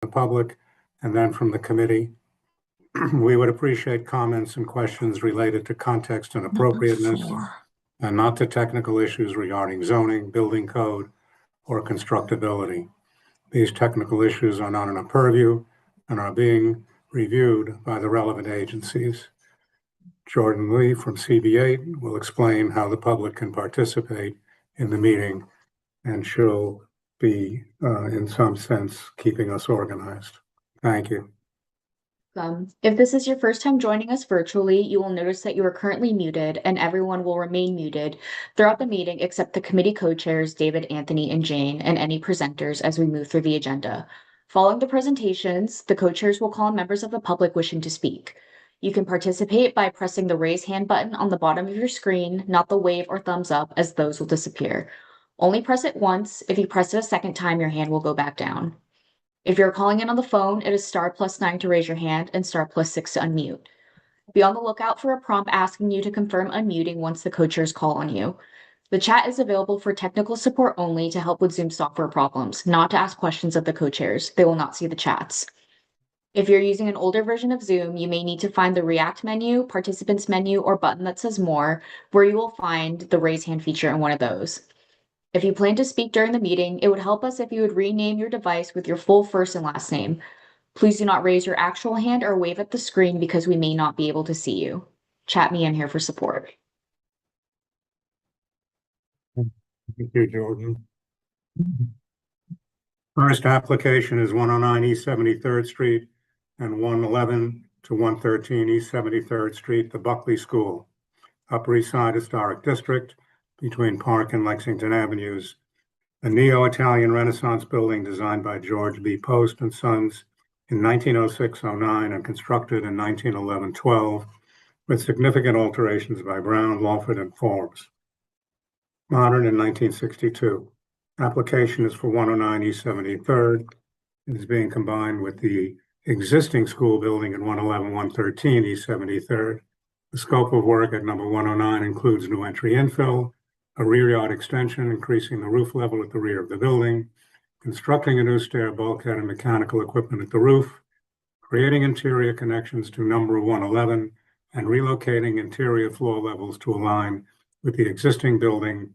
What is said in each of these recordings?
the public and then from the committee. We would appreciate comments and questions related to context and appropriateness and not to technical issues regarding zoning, building code, or constructability. These technical issues are not in our purview and are being reviewed by the relevant agencies. Jordan Lee from CB8 will explain how the public can participate in the meeting, and she'll be, in some sense, keeping us organized. Thank you. If this is your first time joining us virtually, you will notice that you are currently muted and everyone will remain muted throughout the meeting except the committee co-chairs, David, Anthony, and Jane, and any presenters as we move through the agenda. Following the presentations, the co-chairs will call on members of the public wishing to speak. You can participate by pressing the raise hand button on the bottom of your screen, not the wave or thumbs up, as those will disappear. Only press it once. If you press it a second time, your hand will go back down. If you're calling in on the phone, it is *+9 to raise your hand and *+6 to unmute. Be on the lookout for a prompt asking you to confirm unmuting once the co-chairs call on you. The chat is available for technical support only to help with Zoom software problems, not to ask questions of the co-chairs. They will not see the chats. If you're using an older version of Zoom, you may need to find the React menu, Participants menu, or button that says More, where you will find the raise hand feature in one of those. If you plan to speak during the meeting, it would help us if you would rename your device with your full first and last name. Please do not raise your actual hand or wave at the screen because we may not be able to see you. Chat me in here for support. Thank you, Jordan. First application is 109 East 73rd Street and 111 to 113 East 73rd Street, the Buckley School, Upper East Side Historic District, between Park and Lexington Avenues, a neo-Italian Renaissance building designed by George B. Post and Sons in 1906-09 and constructed in 1911-12, with significant alterations by Brown, Lawford, and Forbes. Modern in 1962. Application is for 109 East 73rd. It is being combined with the existing school building at 111-113 East 73rd. The scope of work at number 109 includes new entry infill, a rear yard extension, increasing the roof level at the rear of the building, constructing a new stair bulkhead and mechanical equipment at the roof, creating interior connections to number 111, and relocating interior floor levels to align with the existing building.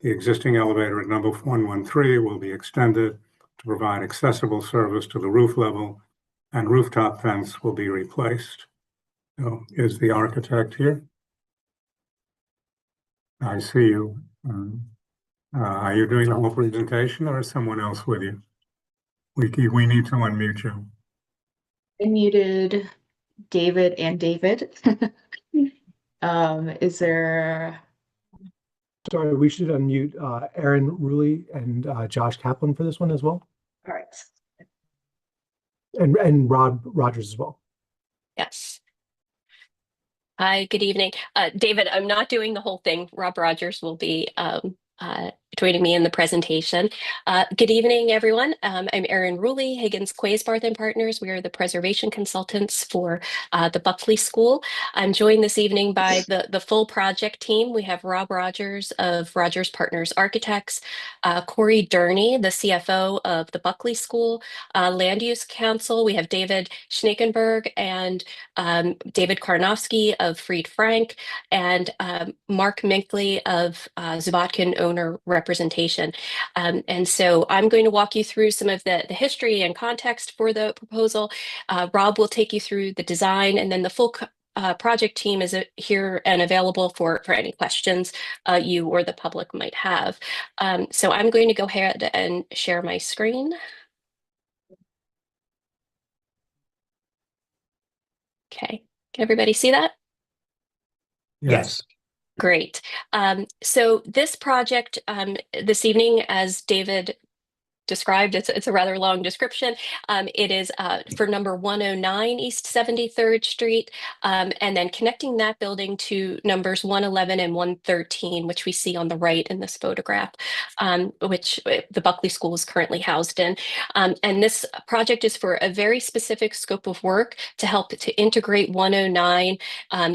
The existing elevator at number 113 will be extended to provide accessible service to the roof level, and rooftop fence will be replaced. So, is the architect here? I see you. Are you doing the whole presentation or is someone else with you? We need to unmute you. I muted David and David. Is there... Sorry, we should unmute Aaron Ruley and Josh Kaplan for this one as well. All right. And Rob Rogers as well. Yes. Hi, good evening. David, I'm not doing the whole thing. Rob Rogers will be joining me in the presentation. Good evening, everyone. I'm Erin Ruley, Higgins Quaysbarth and Partners. We are the preservation consultants for the Buckley School. I'm joined this evening by the full project team. We have Rob Rogers of Rogers Partners Architects, Corey Durney, the CFO of the Buckley School, Land Use Council. We have David Schnakenberg and David Karnofsky of Fried Frank, and Mark Minkley of Zubotkin Owner Representation. And so I'm going to walk you through some of the history and context for the proposal. Rob will take you through the design, and then the full project team is here and available for any questions you or the public might have. So I'm going to go ahead and share my screen. Okay, can everybody see that? Yes. Great. So this project this evening, as David described, it's a rather long description. It is for number 109 East 73rd Street, and then connecting that building to numbers 111 and 113, which we see on the right in this photograph, which the Buckley School is currently housed in. And this project is for a very specific scope of work to help to integrate 109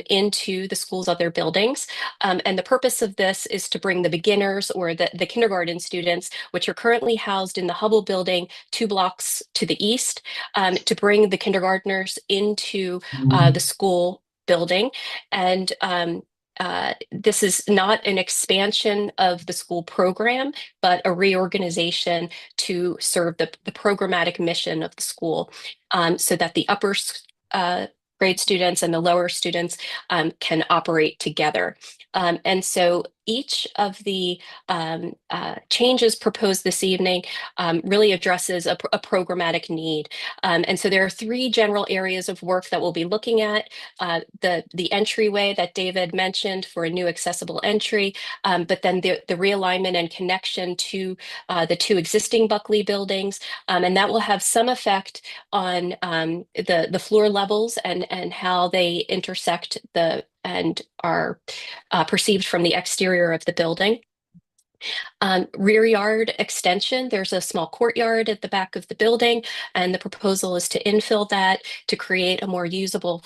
into the school's other buildings. And the purpose of this is to bring the beginners or the kindergarten students, which are currently housed in the Hubble building 2 blocks to the east to bring the kindergartners into the school building. And this is not an expansion of the school program, but a reorganization to serve the programmatic mission of the school, so that the upper grade students and the lower students can operate together. And so each of the changes proposed this evening really addresses a programmatic need. And so there are 3 general areas of work that we'll be looking at. The entryway that David mentioned for a new accessible entry, but then the realignment and connection to the 2 existing Buckley buildings. And that will have some effect on the floor levels and how they intersect and are perceived from the exterior of the building. Rear yard extension, there's a small courtyard at the back of the building, and the proposal is to infill that to create a more usable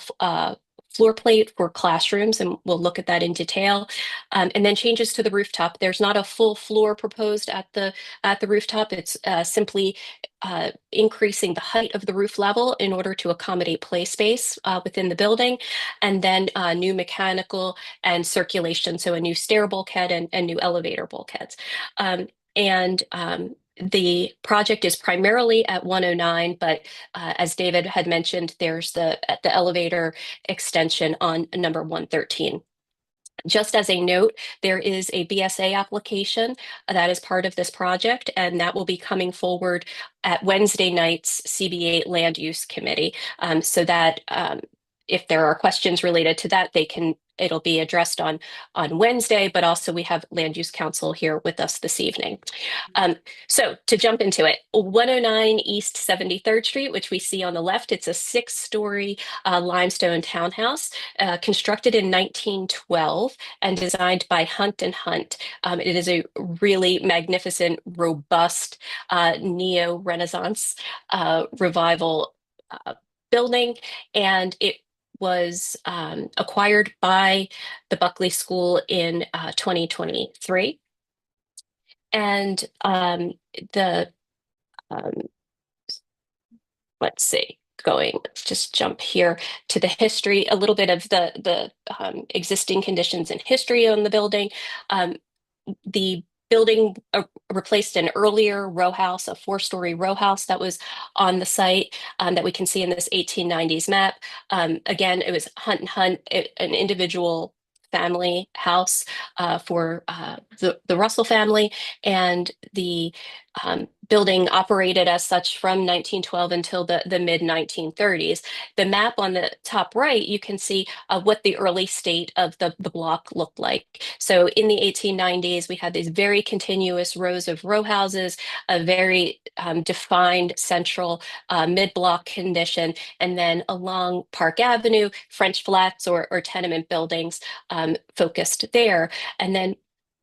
floor plate for classrooms, and we'll look at that in detail. And then changes to the rooftop. There's not a full floor proposed at the rooftop. It's simply increasing the height of the roof level in order to accommodate play space within the building, and then new mechanical and circulation, so a new stair bulkhead and new elevator bulkheads. The project is primarily at 109, but as David had mentioned, there's the elevator extension on number 113. Just as a note, there is a BSA application that is part of this project, and that will be coming forward at Wednesday night's CB8 Land Use Committee, so that if there are questions related to that, it'll be addressed on Wednesday, but also we have Land Use Council here with us this evening. So to jump into it, 109 East 73rd Street, which we see on the left, it's a 6-story limestone townhouse constructed in 1912 and designed by Hunt and Hunt. It is a really magnificent, robust neo-Renaissance revival building, and it was acquired by the Buckley School in 2023. And let's see, just jump here to the history, a little bit of the existing conditions and history on the building. The building replaced an earlier row house, a 4-story row house that was on the site that we can see in this 1890s map. Again, it was Hunt and Hunt, an individual family house for the Russell family, and the building operated as such from 1912 until the mid 1930s. The map on the top right, you can see what the early state of the block looked like. So in the 1890s, we had these very continuous rows of row houses, a very defined central mid-block condition, and then along Park Avenue, French flats or tenement buildings focused there. And then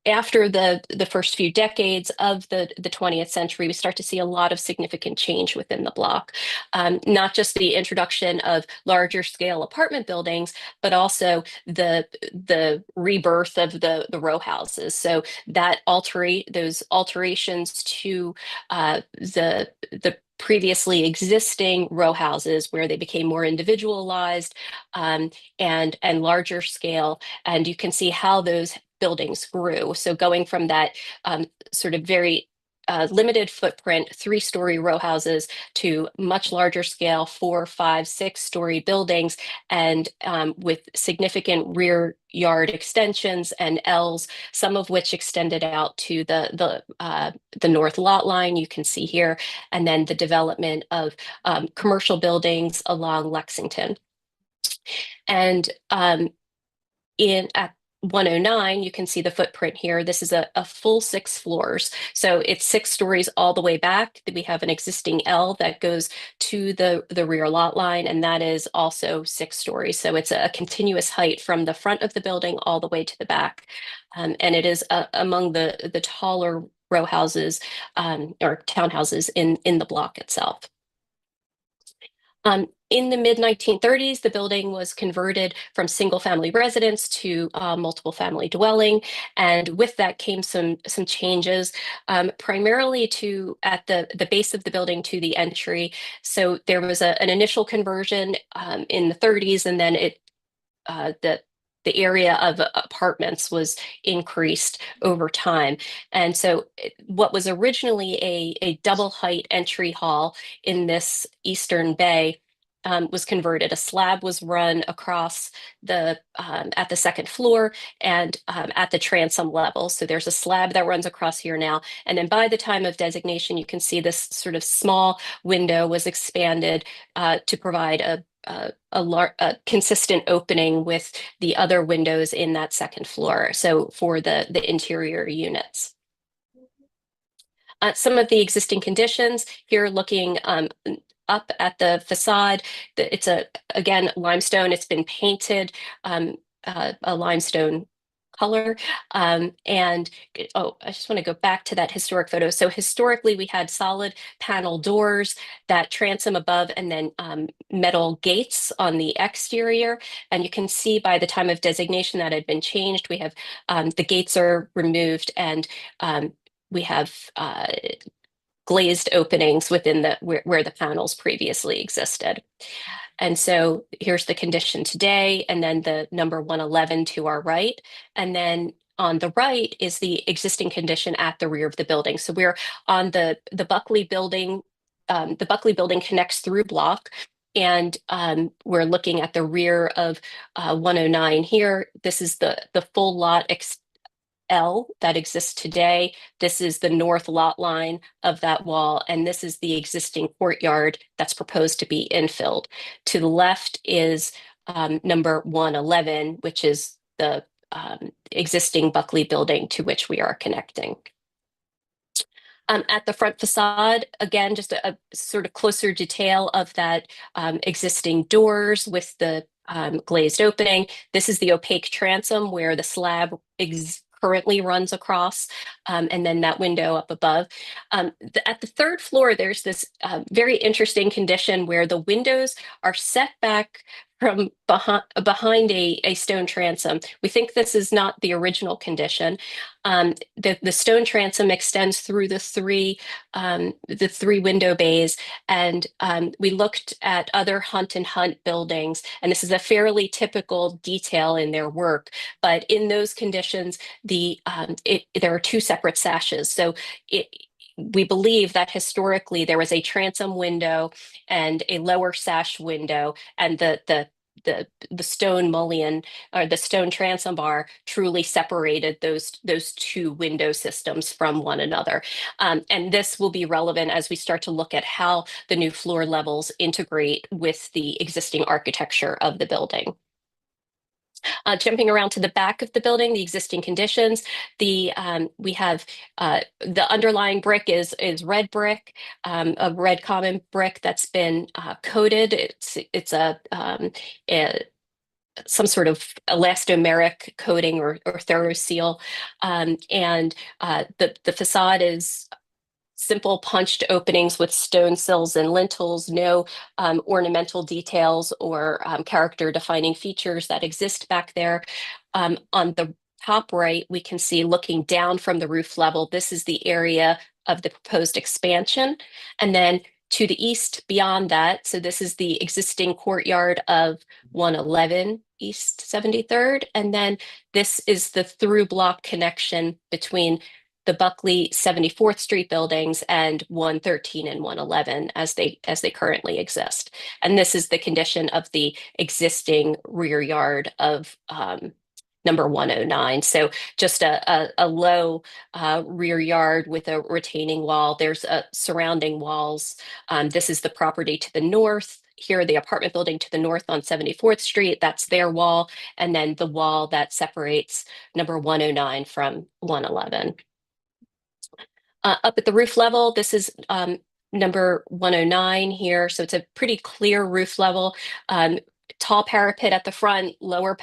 after the first few decades of the 20th century, we start to see a lot of significant change within the block. Not just the introduction of larger scale apartment buildings, but also the rebirth of the row houses. So those alterations to the previously existing row houses, where they became more individualized and larger scale. And you can see how those buildings grew. So going from that sort of very limited footprint 3-story row houses to much larger scale 4, 5, 6-story buildings, and with significant rear yard extensions and Ls, some of which extended out to the north lot line you can see here, and then the development of commercial buildings along Lexington. And at 109, you can see the footprint here. This is a full 6 floors. So it's 6 stories all the way back. We have an existing L that goes to the rear lot line, and that is also 6 stories. So it's a continuous height from the front of the building all the way to the back. And it is among the taller row houses or townhouses in the block itself. In the mid 1930s, the building was converted from single family residence to multiple family dwelling. And with that came some changes, primarily to at the base of the building to the entry. So there was an initial conversion in the 30s, and then the area of apartments was increased over time. And so what was originally a double height entry hall in this eastern bay was converted. A slab was run across at the second floor and at the transom level. So there's a slab that runs across here now. And then by the time of designation, you can see this sort of small window was expanded to provide a consistent opening with the other windows in that second floor. So for the interior units. Some of the existing conditions here, looking up at the facade, it's again limestone. It's been painted a limestone color. And oh, I just want to go back to that historic photo. So historically, we had solid panel doors, that transom above, and then metal gates on the exterior. And you can see by the time of designation that had been changed. We have the gates are removed, and we have glazed openings within where the panels previously existed. And so here's the condition today, and then the number 111 to our right. And then on the right is the existing condition at the rear of the building. So we're on the Buckley building. The Buckley building connects through block. And we're looking at the rear of 109 here. This is the full lot L that exists today. This is the north lot line of that wall, and this is the existing courtyard that's proposed to be infilled. To the left is number 111, which is the existing Buckley building to which we are connecting. At the front facade, again, just a sort of closer detail of that existing doors with the glazed opening. This is the opaque transom where the slab currently runs across, and then that window up above. At the third floor, there's this very interesting condition where the windows are set back from behind a stone transom. We think this is not the original condition. The stone transom extends through the three window bays, and we looked at other Hunt and Hunt buildings, and this is a fairly typical detail in their work. But in those conditions, there are two separate sashes. So we believe that historically there was a transom window and a lower sash window, and the stone mullion or the stone transom bar truly separated those two window systems from one another. And this will be relevant as we start to look at how the new floor levels integrate with the existing architecture of the building. Jumping around to the back of the building, the existing conditions, we have the underlying brick is red brick, a red common brick that's been coated. It's some sort of elastomeric coating or ThoroSeal, and the facade is simple punched openings with stone sills and lintels, no ornamental details or character defining features that exist back there. On the top right, we can see, looking down from the roof level, this is the area of the proposed expansion. And then to the east beyond that, so this is the existing courtyard of 111 East 73rd. And then this is the through block connection between the Buckley 74th Street buildings and 113 and 111 as they currently exist. And this is the condition of the existing rear yard of number 109. So just a low rear yard with a retaining wall. There's surrounding walls. This is the property to the north. Here, the apartment building to the north on 74th Street, that's their wall. And then the wall that separates number 109 from 111. Up at the roof level, this is number 109 here. So it's a pretty clear roof level. Tall parapet at the front,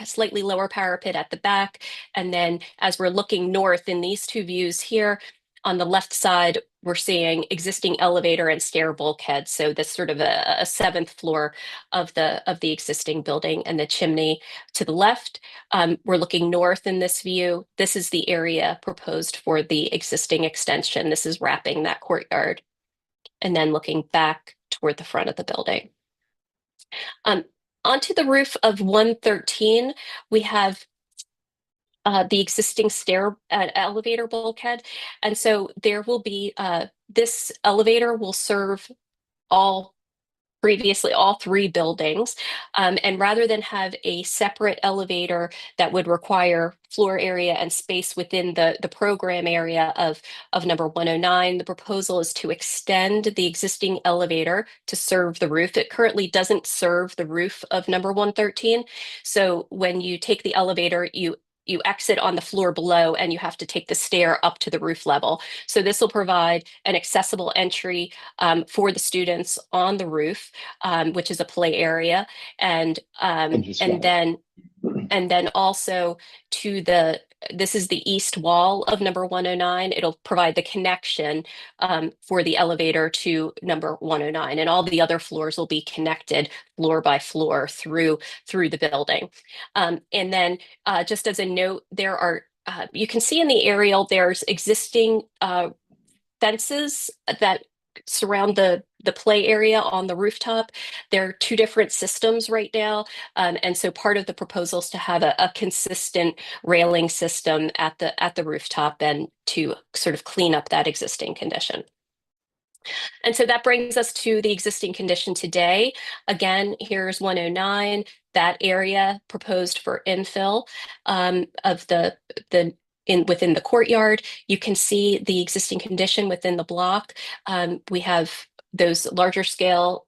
slightly lower parapet at the back. And then as we're looking north in these two views here, On the left side, we're seeing existing elevator and stair bulkhead. So this sort of a seventh floor of the existing building, and the chimney to the left. We're looking north in this view. This is the area proposed for the existing extension. This is wrapping that courtyard, and then looking back toward the front of the building. Onto the roof of 113, we have the existing stair elevator bulkhead. And so there will be, this elevator will serve all three buildings. And rather than have a separate elevator that would require floor area and space within the program area of number 109, the proposal is to extend the existing elevator to serve the roof. It currently doesn't serve the roof of number 113. So when you take the elevator, you exit on the floor below, and you have to take the stair up to the roof level. So this will provide an accessible entry for the students on the roof, which is a play area, and then also to this is the east wall of number 109. It'll provide the connection for the elevator to number 109, and all the other floors will be connected floor by floor through the building. And then just as a note, there are you can see in the aerial, there's existing fences that surround the play area on the rooftop. There are two different systems right now. And so part of the proposal is to have a consistent railing system at the rooftop, and to sort of clean up that existing condition. And so that brings us to the existing condition today. Again, here's 109, that area proposed for infill of within the courtyard. You can see the existing condition within the block. We have those larger scale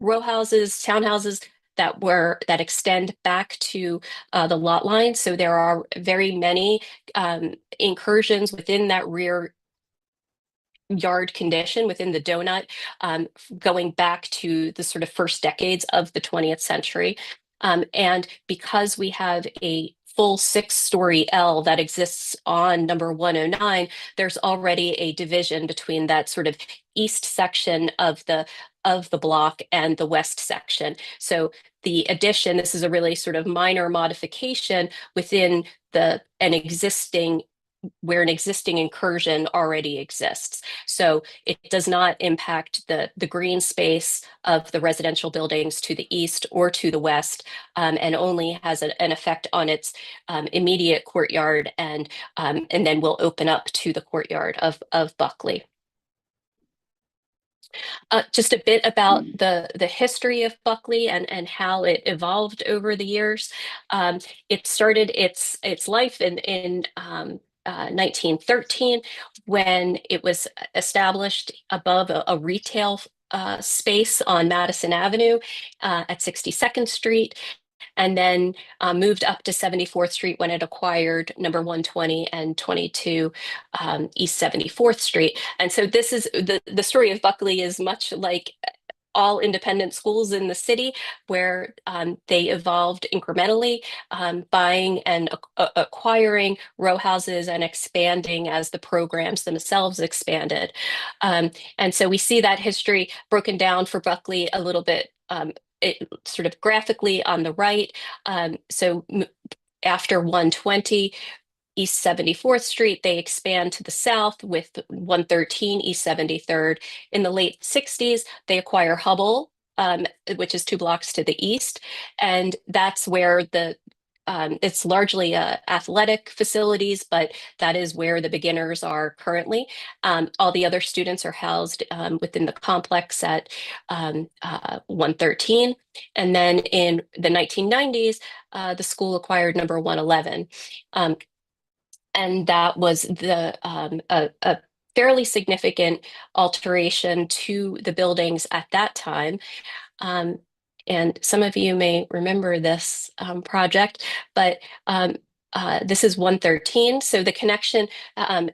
row houses, townhouses that extend back to the lot line. So there are very many incursions within that rear yard condition within the donut, going back to the sort of first decades of the 20th century. And because we have a full 6-story L that exists on number 109, there's already a division between that sort of east section of the block and the west section. So the addition, this is a really sort of minor modification within where an existing incursion already exists. So it does not impact the green space of the residential buildings to the east or to the west, and only has an effect on its immediate courtyard, and then will open up to the courtyard of Buckley. Just a bit about the history of Buckley and how it evolved over the years. It started its life in 1913, when it was established above a retail space on Madison Avenue at 62nd Street, and then moved up to 74th Street when it acquired number 120 and 22 East 74th Street. And so this is the story of Buckley is much like all independent schools in the city, where they evolved incrementally, buying and acquiring row houses and expanding as the programs themselves expanded. And so we see that history broken down for Buckley a little bit sort of graphically on the right. So after 120 East 74th Street, they expand to the south with 113 East 73rd. In the late 60s, they acquire Hubble, which is 2 blocks to the east. And that's where it's largely athletic facilities, but that is where the beginners are currently. All the other students are housed within the complex at 113. And then in the 1990s, the school acquired number 111. And that was a fairly significant alteration to the buildings at that time. And some of you may remember this project, but this is 113. So the connection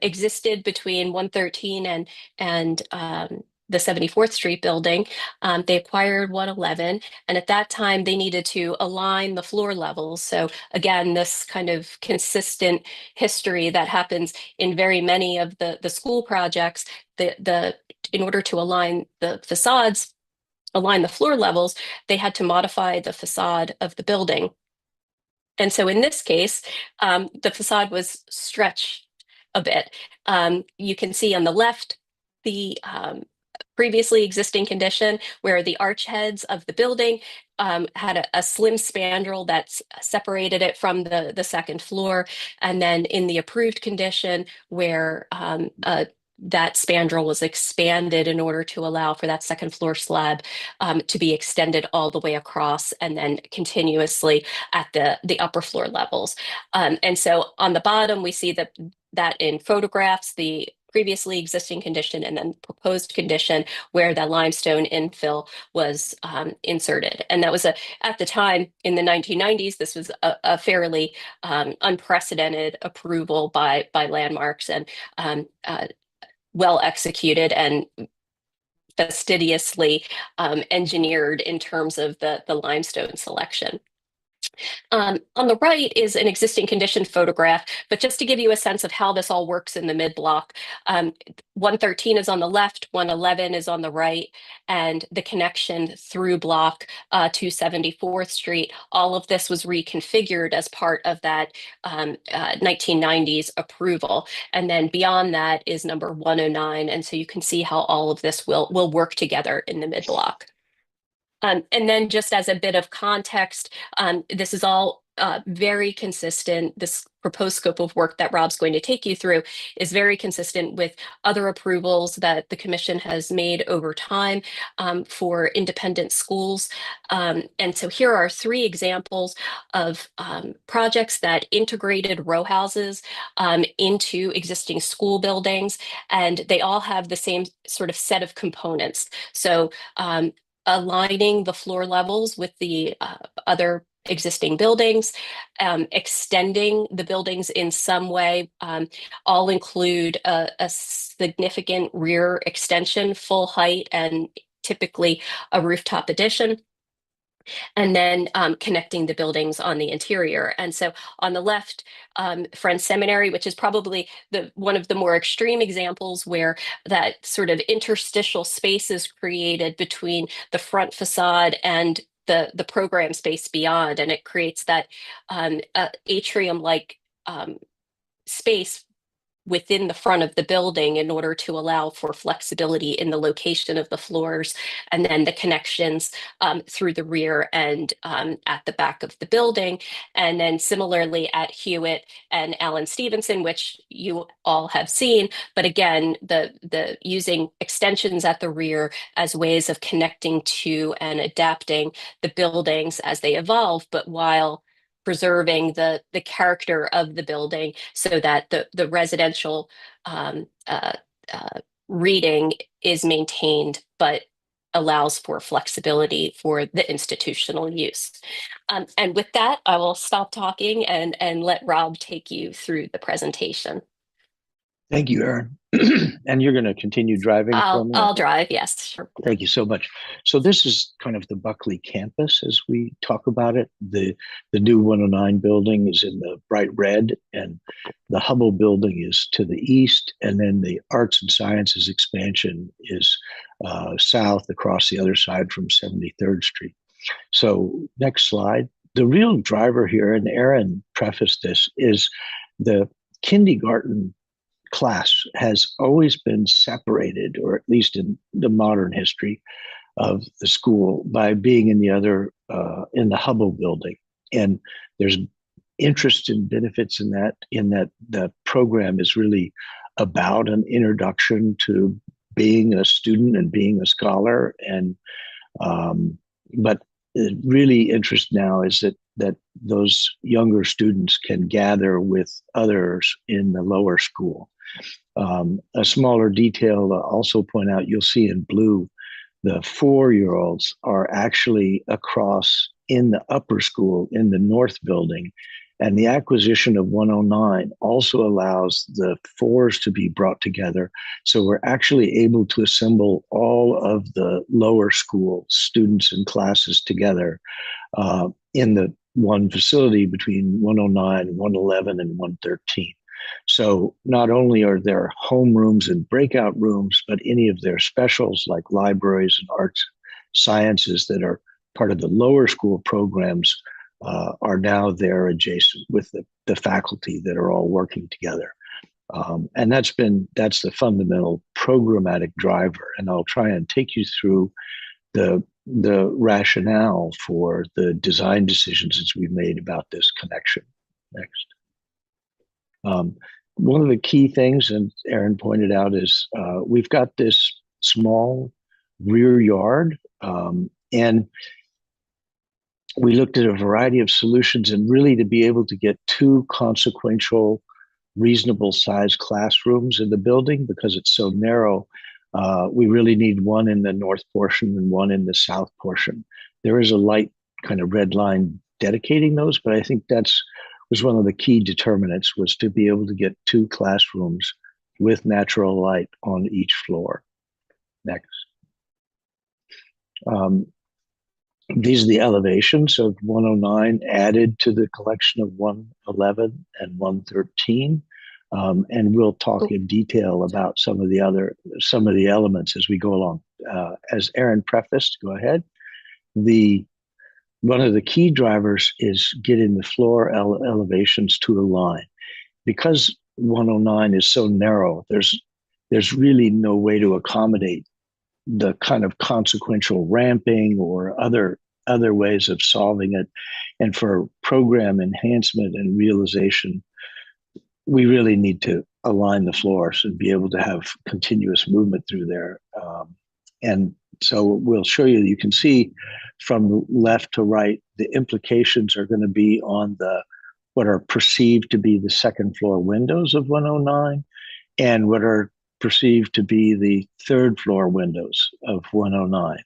existed between 113 and the 74th Street building. They acquired 111, and at that time they needed to align the floor levels. So again, this kind of consistent history that happens in very many of the school projects. In order to align the facades, align the floor levels, they had to modify the facade of the building. And so in this case, the facade was stretched a bit. You can see on the left the previously existing condition where the arch heads of the building had a slim spandrel that separated it from the second floor. And then in the approved condition where that spandrel was expanded in order to allow for that second floor slab to be extended all the way across and then continuously at the upper floor levels. And so on the bottom, we see that in photographs, the previously existing condition and then proposed condition where the limestone infill was inserted. And that was at the time in the 1990s, this was a fairly unprecedented approval by Landmarks and well executed and fastidiously engineered in terms of the limestone selection. On the right is an existing condition photograph, but just to give you a sense of how this all works in the mid-block, 113 is on the left, 111 is on the right, and the connection through block to 74th Street, all of this was reconfigured as part of that 1990s approval. And then beyond that is number 109, and so you can see how all of this will work together in the mid-block. And then just as a bit of context, this is all very consistent. This proposed scope of work that Rob's going to take you through is very consistent with other approvals that the commission has made over time for independent schools. And so here are 3 examples of projects that integrated row houses into existing school buildings, and they all have the same sort of set of components. So aligning the floor levels with the other existing buildings, extending the buildings in some way, all include a significant rear extension, full height, and typically a rooftop addition. And then connecting the buildings on the interior. And so on the left, Friends Seminary, which is probably one of the more extreme examples where that sort of interstitial space is created between the front facade and the program space beyond, and it creates that atrium-like space within the front of the building in order to allow for flexibility in the location of the floors and then the connections through the rear and at the back of the building. And then similarly at Hewitt and Allen Stevenson, which you all have seen, but again, the using extensions at the rear as ways of connecting to and adapting the buildings as they evolve, but while preserving the character of the building so that the residential reading is maintained, but allows for flexibility for the institutional use. And with that, I will stop talking and let Rob take you through the presentation. Thank you, Erin. And you're going to continue driving for me? I'll drive, yes, sure. Thank you so much. So this is kind of the Buckley campus as we talk about it. The new 109 building is in the bright red, and the Hubble building is to the east, and then the Arts and Sciences expansion is south across the other side from 73rd Street. So next slide. The real driver here, and Erin prefaced this, is the kindergarten class has always been separated, or at least in the modern history of the school, by being in the Hubble building. And there's interest and benefits in that the program is really about an introduction to being a student and being a scholar. And but the really interest now is that those younger students can gather with others in the lower school. A smaller detail to also point out, you'll see in blue, the 4-year-olds are actually across in the upper school in the north building, And the acquisition of 109 also allows the floors to be brought together. So we're actually able to assemble all of the lower school students and classes together in the one facility between 109, 111, and 113. So not only are there homerooms and breakout rooms, but any of their specials like libraries and arts sciences that are part of the lower school programs are now there adjacent with the faculty that are all working together. And that's the fundamental programmatic driver. And I'll try and take you through the rationale for the design decisions that we've made about this connection. Next. One of the key things, and Aaron pointed out, is we've got this small rear yard, and we looked at a variety of solutions, and really to be able to get two consequential, reasonable sized classrooms in the building because it's so narrow, we really need one in the north portion and one in the south portion. There is a light kind of red line dedicating those, but I think was one of the key determinants, was to be able to get two classrooms with natural light on each floor. Next. These are the elevations of 109 added to the collection of 111 and 113. And we'll talk in detail about some of the elements as we go along. As Aaron prefaced, go ahead. One of the key drivers is getting the floor elevations to align. Because 109 is so narrow, there's really no way to accommodate the kind of consequential ramping or other ways of solving it. And for program enhancement and realization, we really need to align the floors and be able to have continuous movement through there. And so we'll show you, you can see from left to right, the implications are going to be on what are perceived to be the second floor windows of 109 and what are perceived to be the third floor windows of 109.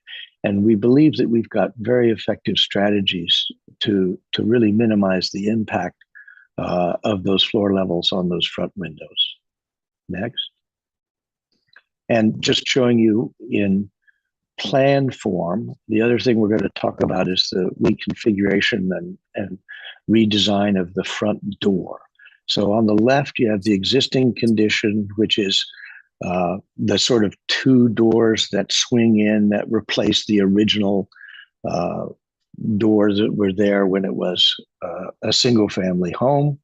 And we believe that we've got very effective strategies to really minimize the impact of those floor levels on those front windows. Next. And just showing you in plan form, the other thing we're going to talk about is the reconfiguration and redesign of the front door. So on the left, you have the existing condition, which is the sort of two doors that swing in that replace the original doors that were there when it was a single family home.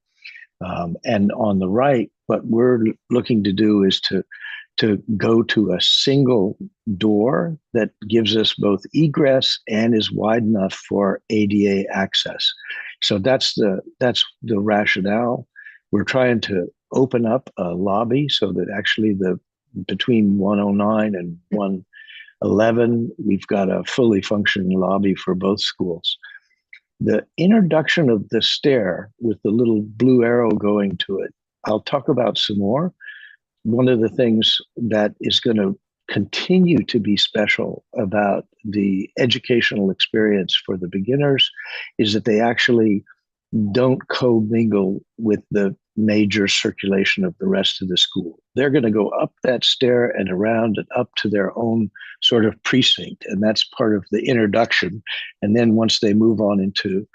And on the right, what we're looking to do is to go to a single door that gives us both egress and is wide enough for ADA access. So that's the rationale. We're trying to open up a lobby so that actually between 109 and 111, we've got a fully functioning lobby for both schools. The introduction of the stair with the little blue arrow going to it, I'll talk about some more. One of the things that is going to continue to be special about the educational experience for the beginners is that they actually don't commingle with the major circulation of the rest of the school. They're going to go up that stair and around and up to their own sort of precinct. And that's part of the introduction. And then once they move on into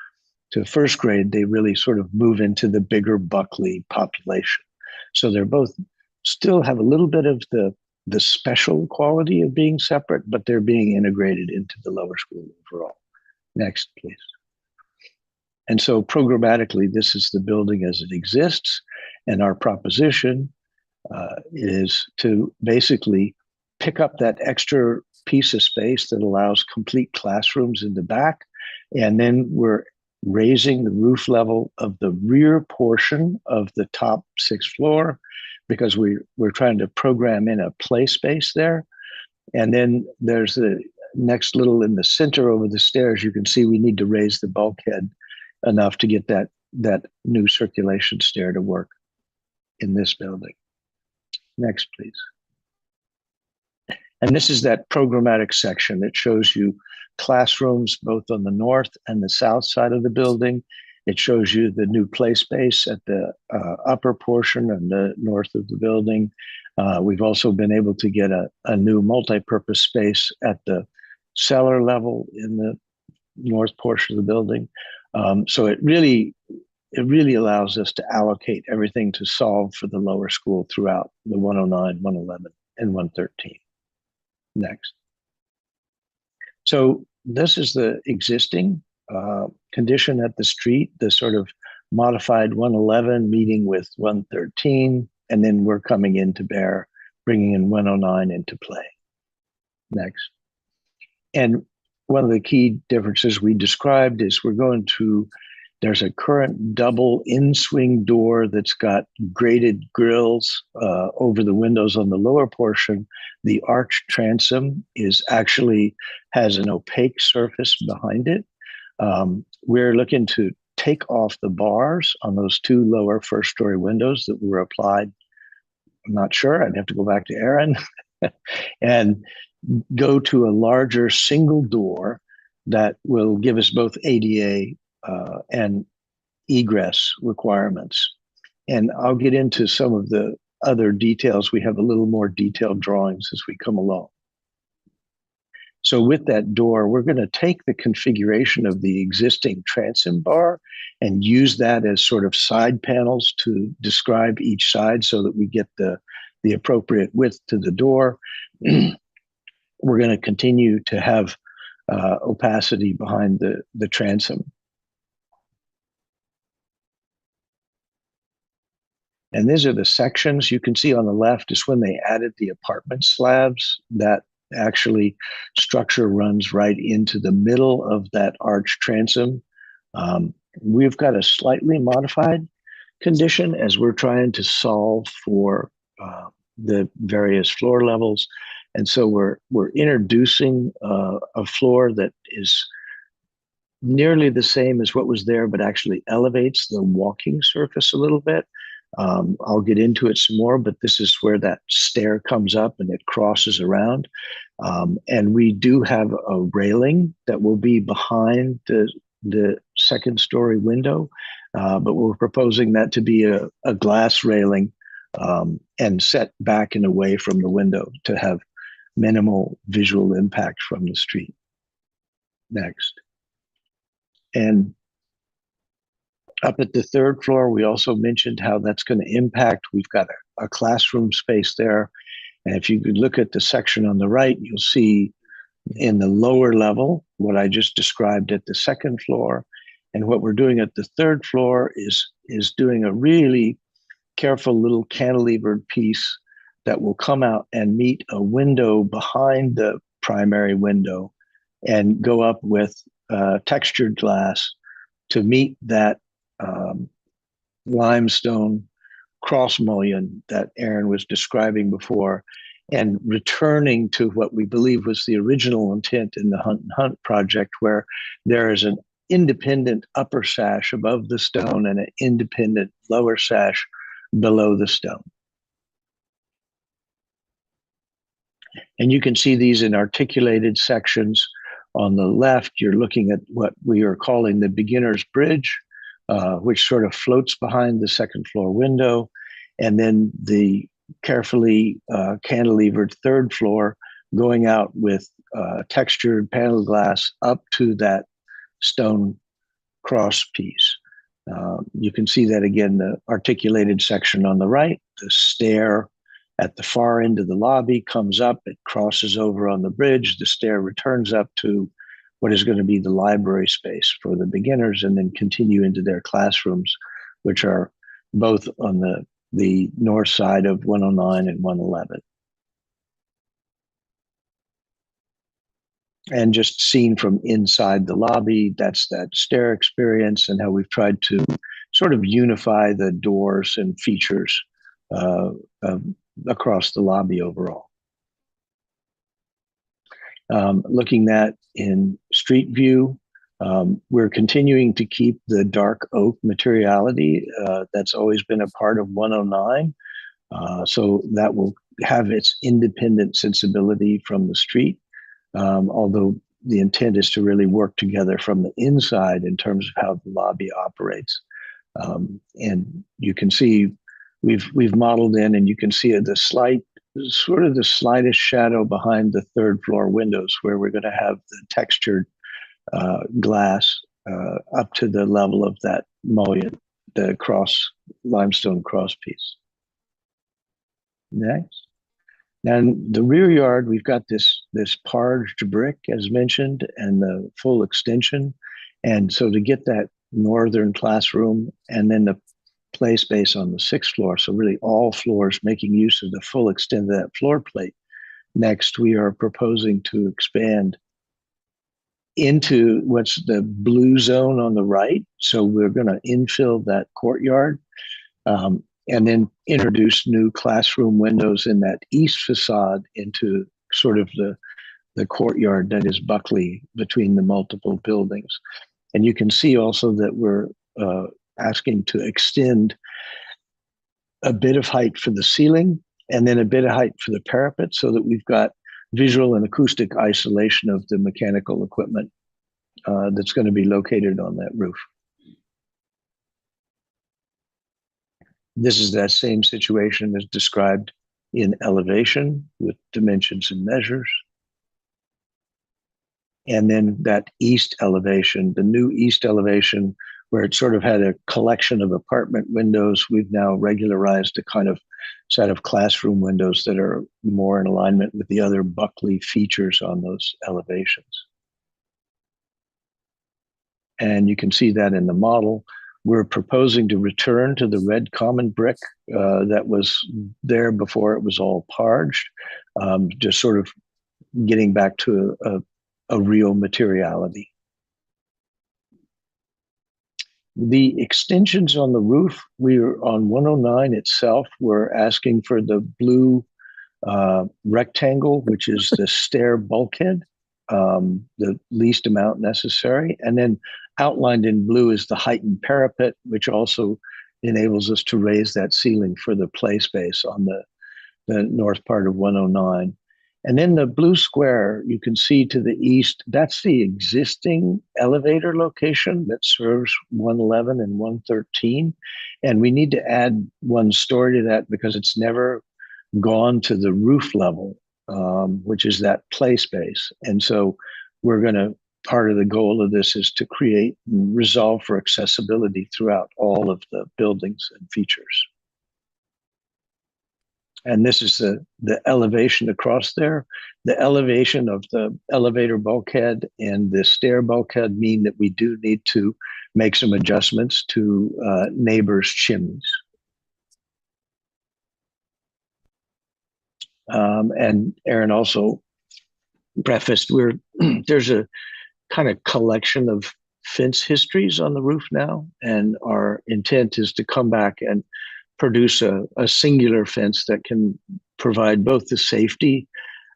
first grade, they really sort of move into the bigger Buckley population. So they're both still have a little bit of the special quality of being separate, but they're being integrated into the lower school overall. Next, please. And so programmatically, this is the building as it exists. And our proposition is to basically pick up that extra piece of space that allows complete classrooms in the back. And then we're raising the roof level of the rear portion of the top sixth floor because we're trying to program in a play space there. And then there's the next little in the center over the stairs. You can see we need to raise the bulkhead enough to get that new circulation stair to work in this building. Next, please. And this is that programmatic section that shows you classrooms both on the north and the south side of the building. It shows you the new play space at the upper portion and the north of the building. We've also been able to get a new multi-purpose space at the cellar level in the north portion of the building. So it really allows us to allocate everything to solve for the lower school throughout the 109, 111, and 113. Next. So this is the existing condition at the street, the sort of modified 111 meeting with 113, and then we're coming in to bear, bringing in 109 into play. Next. And one of the key differences we described is there's a current double in-swing door that's got grated grills over the windows on the lower portion. The arch transom has an opaque surface behind it. We're looking to take off the bars on those two lower first-story windows that were applied. I'm not sure. I'd have to go back to Aaron and go to a larger single door that will give us both ADA and egress requirements. And I'll get into some of the other details. We have a little more detailed drawings as we come along. So with that door, we're going to take the configuration of the existing transom bar and use that as sort of side panels to describe each side so that we get the appropriate width to the door. We're going to continue to have opacity behind the transom. And these are the sections you can see on the left is when they added the apartment slabs. That actually structure runs right into the middle of that arch transom. We've got a slightly modified condition as we're trying to solve for the various floor levels. And so we're introducing a floor that is nearly the same as what was there, but actually elevates the walking surface a little bit. I'll get into it some more, but this is where that stair comes up and it crosses around. And we do have a railing that will be behind the second story window, but we're proposing that to be a glass railing and set back and away from the window to have minimal visual impact from the street. Next. And up at the third floor, we also mentioned how that's going to impact. We've got a classroom space there. And if you could look at the section on the right, you'll see in the lower level what I just described at the second floor. And what we're doing at the third floor is doing a really careful little cantilevered piece that will come out and meet a window behind the primary window and go up with textured glass to meet that limestone cross mullion that Aaron was describing before, and returning to what we believe was the original intent in the Hunt and Hunt project, where there is an independent upper sash above the stone and an independent lower sash below the stone. And you can see these in articulated sections. On the left, you're looking at what we are calling the beginner's bridge, which sort of floats behind the second floor window, and then the carefully cantilevered third floor going out with textured panel glass up to that stone cross piece. You can see that again, the articulated section on the right, the stair at the far end of the lobby comes up, it crosses over on the bridge, the stair returns up to what is going to be the library space for the beginners, and then continue into their classrooms, which are both on the north side of 109 and 111. And just seen from inside the lobby, that's that stair experience and how we've tried to sort of unify the doors and features across the lobby overall. Looking at in street view, we're continuing to keep the dark oak materiality that's always been a part of 109. So that will have its independent sensibility from the street. Although the intent is to really work together from the inside in terms of how the lobby operates. And you can see we've modeled in, and you can see the slightest shadow behind the third floor windows, where we're going to have the textured glass up to the level of that mullion, the limestone cross piece. Next. Now in the rear yard, we've got this parged brick, as mentioned, and the full extension. And so to get that northern classroom and then the play space on the 6th floor, so really all floors making use of the full extent of that floor plate. Next, we are proposing to expand into what's the blue zone on the right. So we're going to infill that courtyard, and then introduce new classroom windows in that east facade into sort of the courtyard that is Buckley between the multiple buildings. And you can see also that we're asking to extend a bit of height for the ceiling and then a bit of height for the parapet, so that we've got visual and acoustic isolation of the mechanical equipment that's going to be located on that roof. This is that same situation as described in elevation with dimensions and measures. And then that east elevation, the new east elevation, where it sort of had a collection of apartment windows, we've now regularized a kind of set of classroom windows that are more in alignment with the other Buckley features on those elevations. And you can see that in the model. We're proposing to return to the red common brick that was there before it was all parged, just sort of getting back to a real materiality. The extensions on the roof, we're on 109 itself, we're asking for the blue rectangle, which is the stair bulkhead, the least amount necessary. And then outlined in blue is the heightened parapet, which also enables us to raise that ceiling for the play space on the north part of 109. And then the blue square, you can see to the east, that's the existing elevator location that serves 111 and 113. And we need to add one story to that because it's never gone to the roof level, which is that play space. And so part of the goal of this is to create and resolve for accessibility throughout all of the buildings and features. And this is the elevation across there. The elevation of the elevator bulkhead and the stair bulkhead mean that we do need to make some adjustments to neighbors' chimneys. And Aaron also prefaced, there's a kind of collection of fence histories on the roof now, and our intent is to come back and produce a singular fence that can provide both the safety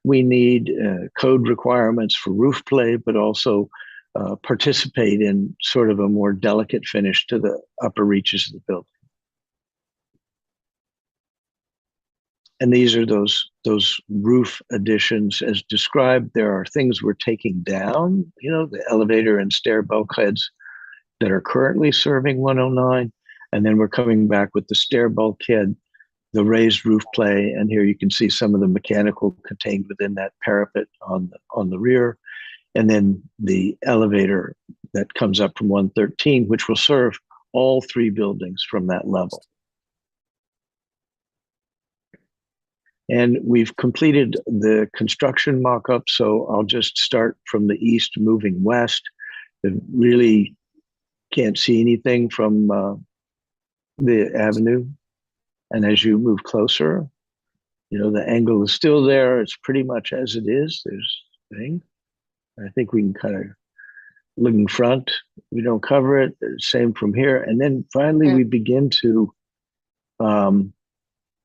we need, code requirements for roof play, but also participate in sort of a more delicate finish to the upper reaches of the building. And these are those roof additions as described. There are things we're taking down, the elevator and stair bulkheads that are currently serving 109. And then we're coming back with the stair bulkhead, the raised roof play, and here you can see some of the mechanical contained within that parapet on the rear, and then the elevator that comes up from 113, which will serve all three buildings from that level. And we've completed the construction mock-up, so I'll just start from the east, moving west. You really can't see anything from the avenue. And as you move closer, the angle is still there. It's pretty much as it is. There's a thing. I think we can kind of look in front. We don't cover it. Same from here. And then finally, we begin to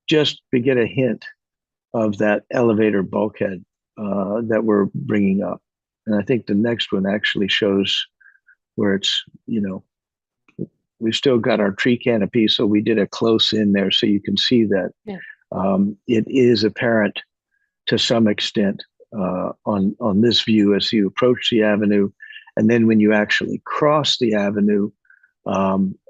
just get a hint of that elevator bulkhead that we're bringing up. And I think the next one actually shows where it's, we've still got our tree canopy, so we did a close in there so you can see that it is apparent to some extent on this view as you approach the avenue. And then when you actually cross the avenue,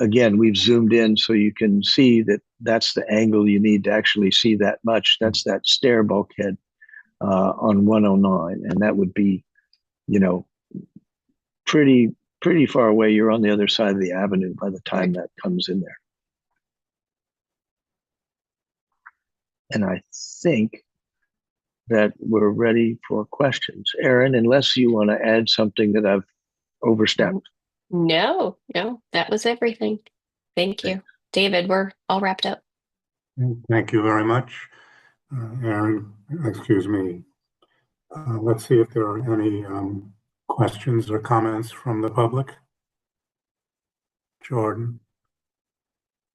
again, we've zoomed in so you can see that that's the angle you need to actually see that much. That's that stair bulkhead on 109. And that would be, you know, pretty far away. You're on the other side of the avenue by the time that comes in there. And I think that we're ready for questions. Erin, unless you want to add something that I've overstepped. No, that was everything. Thank you. David, we're all wrapped up. Thank you very much. Erin, excuse me. Let's see if there are any questions or comments from the public. Jordan.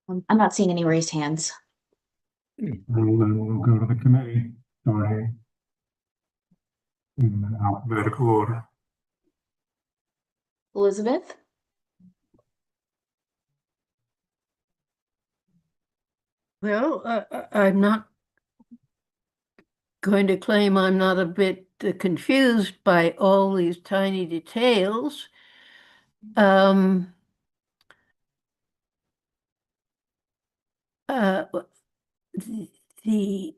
I'm not seeing any raised hands. And then we'll go to the committee, starting in alphabetical order. Elizabeth? Well, I'm not going to claim I'm not a bit confused by all these tiny details. The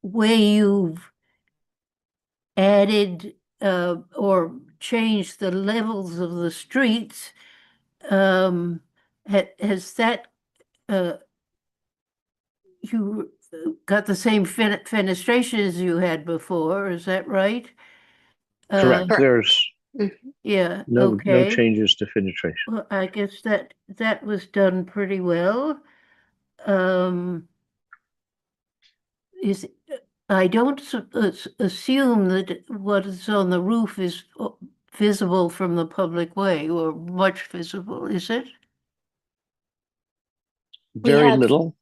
way you've added or changed the levels of the streets, has that you got the same fenestration as you had before, is that right? Correct. Correct. There's Yeah, no okay. changes to fenestration. Well, I guess that was done pretty well. I don't assume that what is on the roof is visible from the public way or much visible, is it? Very have- little.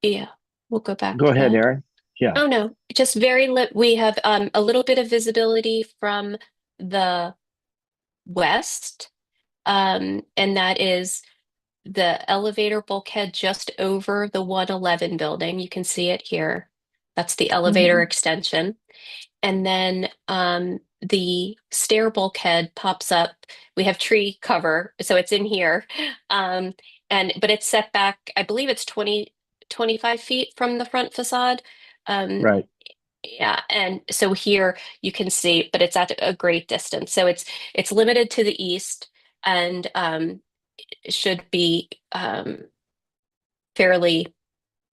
Yeah, we'll go back Go to ahead, that. Erin. Yeah. Oh, no, just very we have a little bit of visibility from the west. And that is the elevator bulkhead just over the 111 building. You can see it here. That's the elevator extension. And then the stair bulkhead pops up. We have tree cover, so it's in here. But it's set back, I believe it's 25 feet from the front facade. Right. Yeah, and so here you can see, but it's at a great distance. So it's limited to the east and it should be fairly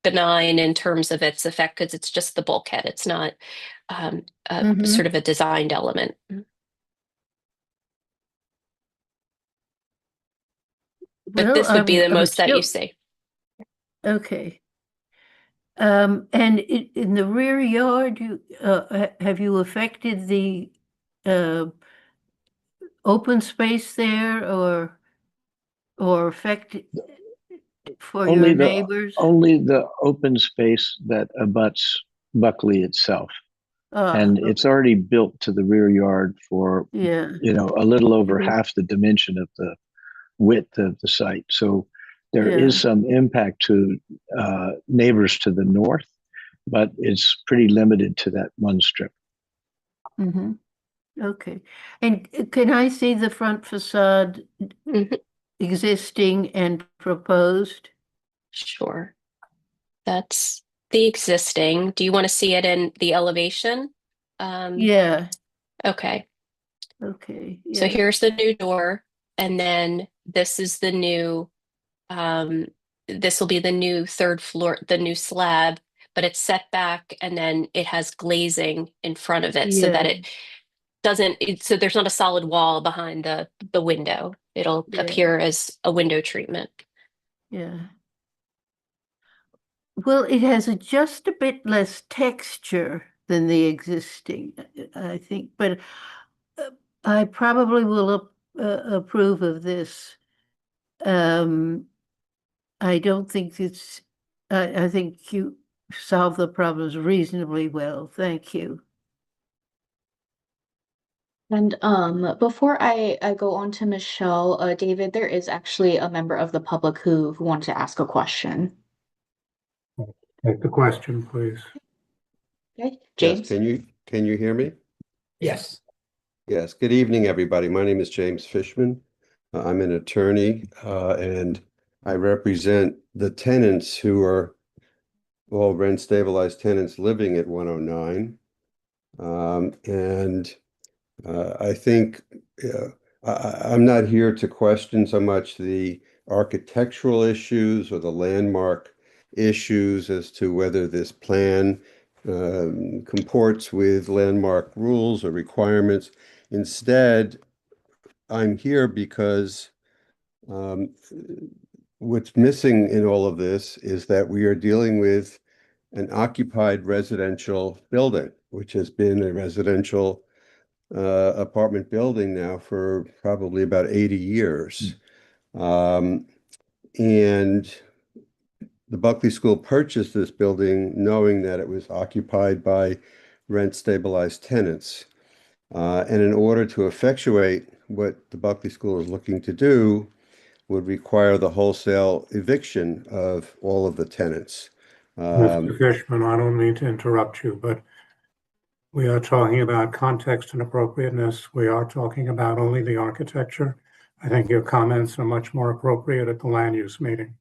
benign in terms of its effect because it's just the bulkhead. It's not sort of a designed element. But Well, this would be the I'm most that you still- see. Okay. And in the rear yard, have you affected the open space there or affected for your neighbors? Only the open space that abuts Buckley itself. And it's already built to the rear yard for, yeah. a little over half the dimension of the width of the site. So there is some impact to neighbors to the north, but it's pretty limited to that one strip. Okay. And can I see the front facade existing and proposed? Sure. That's the existing. Do you want to see it in the elevation? Yeah. Okay. Okay. So Yeah. here's the new door, and then this is the new, this will be the new third floor, the new slab, but it's set back and then it has glazing in front of it so that it doesn't, so there's not a solid wall behind the window. It'll appear as a window treatment. Yeah. Well, it has just a bit less texture than the existing, I think, but I probably will approve of this. I don't think I think you solved the problems reasonably well. Thank you. And before I go on to Michelle, David, there is actually a member of the public who wanted to ask a question. Take the question, please. Okay, Yes, James. Can you hear me? Yes. Yes. Good evening, everybody. My name is James Fishman. I'm an attorney, and I represent the tenants who are all rent stabilized tenants living at 109. And I think I'm not here to question so much the architectural issues or the landmark issues as to whether this plan comports with landmark rules or requirements. Instead, I'm here because what's missing in all of this is that we are dealing with an occupied residential building, which has been a residential apartment building now for probably about 80 years. And the Buckley School purchased this building knowing that it was occupied by rent stabilized tenants. And in order to effectuate what the Buckley School is looking to do, would require the wholesale eviction of all of the tenants. Mr. Fishman, I don't mean to interrupt you, but we are talking about context and appropriateness. We are talking about only the architecture. I think your comments are much more appropriate at the land use meeting.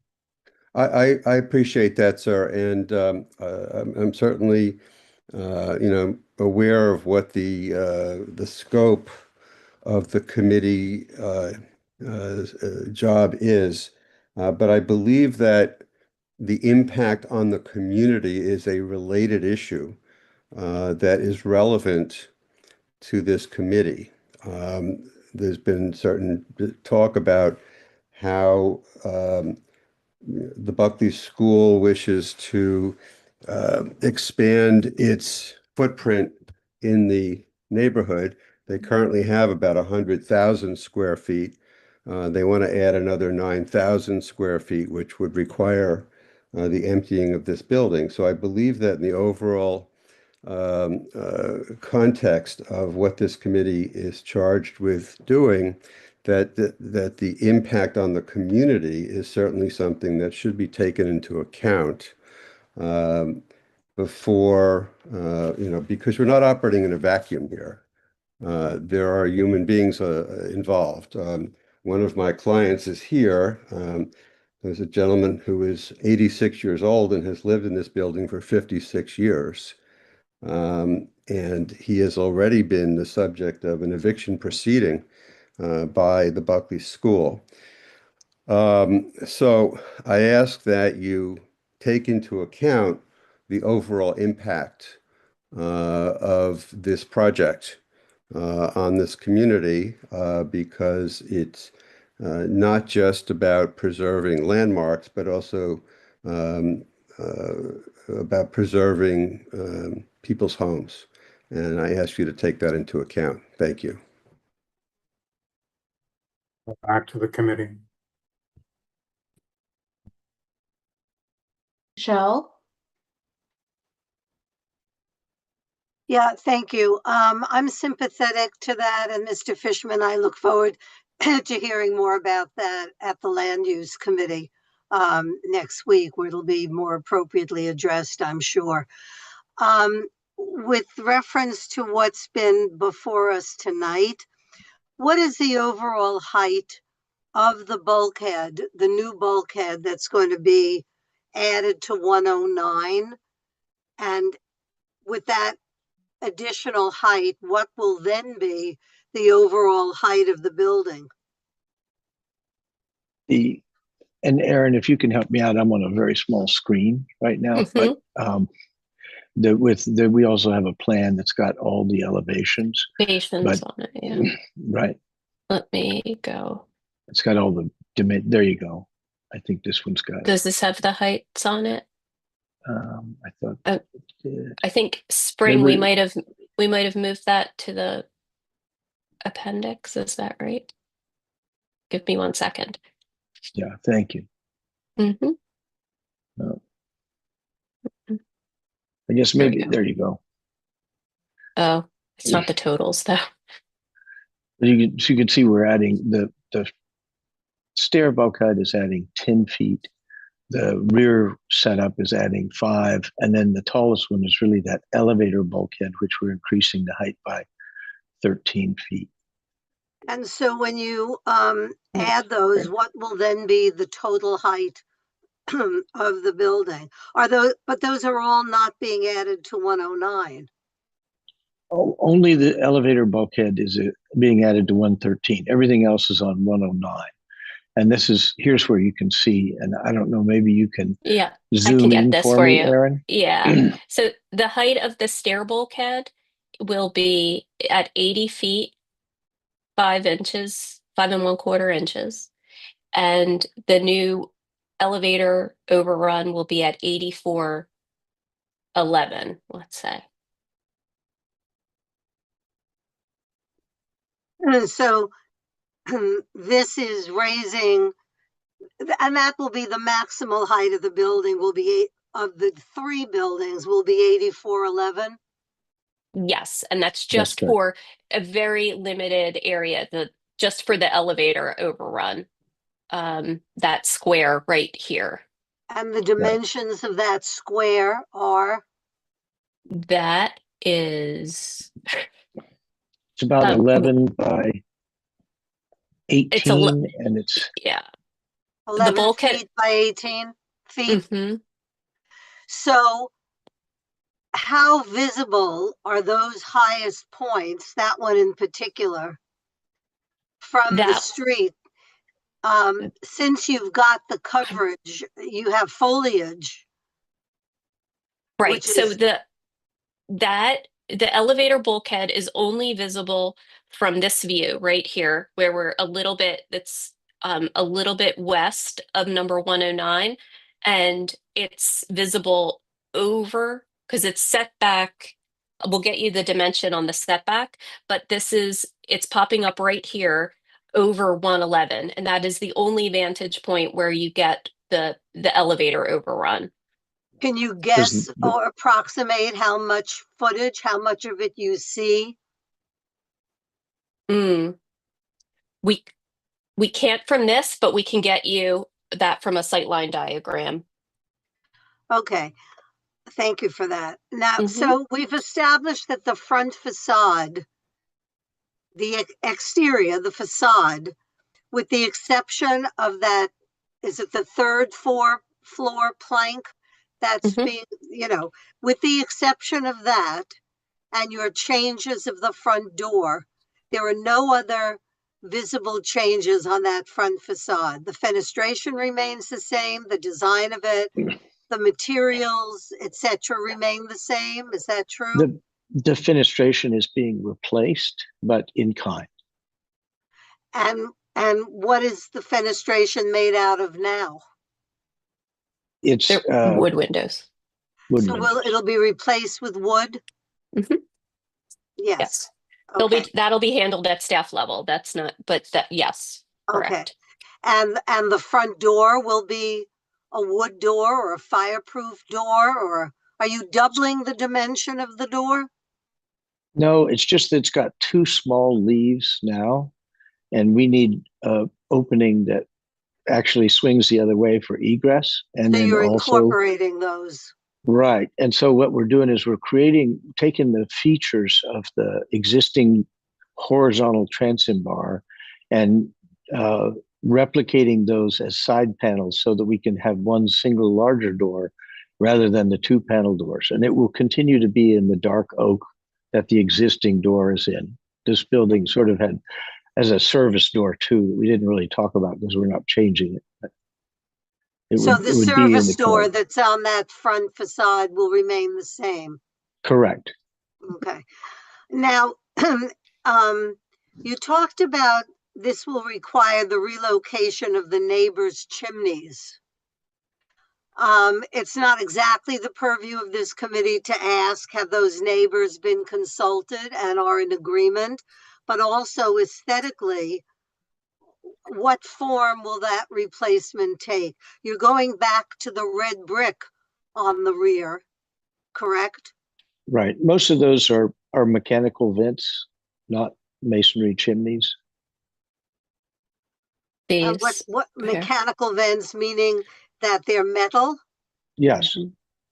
I appreciate that, sir, and I'm certainly aware of what the scope of the committee job is, but I believe that the impact on the community is a related issue that is relevant to this committee. There's been certain talk about how the Buckley School wishes to expand its footprint in the neighborhood. They currently have about 100,000 square feet. They want to add another 9,000 square feet, which would require the emptying of this building. So I believe that in the overall context of what this committee is charged with doing, that the impact on the community is certainly something that should be taken into account before, because we're not operating in a vacuum here. There are human beings involved. One of my clients is here. There's a gentleman who is 86 years old and has lived in this building for 56 years. And he has already been the subject of an eviction proceeding by the Buckley School. So I ask that you take into account the overall impact of this project on this community because it's not just about preserving landmarks, but also about preserving people's homes. And I ask you to take that into account. Thank you. Back to the committee. Michelle? Yeah, thank you. I'm sympathetic to that, and Mr. Fishman, I look forward to hearing more about that at the Land Use Committee next week, where it'll be more appropriately addressed, I'm sure. With reference to what's been before us tonight, what is the overall height of the bulkhead, the new bulkhead that's going to be added to 109? And with that additional height, what will then be the overall height of the building? And Aaron, if you can help me out, I'm on a very small screen right now, but we also have a plan that's got all the elevations. Elevations on it, yeah. Right. Let me go. It's got all the there you go. I think this one's got. Does this have the heights on it? I thought. I think spring we might have moved that to the appendix. Is that right? Give me 1 second. Yeah, thank you. Mm-hmm. I guess maybe there you go. Oh, it's not the totals though. You can see we're adding the stair bulkhead is adding 10 feet the rear setup is adding 5, and then the tallest one is really that elevator bulkhead, which we're increasing the height by 13 feet. And so when you add those, what will then be the total height of the building? But those are all not being added to 109. Only the elevator bulkhead is being added to 113. Everything else is on 109. And here's where you can see, and I don't know, maybe you can Yeah, I can zoom get in this for for me, you. Aaron. Yeah. So the height of the stair bulkhead will be at 80 feet, 5 inches, 5 and 1/4 inches. And the new elevator overrun will be at 84.11, let's say. And so this is raising, and that will be the maximal height of the building of the 3 buildings will be 84.11. Yes, and that's That's just correct. for a very limited area, just for the elevator overrun. That square right here. And the dimensions of that square are? That is It's about 11 by 18, it's a and it's yeah. 11 bulkhead- feet by 18 feet. hmm So how visible are those highest points, that one in particular, from the That street? Since you've got the coverage, you have foliage. right. Which So is, the elevator bulkhead is only visible from this view right here, where we're that's a little bit west of number 109, and it's visible over because it's set back. We'll get you the dimension on the setback, but it's popping up right here over 111, and that is the only vantage point where you get the elevator overrun. can you guess or approximate how much footage, how much of it you see? We can't from this, but we can get you that from a sightline diagram. Okay, thank you for that. Now, Mhm. so we've established that the front facade, the exterior, the facade, with the exception of that, is it the third floor plank that's Mhm. being, with the exception of that and your changes of the front door, there are no other visible changes on that front facade. The fenestration remains the same, the design of it, the materials, etc., remain the same. Is that true? the fenestration is being replaced, but in kind. And what is the fenestration made out of now? It's They're wood windows. wood So windows. it'll be replaced with wood? Mhm. Yes. Yes. Okay. That'll be handled at staff level. That's not, but yes, Okay. correct. And the front door will be a wood door or a fireproof door, or are you doubling the dimension of the door? No, it's just that it's got 2 small leaves now, and we need an opening that actually swings the other way for egress. And So then you're also, incorporating those. right. And so what we're doing is we're taking the features of the existing horizontal transom bar and replicating those as side panels so that we can have one single larger door rather than the 2 panel doors. And it will continue to be in the dark oak that the existing door is in. This building sort of had as a service door too, that we didn't really talk about because we're not changing it. So the it would be in service the door code. that's on that front facade will remain the same. Correct. Okay. Now, you talked about this will require the relocation of the neighbors' chimneys. It's not exactly the purview of this committee to ask, have those neighbors been consulted and are in agreement? But also aesthetically, what form will that replacement take? You're going back to the red brick on the rear, correct? Right. Most of those are mechanical vents, not masonry chimneys. What Here. mechanical vents, meaning that they're metal? Yes,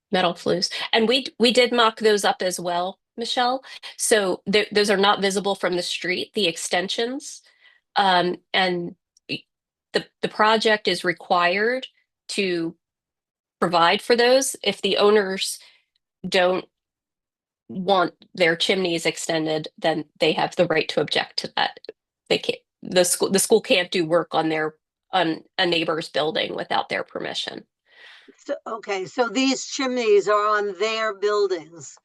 Metal flues. And we did mock those up as well, Michelle. So those are not visible from the street, the extensions. And the project is required to provide for those. If the owners don't want their chimneys extended, then they have the right to object to that. They can't, the school can't do work on a neighbor's building without their permission. So, okay, so these chimneys are on their buildings.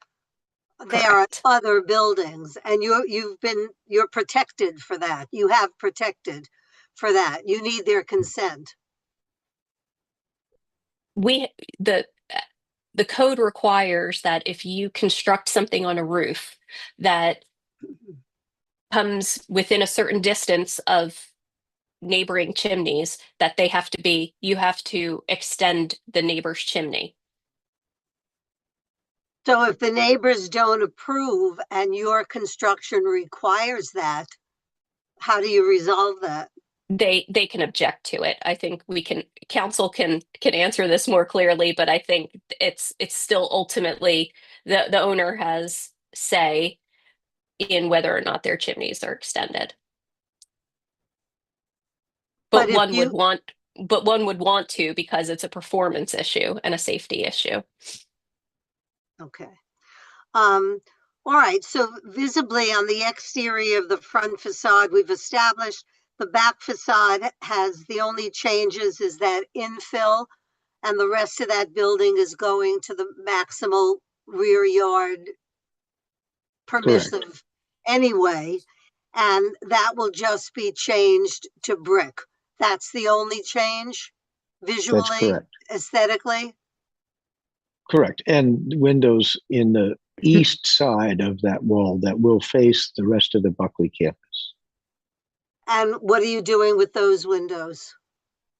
They are on Correct. other buildings, and you're protected for that. You have protected for that. You need their consent. The code requires that if you construct something on a roof that comes within a certain distance of neighboring chimneys, that you have to extend the neighbor's chimney. So if the neighbors don't approve and your construction requires that, how do you resolve that? They can object to it. I think council can answer this more clearly, but I think it's still ultimately the owner has say in whether or not their chimneys are extended. But But one would want to, because it's a performance issue and a safety issue. Okay. All right, so visibly on the exterior of the front facade, we've established the back facade has the only changes is that infill, and the rest of that building is going to the maximal rear yard permissive anyway, and that will just be changed to brick. That's the only change visually, correct. aesthetically? Correct. And windows in the east side of that wall that will face the rest of the Buckley campus. And what are you doing with those windows?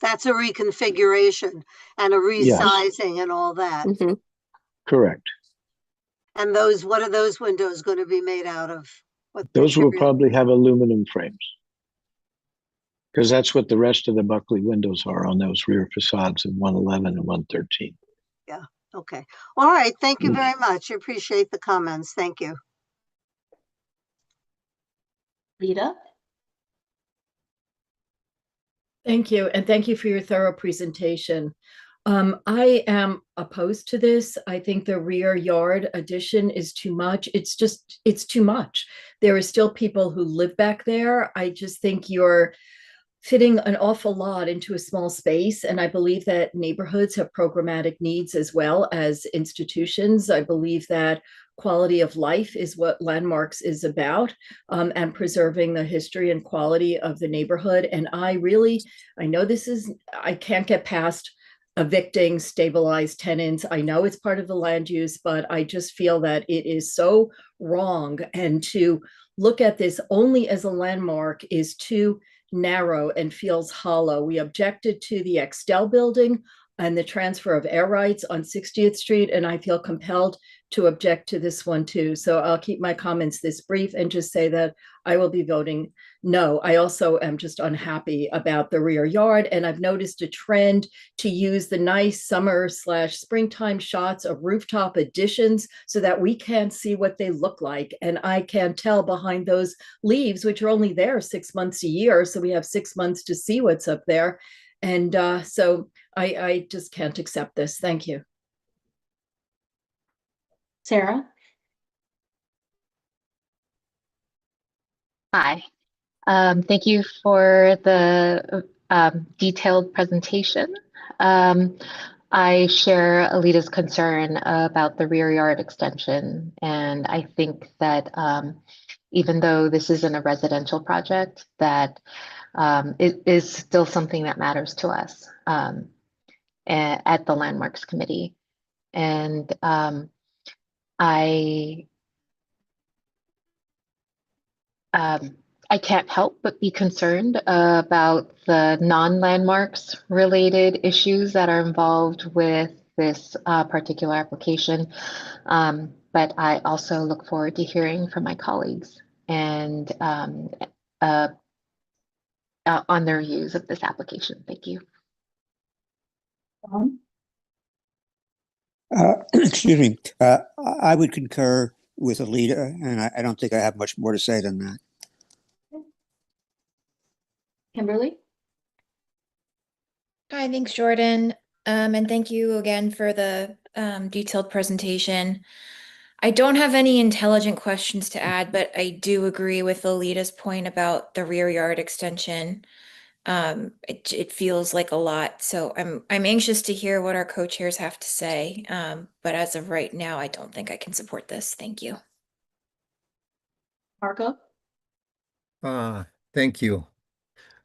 That's a reconfiguration and a resizing and all that. Mhm. Correct. And what are those windows going to be made out of? Those will probably have aluminum frames, because that's what the rest of the Buckley windows are on those rear facades in 111 and 113. Yeah. Okay. All right. Thank you very much. I appreciate the comments. Thank you. Rita? Thank you, and thank you for your thorough presentation. I am opposed to this. I think the rear yard addition is too much. It's too much. There are still people who live back there. I just think you're fitting an awful lot into a small space. And I believe that neighborhoods have programmatic needs as well as institutions. I believe that quality of life is what Landmarks is about, and preserving the history and quality of the neighborhood. And I know I can't get past evicting stabilized tenants. I know it's part of the land use, but I just feel that it is so wrong. And to look at this only as a landmark is too narrow and feels hollow. We objected to the Extel building and the transfer of air rights on 60th Street, and I feel compelled to object to this one too. So I'll keep my comments this brief and just say that I will be voting no. I also am just unhappy about the rear yard, and I've noticed a trend to use the nice summer/springtime shots of rooftop additions so that we can't see what they look like. And I can tell behind those leaves, which are only there 6 months a year, so we have 6 months to see what's up there. And so I just can't accept this. Thank you. Sarah? Hi. Thank you for the detailed presentation. I share Alita's concern about the rear yard extension, and I think that even though this isn't a residential project, that it is still something that matters to us at the Landmarks Committee. And I can't help but be concerned about the non-landmarks related issues that are involved with this particular application. But I also look forward to hearing from my colleagues and on their views of this application. Thank you. Excuse me. I would concur with Alita, and I don't think I have much more to say than that. Kimberly? Hi, thanks, Jordan. And thank you again for the detailed presentation. I don't have any intelligent questions to add, but I do agree with Alita's point about the rear yard extension. It feels like a lot, so I'm anxious to hear what our co-chairs have to say. But as of right now, I don't think I can support this. Thank you. Marco? Thank you.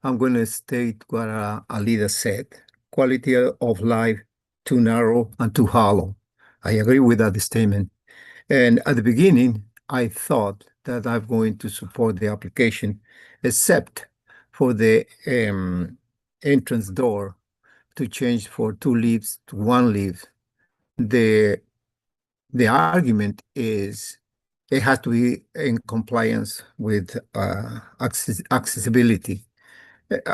I'm going to state what Alida said. Quality of life too narrow and too hollow. I agree with that statement. And at the beginning, I thought that I'm going to support the application, except for the entrance door to change for 2 leaves to 1 leaf. The argument is it has to be in compliance with accessibility.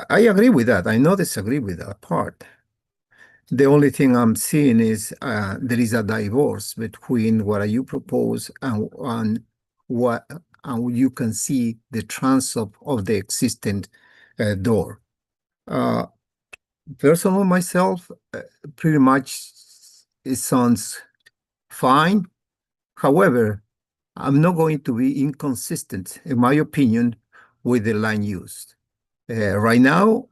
I agree with that. I not disagree with that part. The only thing I'm seeing is there is a divorce between what you propose and what you can see the transom of the existing door. Personally, myself, pretty much it sounds fine. However, I'm not going to be inconsistent, in my opinion, with the line used. Right now,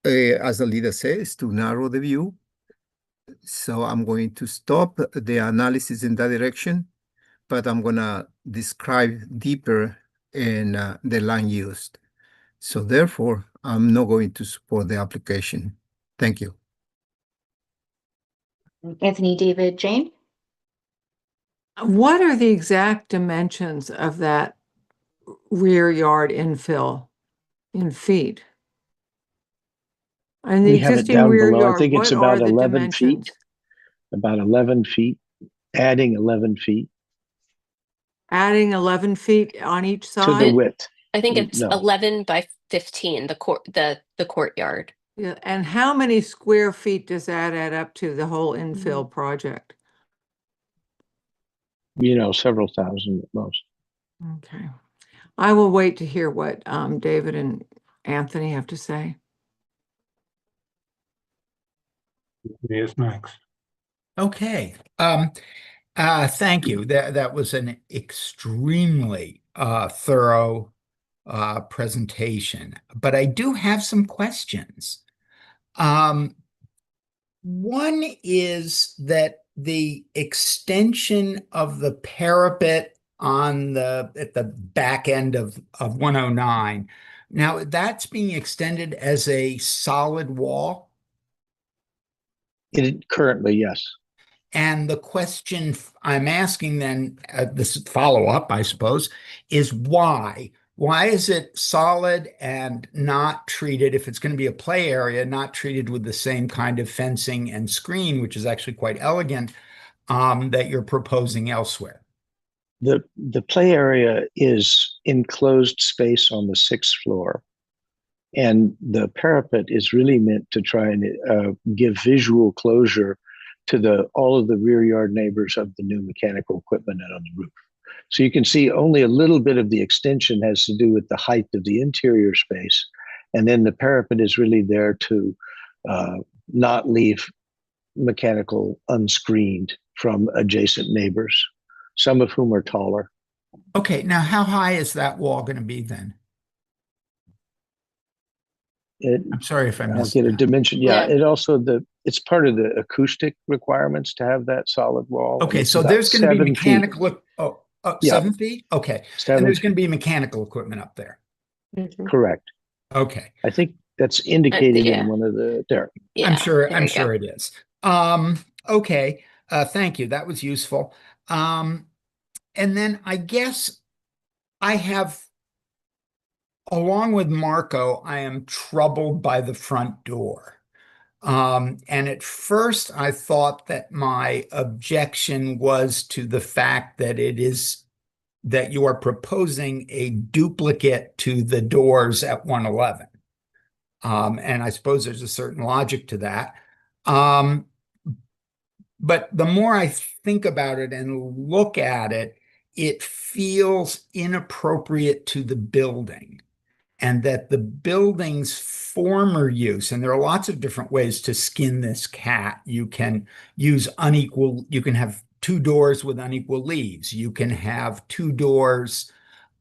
as the leader says, to narrow the view. So I'm going to stop the analysis in that direction, but I'm going to describe deeper in the line used. So therefore, I'm not going to support the application. Thank you. Anthony, David, Jane? What are the exact dimensions of that rear yard infill in feet? And the We have it existing down rear below. I yard, think it's what are about the 11 dimensions? feet. About 11 feet, adding 11 feet Adding 11 feet on each to the side? width. I think it's No, 11 by 15, the courtyard. Yeah, and how many square feet does that add up to, the whole infill project? several thousand at most. Okay. I will wait to hear what David and Anthony have to say. Yes, next. Okay. Thank you. That was an extremely thorough presentation, but I do have some questions. One is that the extension of the parapet at the back end of 109. Now that's being extended as a solid wall. Currently, yes. And the question I'm asking then, this follow-up, I suppose, is why? Why is it solid and not treated, if it's going to be a play area, not treated with the same kind of fencing and screen, which is actually quite elegant, that you're proposing elsewhere? The play area is enclosed space on the 6th floor. And the parapet is really meant to try and give visual closure to all of the rear yard neighbors of the new mechanical equipment out on the roof. So you can see only a little bit of the extension has to do with the height of the interior space. And then the parapet is really there to not leave mechanical unscreened from adjacent neighbors, some of whom are taller. Okay, now how high is that wall going to be then? I'm sorry if I I'll missed get a that. dimension. Yeah, it's part of the acoustic requirements to have that solid wall. Okay, so there's going to be mechanical. 7 feet? Okay. 7 And there's going to feet. be mechanical equipment up there. Correct. Okay. I think that's indicated yeah. in one of the there. Yeah, I'm sure there you go. it is. Okay. Thank you. That was useful. And then I guess I have, along with Marco, I am troubled by the front door. And at first I thought that my objection was to the fact that that you are proposing a duplicate to the doors at 111. And I suppose there's a certain logic to that. But the more I think about it and look at it, it feels inappropriate to the building. And that the building's former use, and there are lots of different ways to skin this cat. You can use you can have two doors with unequal leaves. You can have two doors,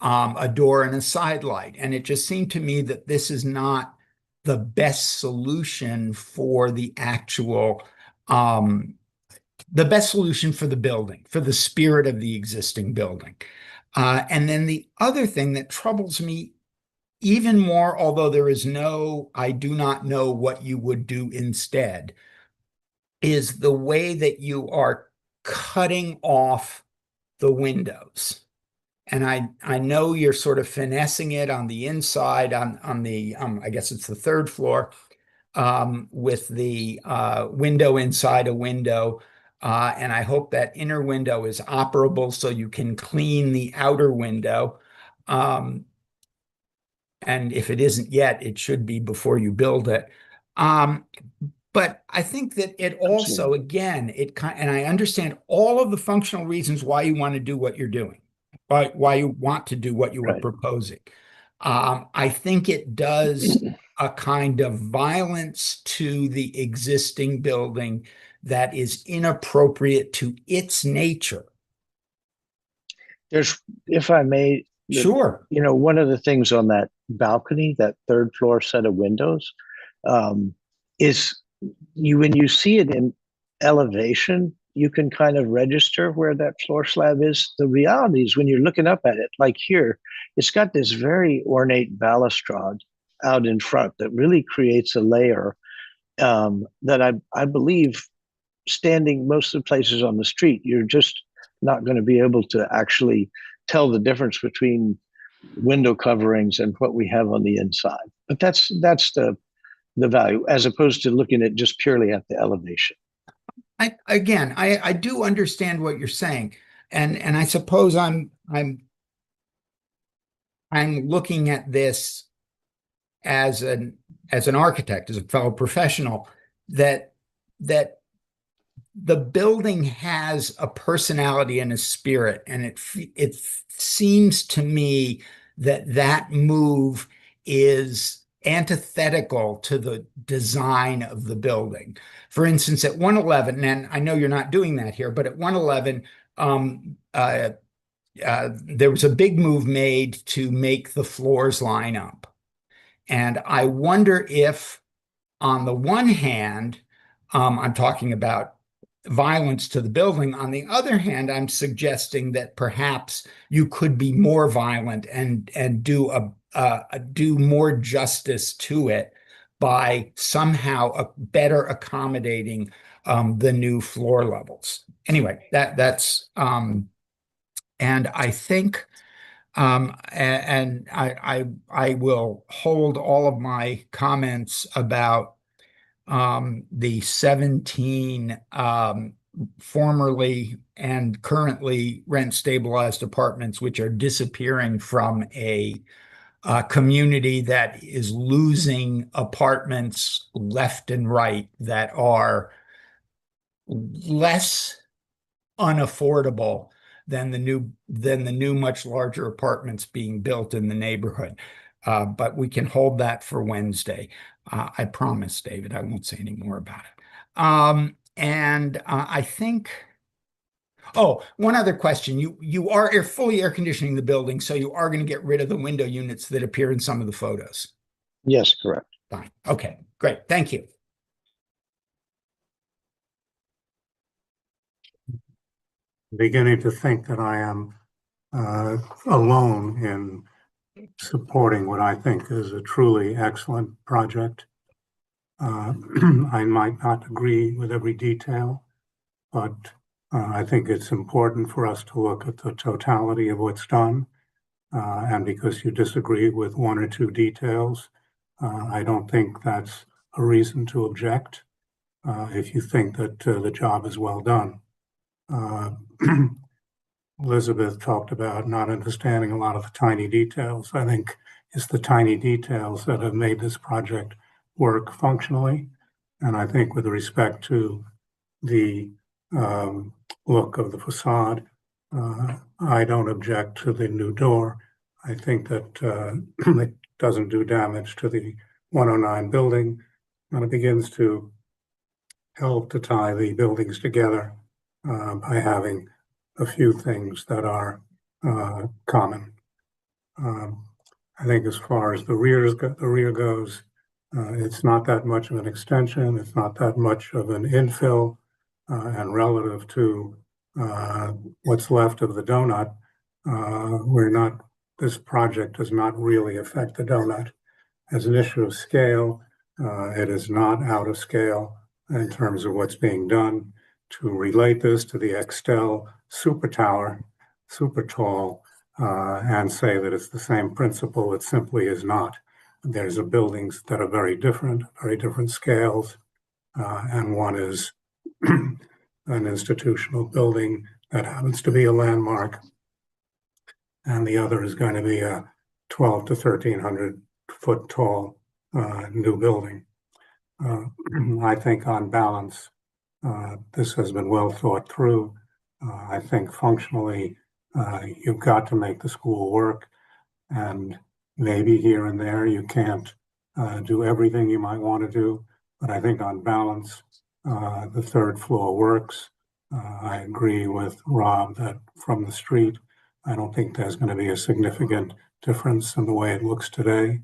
a door and a side light. And it just seemed to me that this is not the best solution for the actual, the best solution for the building, for the spirit of the existing building. And then the other thing that troubles me even more, although there is I do not know what you would do instead, is the way that you are cutting off the windows. And I know you're sort of finessing it on the inside, on the, I guess it's the third floor, with the window inside a window. And I hope that inner window is operable so you can clean the outer window. And if it isn't yet, it should be before you build it. But I think that it also, again, and I understand all of the functional reasons why you want to do what you're doing, why you want to do what you were proposing. I think it does a kind of violence to the existing building that is inappropriate to its nature. If I may, sure. One of the things on that balcony, that third floor set of windows, is when you see it in elevation, you can kind of register where that floor slab is. The reality is when you're looking up at it, like here, it's got this very ornate balustrade out in front that really creates a layer that I believe, standing most of the places on the street, you're just not going to be able to actually tell the difference between window coverings and what we have on the inside. But that's the value, as opposed to looking at just purely at the elevation. I do understand what you're saying, and I suppose I'm looking at this as an architect, as a fellow professional, that the building has a personality and a spirit, and it seems to me that move is antithetical to the design of the building. For instance, at 111, and I know you're not doing that here, but at 111, there was a big move made to make the floors line up. And I wonder if, on the one hand, I'm talking about violence to the building. On the other hand, I'm suggesting that perhaps you could be more violent and do more justice to it by somehow better accommodating the new floor levels. Anyway, that's and I think and I will hold all of my comments about the 17 formerly and currently rent stabilized apartments, which are disappearing from a community that is losing apartments left and right that are less unaffordable than the new much larger apartments being built in the neighborhood. But we can hold that for Wednesday. I promise, David, I won't say any more about it. And I think, one other question. You are fully air conditioning the building, so you are going to get rid of the window units that appear in some of the photos. Yes, correct. Fine. Okay, great. Thank you. Beginning to think that I am alone in supporting what I think is a truly excellent project. I might not agree with every detail, but I think it's important for us to look at the totality of what's done. And because you disagree with one or two details, I don't think that's a reason to object if you think that the job is well done. Elizabeth talked about not understanding a lot of the tiny details. I think it's the tiny details that have made this project work functionally. And I think with respect to the look of the facade, I don't object to the new door. I think that it doesn't do damage to the 109 building, and it begins to help to tie the buildings together by having a few things that are common. I think as far as the rear goes, it's not that much of an extension. It's not that much of an infill, and relative to what's left of the donut, this project does not really affect the donut. As an issue of scale, it is not out of scale in terms of what's being done. To relate this to the Extel super tower, super tall, and say that it's the same principle, it simply is not. There's buildings that are very different scales, and one is an institutional building that happens to be a landmark, and the other is going to be a 12 to 1,300 foot tall new building. I think on balance, this has been well thought through. I think functionally, you've got to make the school work, and maybe here and there you can't do everything you might want to do, but I think on balance, the third floor works. I agree with Rob that from the street, I don't think there's going to be a significant difference in the way it looks today.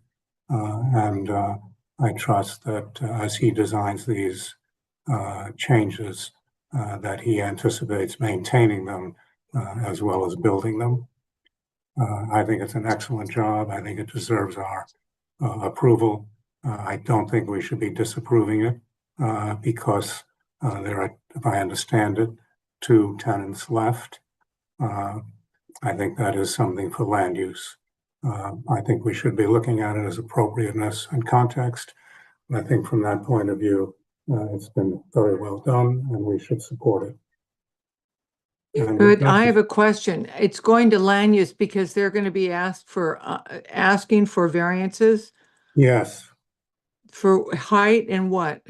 And I trust that as he designs these changes, that he anticipates maintaining them as well as building them. I think it's an excellent job. I think it deserves our approval. I don't think we should be disapproving it because there are, if I understand it, 2 tenants left. I think that is something for land use. I think we should be looking at it as appropriateness and context. And I think from that point of view, it's been very well done and we should support it. Good. I have a question. It's going to land use because they're going to be asking for variances Yes. for height and what?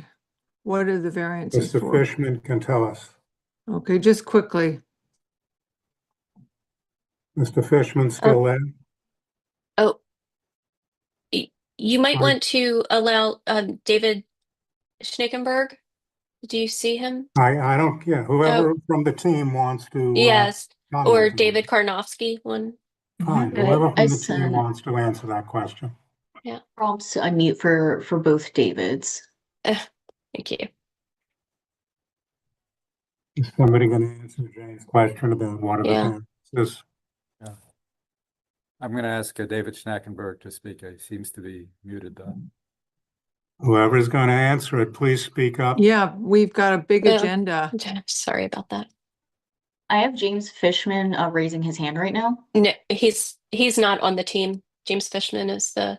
What are the variances Mr. for? Fishman can tell us. Okay, just quickly. Mr. Fishman still there? Oh, you might want to allow David Schnickenberg. Do you see him? I don't care. Whoever from the team wants to. Yes, comment or on it. David Karnofsky one. Fine. Whoever from I the team sent wants to answer that question. Yeah. prompts to unmute for both Davids. Thank you. Is somebody going to answer Jane's question about what are the Yeah. variances? Yeah. I'm going to ask David Schnackenberg to speak. He seems to be muted though. Whoever's going to answer it, please speak up. Yeah, we've got a big agenda. Sorry about that. I have James Fishman raising his hand right now. No, he's not on the team. James Fishman is the.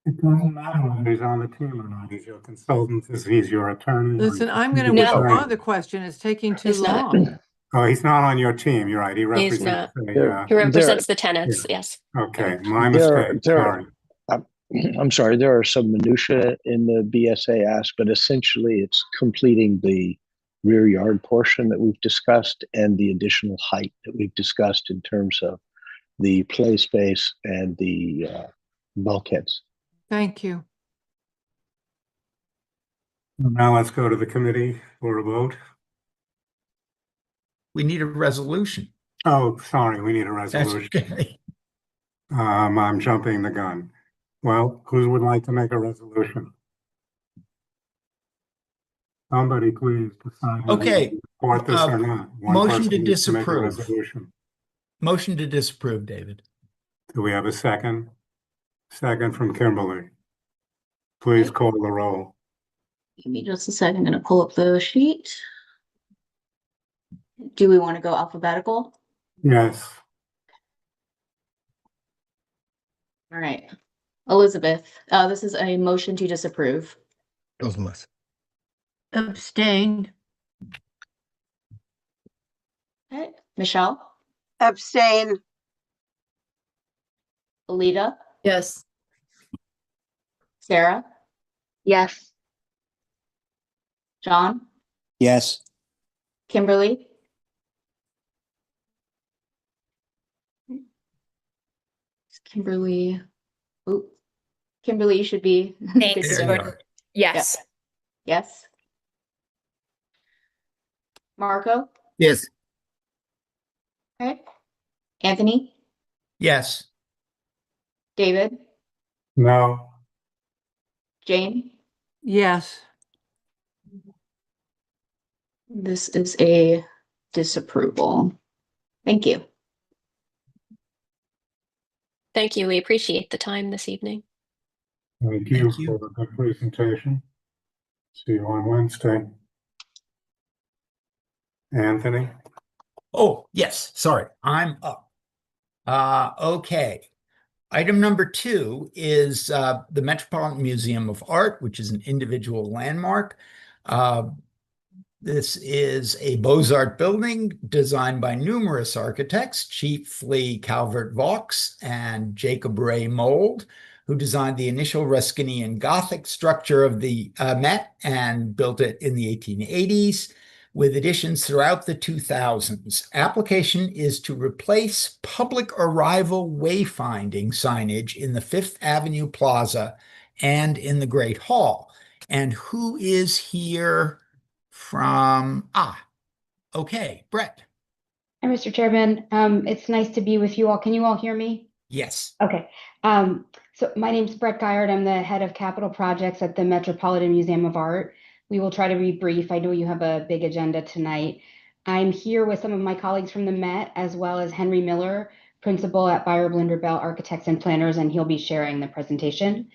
It doesn't matter whether he's on the team or not. He's your consultant, he's your attorney. Listen, I'm going to withdraw the question. It's taking too long. Oh, he's not on your team. You're right. He He's represents. not. He represents the tenants. Yes. Okay, my mistake. Sorry. I'm sorry, there are some minutiae in the BSA ask, but essentially it's completing the rear yard portion that we've discussed and the additional height that we've discussed in terms of the play space and the bulkheads. Thank you. Now let's go to the committee for a vote. We need a resolution. Oh, sorry, we need a resolution. That's okay. I'm jumping the gun. Well, who would like to make a resolution? Somebody please decide. Okay. Support this or not. One Motion person to needs make a disapprove. resolution. Motion to disapprove, David. Do we have a second? Second from Kimberly. Please call the roll. Give me just a second. I'm going to pull up the sheet. Do we want to go alphabetical? Yes. All right. Elizabeth, this is a motion to disapprove. Abstain. Okay. Michelle? Abstain. Alita? Yes. Sarah? Yes. John, Yes. Kimberly, Kimberly, oh, Kimberly, you should be good Thanks, to There go. you Jordan. are. Yes. Yes. Marco, Yes. okay. Anthony, Yes. David, No, Jane. Yes. This is a disapproval. Thank you. Thank you. We appreciate the time this evening. thank you Thank you. for the good presentation. See you on Wednesday. Anthony? Oh, yes, sorry, I'm up. Okay. Item number 2 is the Metropolitan Museum of Art, which is an individual landmark. This is a Beaux-Arts building designed by numerous architects, chiefly Calvert Vaux and Jacob Ray Mould, who designed the initial Ruskinian Gothic structure of the Met and built it in the 1880s, with additions throughout the 2000s. Application is to replace public arrival wayfinding signage in the Fifth Avenue Plaza and in the Great Hall. And who is here from, okay, Brett. Hi, Mr. Chairman. It's nice to be with you all. Can you all hear me? Yes. Okay. So my name's Brett Guyard. I'm the head of capital projects at the Metropolitan Museum of Art. We will try to be brief. I know you have a big agenda tonight. I'm here with some of my colleagues from the Met, as well as Henry Miller, principal at Beyer Blinder Bell Architects and Planners, and he'll be sharing the presentation.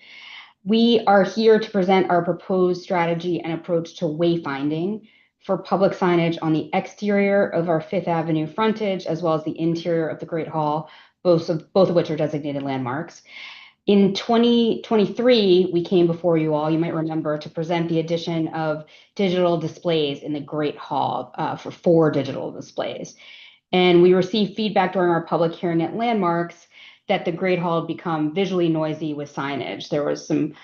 We are here to present our proposed strategy and approach to wayfinding for public signage on the exterior of our Fifth Avenue frontage, as well as the interior of the Great Hall, both of which are designated landmarks. In 2023, we came before you all, you might remember, to present the addition of digital displays in the Great Hall for 4 digital displays. And we received feedback during our public hearing at Landmarks that the Great Hall had become visually noisy with signage. There was some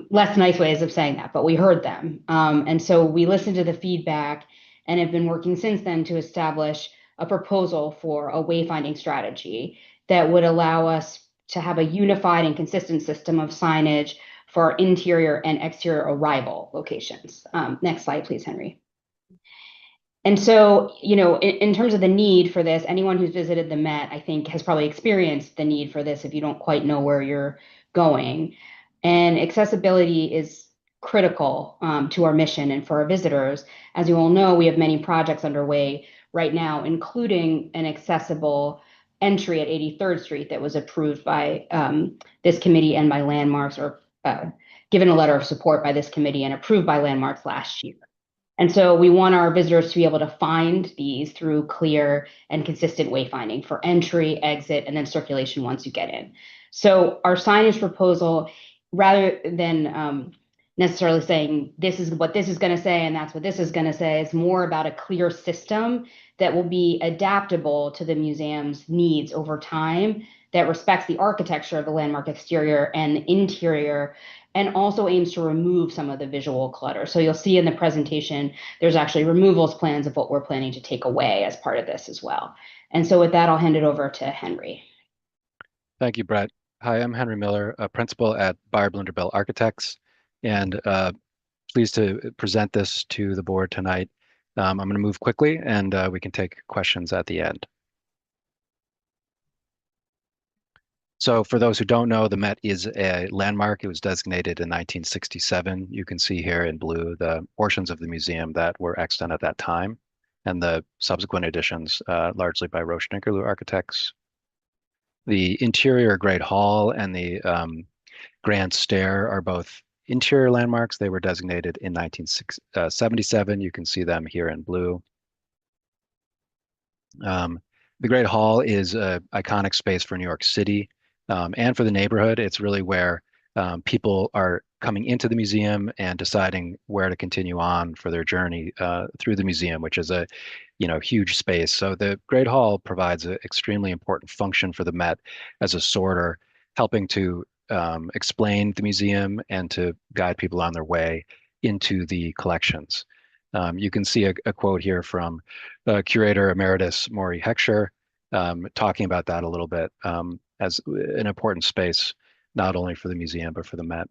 less nice ways of saying that, but we heard them. And so we listened to the feedback and have been working since then to establish a proposal for a wayfinding strategy that would allow us to have a unified and consistent system of signage for our interior and exterior arrival locations. Next slide, please, Henry. And so, in terms of the need for this, anyone who's visited the Met, I think, has probably experienced the need for this if you don't quite know where you're going. And accessibility is critical to our mission and for our visitors. As you all know, we have many projects underway right now, including an accessible entry at 83rd Street that was approved by this committee and by Landmarks, or given a letter of support by this committee and approved by Landmarks last year. And so we want our visitors to be able to find these through clear and consistent wayfinding for entry, exit, and then circulation once you get in. So our signage proposal, rather than necessarily saying this is what this is going to say and that's what this is going to say, is more about a clear system that will be adaptable to the museum's needs over time, that respects the architecture of the landmark exterior and the interior, and also aims to remove some of the visual clutter. So you'll see in the presentation, there's actually removals plans of what we're planning to take away as part of this as well. And so with that, I'll hand it over to Henry. Thank you, Brett. Hi, I'm Henry Miller, a principal at Beyer Blinder Bell Architects, and pleased to present this to the board tonight. I'm going to move quickly, and we can take questions at the end. So for those who don't know, the Met is a landmark. It was designated in 1967. You can see here in blue the portions of the museum that were extant at that time, and the subsequent additions, largely by Roche Nickerloo Architects. The interior Great Hall and the Grand Stair are both interior landmarks. They were designated in 1977. You can see them here in blue. The Great Hall is an iconic space for New York City. And for the neighborhood. It's really where people are coming into the museum and deciding where to continue on for their journey through the museum, which is a huge space. So the Great Hall provides an extremely important function for the Met as a sorter, helping to explain the museum and to guide people on their way. into the collections. You can see a quote here from Curator Emeritus Maury Heckscher, talking about that a little bit as an important space, not only for the museum, but for the Met.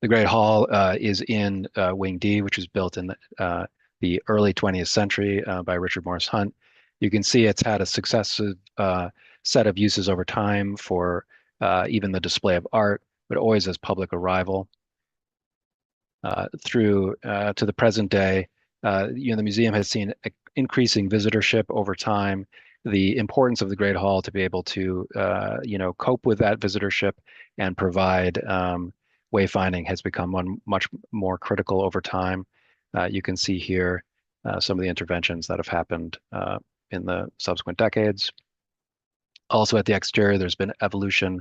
The Great Hall is in Wing D, which was built in the early 20th century by Richard Morris Hunt. You can see it's had a successive set of uses over time for even the display of art, but always as public arrival. Through to the present day, the museum has seen increasing visitorship over time. The importance of the Great Hall to be able to, cope with that visitorship and provide wayfinding has become much more critical over time. You can see here some of the interventions that have happened in the subsequent decades. Also at the exterior, there's been evolution.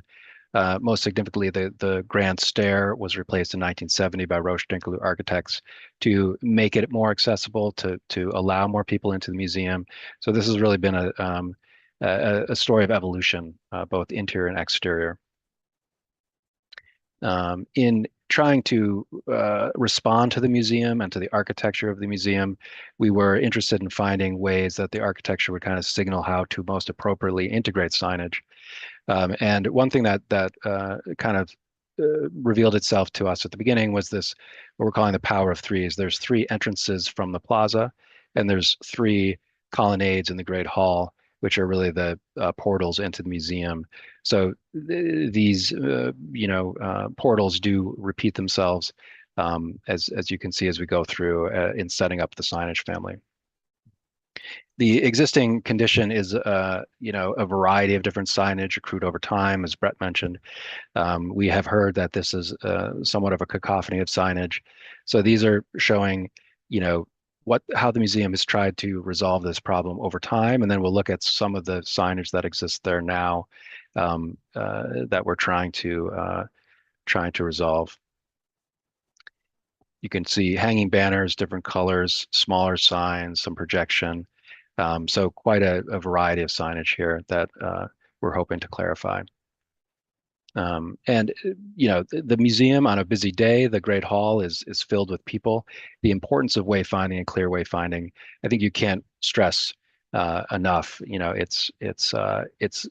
Most significantly, the grand stair was replaced in 1970 by Roche Dinkeloo Architects to make it more accessible, to allow more people into the museum. So this has really been a story of evolution, both interior and exterior. In trying to respond to the museum and to the architecture of the museum, we were interested in finding ways that the architecture would kind of signal how to most appropriately integrate signage. And one thing that kind of revealed itself to us at the beginning was this, what we're calling the power of threes. There's three entrances from the plaza, and there's three colonnades in the Great Hall, which are really the portals into the museum. So these, portals do repeat themselves, as you can see as we go through in setting up the signage family. The existing condition is, a variety of different signage accrued over time, as Brett mentioned. We have heard that this is somewhat of a cacophony of signage. So these are showing, how the museum has tried to resolve this problem over time, and then we'll look at some of the signage that exists there now that we're trying to resolve. You can see hanging banners, different colors, smaller signs, some projection. So quite a variety of signage here that we're hoping to clarify. The museum on a busy day, the Great Hall is filled with people. The importance of wayfinding and clear wayfinding, I think you can't stress enough. It's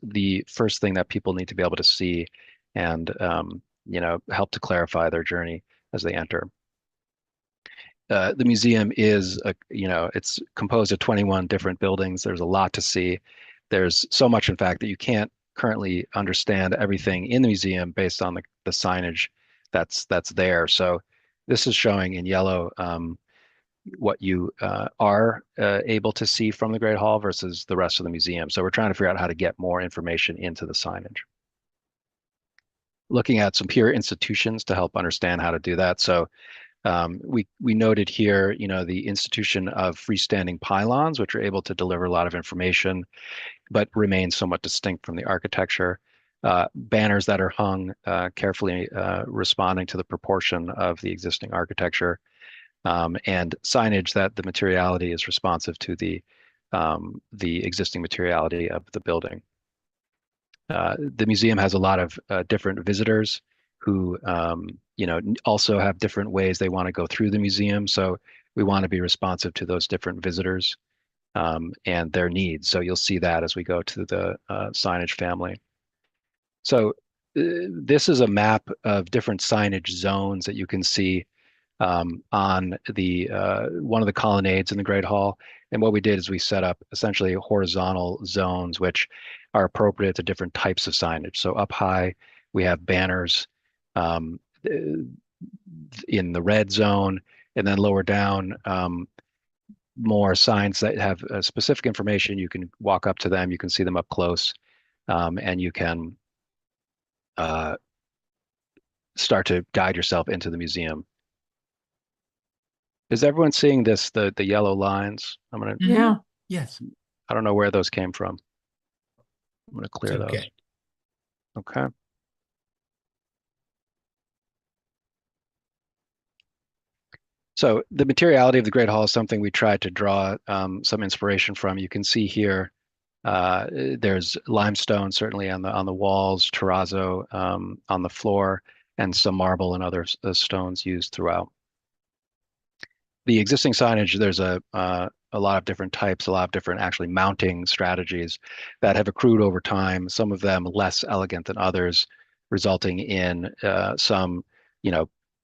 the first thing that people need to be able to see and help to clarify their journey as they enter. The museum is, it's composed of 21 different buildings. There's a lot to see. There's so much, in fact, that you can't currently understand everything in the museum based on the signage that's there. So this is showing in yellow what you are able to see from the Great Hall versus the rest of the museum. So we're trying to figure out how to get more information into the signage. Looking at some peer institutions to help understand how to do that. So we noted here, the institution of freestanding pylons, which are able to deliver a lot of information, but remain somewhat distinct from the architecture. Banners that are hung carefully responding to the proportion of the existing architecture, and signage that the materiality is responsive to the existing materiality of the building. The museum has a lot of different visitors who also have different ways they want to go through the museum. So we want to be responsive to those different visitors and their needs. So you'll see that as we go to the signage family. So this is a map of different signage zones that you can see on the one of the colonnades in the Great Hall. And what we did is we set up essentially horizontal zones which are appropriate to different types of signage. So up high, we have banners in the red zone, and then lower down, more signs that have specific information. You can walk up to them, you can see them up close, and you can start to guide yourself into the museum. Is everyone seeing this, the yellow lines? I'm gonna, Yeah. Yes. I don't know where those came from. I'm gonna clear those. Okay. So the materiality of the Great Hall is something we tried to draw some inspiration from. You can see here, there's limestone certainly on the walls, terrazzo on the floor, and some marble and other stones used throughout. The existing signage, there's a lot of different types, a lot of different actually mounting strategies that have accrued over time, some of them less elegant than others, resulting in some,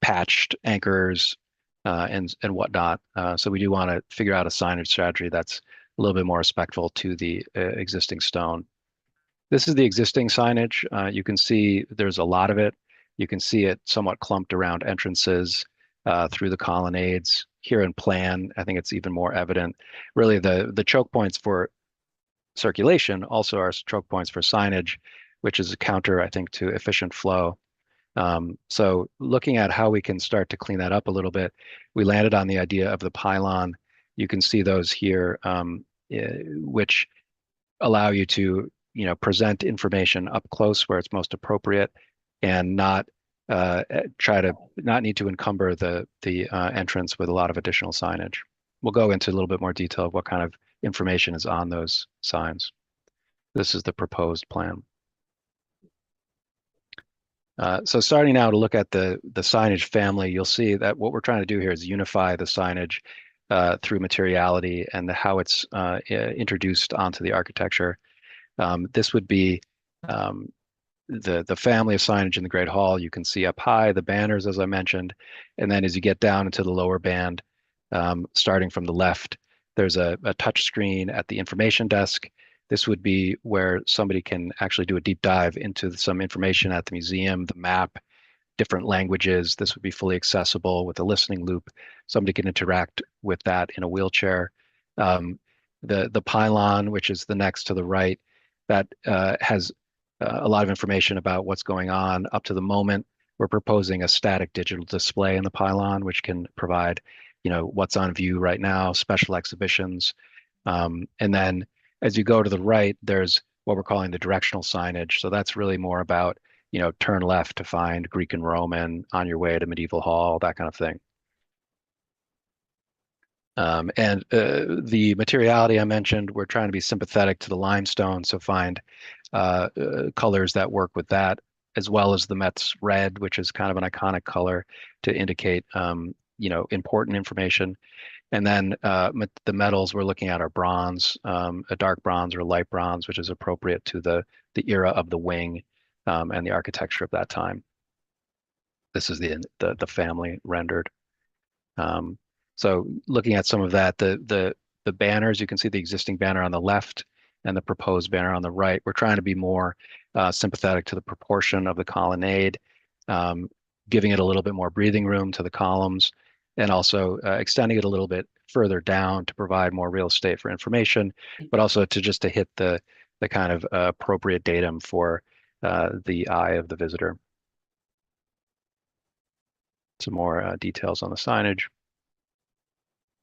patched anchors and whatnot. So we do want to figure out a signage strategy that's a little bit more respectful to the existing stone. This is the existing signage. You can see there's a lot of it. You can see it somewhat clumped around entrances through the colonnades. Here in plan, I think it's even more evident. Really, the choke points for circulation also are choke points for signage, which is a counter, I think, to efficient flow. So looking at how we can start to clean that up a little bit, we landed on the idea of the pylon. You can see those here, which allow you to present information up close where it's most appropriate, and not not need to encumber the entrance with a lot of additional signage. We'll go into a little bit more detail of what kind of information is on those signs. This is the proposed plan. So starting now to look at the signage family, you'll see that what we're trying to do here is unify the signage through materiality and how it's introduced onto the architecture. This would be the family of signage in the Great Hall. You can see up high the banners, as I mentioned, and then as you get down into the lower band, starting from the left, there's a touch screen at the information desk. This would be where somebody can actually do a deep dive into some information at the museum, the map, different languages. This would be fully accessible with a listening loop. Somebody can interact with that in a wheelchair. The pylon, which is the next to the right, that has a lot of information about what's going on up to the moment. We're proposing a static digital display in the pylon, which can provide, what's on view right now, special exhibitions. And then as you go to the right, there's what we're calling the directional signage. So that's really more about, turn left to find Greek and Roman, on your way to medieval hall, that kind of thing. And the materiality I mentioned, we're trying to be sympathetic to the limestone, so find colors that work with that, as well as the Met's red, which is kind of an iconic color to indicate, important information. And then the metals we're looking at are bronze, a dark bronze or light bronze, which is appropriate to the era of the wing and the architecture of that time. This is the family rendered. So looking at some of that, the banners, you can see the existing banner on the left and the proposed banner on the right. We're trying to be more sympathetic to the proportion of the colonnade, giving it a little bit more breathing room to the columns, and also extending it a little bit further down to provide more real estate for information, but also to hit the kind of appropriate datum for the eye of the visitor. Some more details on the signage,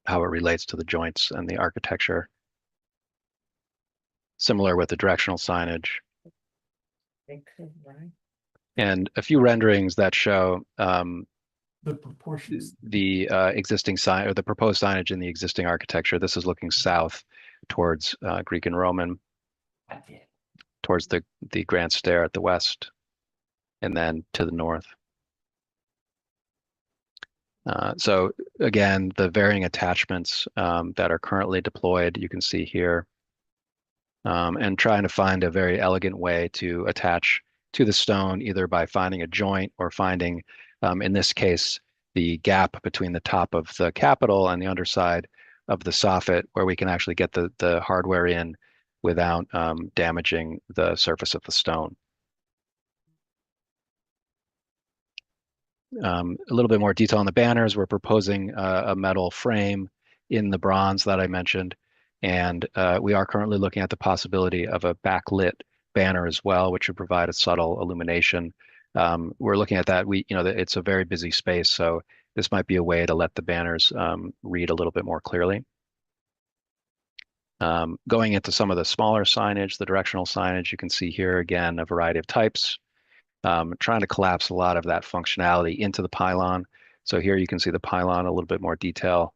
how it relates to the joints and the architecture. Similar with the directional signage. And a few renderings that show the proportions, the existing sign or the proposed signage in the existing architecture. This is looking south towards Greek and Roman, towards the grand stair at the west, and then to the north. So again, the varying attachments that are currently deployed, you can see here, and trying to find a very elegant way to attach to the stone, either by finding a joint or finding, in this case, the gap between the top of the capital and the underside of the soffit, where we can actually get the hardware in without damaging the surface of the stone. A little bit more detail on the banners. We're proposing a metal frame in the bronze that I mentioned, and we are currently looking at the possibility of a backlit banner as well, which would provide a subtle illumination. We're looking at that. It's a very busy space, so this might be a way to let the banners read a little bit more clearly. Going into some of the smaller signage, the directional signage, you can see here again a variety of types. Trying to collapse a lot of that functionality into the pylon. So here you can see the pylon, a little bit more detail.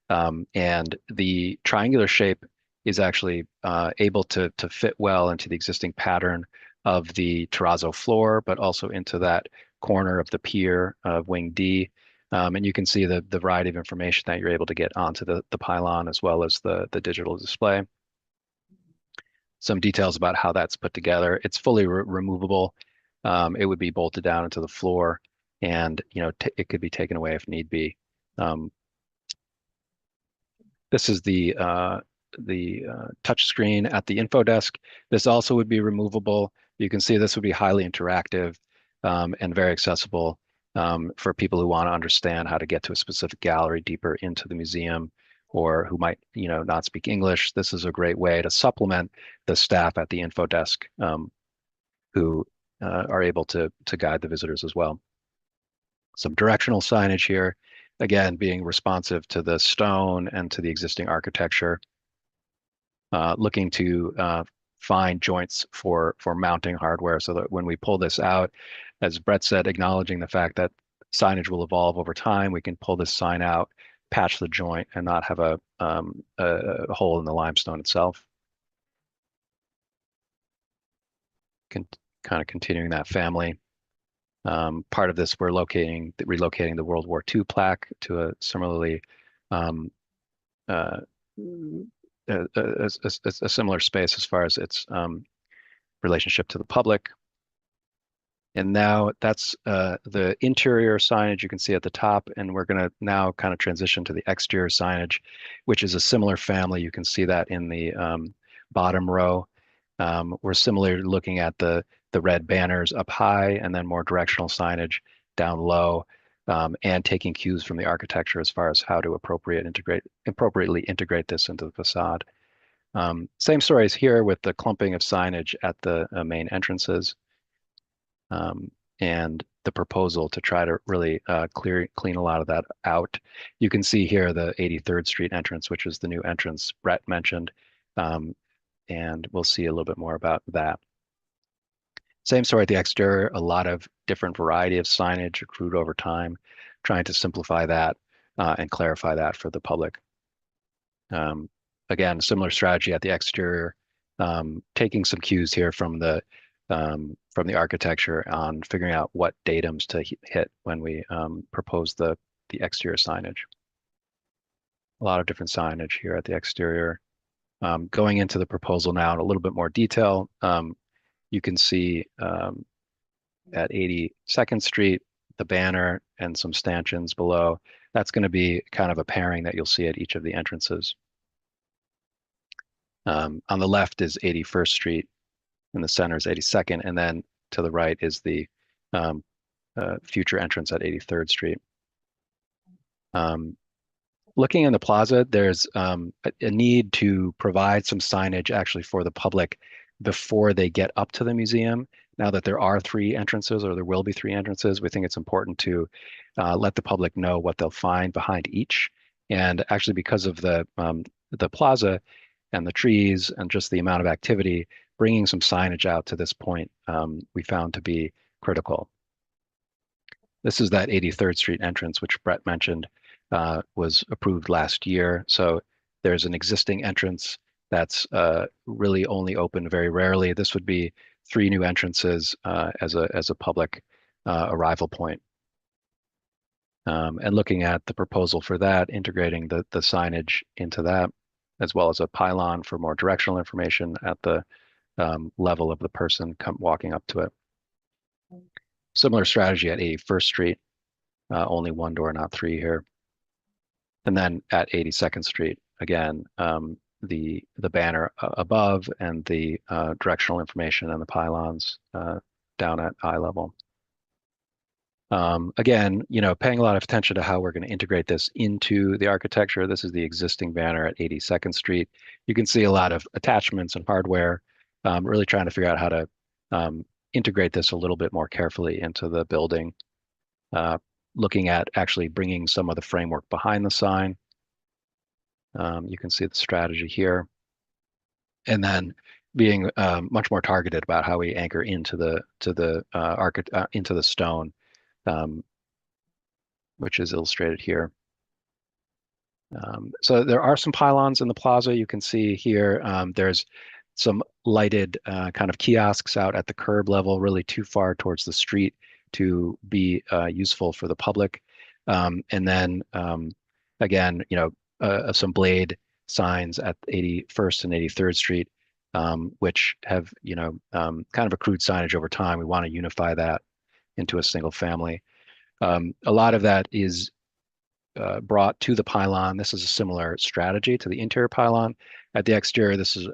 And the triangular shape is actually able to fit well into the existing pattern of the terrazzo floor, but also into that corner of the pier of Wing D. And you can see the variety of information that you're able to get onto the pylon as well as the digital display. Some details about how that's put together. It's fully removable. It would be bolted down into the floor, and it could be taken away if need be. This is the touch screen at the info desk. This also would be removable. You can see this would be highly interactive and very accessible for people who want to understand how to get to a specific gallery deeper into the museum, or who might not speak English. This is a great way to supplement the staff at the info desk who are able to guide the visitors as well. Some directional signage here, again, being responsive to the stone and to the existing architecture, looking to find joints for mounting hardware so that when we pull this out, as Brett said, acknowledging the fact that signage will evolve over time, we can pull this sign out, patch the joint, and not have a hole in the limestone itself. Kind of continuing that family. Part of this, we're relocating the World War II plaque to a similarly a similar space as far as its relationship to the public. And now that's the interior signage you can see at the top, and we're going to now kind of transition to the exterior signage, which is a similar family. You can see that in the bottom row. We're similarly looking at the red banners up high, and then more directional signage down low, and taking cues from the architecture as far as how to appropriately integrate this into the facade. Same story is here with the clumping of signage at the main entrances, and the proposal to try to really clean a lot of that out. You can see here the 83rd Street entrance, which is the new entrance Brett mentioned, and we'll see a little bit more about that. Same story at the exterior, a lot of different variety of signage accrued over time, trying to simplify that and clarify that for the public. Again, similar strategy at the exterior, taking some cues here from the architecture on figuring out what datums to hit when we propose the exterior signage. A lot of different signage here at the exterior. Going into the proposal now in a little bit more detail, you can see at 82nd Street, the banner and some stanchions below. That's going to be kind of a pairing that you'll see at each of the entrances. On the left is 81st Street, in the center is 82nd, and then to the right is the future entrance at 83rd Street. Looking in the plaza, there's a need to provide some signage actually for the public before they get up to the museum. Now that there are 3 entrances, or there will be 3 entrances, we think it's important to let the public know what they'll find behind each. And actually, because of the plaza and the trees and just the amount of activity, bringing some signage out to this point we found to be critical. This is that 83rd Street entrance, which Brett mentioned was approved last year. So there's an existing entrance that's really only open very rarely. This would be 3 new entrances as a public arrival point. And looking at the proposal for that, integrating the signage into that, as well as a pylon for more directional information at the level of the person walking up to it. Similar strategy at 81st Street, only 1 door, not 3 here. And then at 82nd Street, again, the banner above and the directional information and the pylons down at eye level. Again, paying a lot of attention to how we're going to integrate this into the architecture. This is the existing banner at 82nd Street. You can see a lot of attachments and hardware, really trying to figure out how to integrate this a little bit more carefully into the building. Looking at actually bringing some of the framework behind the sign. You can see the strategy here. And then being much more targeted about how we anchor into the stone, which is illustrated here. So there are some pylons in the plaza. You can see here there's some lighted kind of kiosks out at the curb level, really too far towards the street to be useful for the public. And then again, some blade signs at 81st and 83rd Street, which have, kind of accrued signage over time. We want to unify that into a single family. A lot of that is brought to the pylon. This is a similar strategy to the interior pylon. At the exterior, this is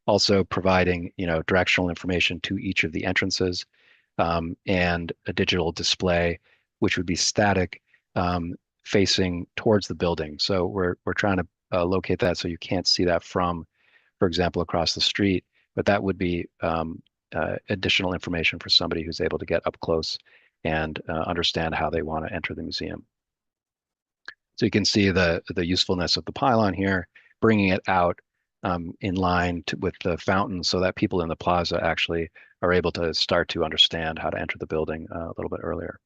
also providing, directional information to each of the entrances, and a digital display, which would be static, facing towards the building. So we're trying to locate that so you can't see that from, for example, across the street, but that would be additional information for somebody who's able to get up close and understand how they want to enter the museum. So you can see the usefulness of the pylon here, bringing it out in line with the fountain so that people in the plaza actually are able to start to understand how to enter the building a little bit earlier,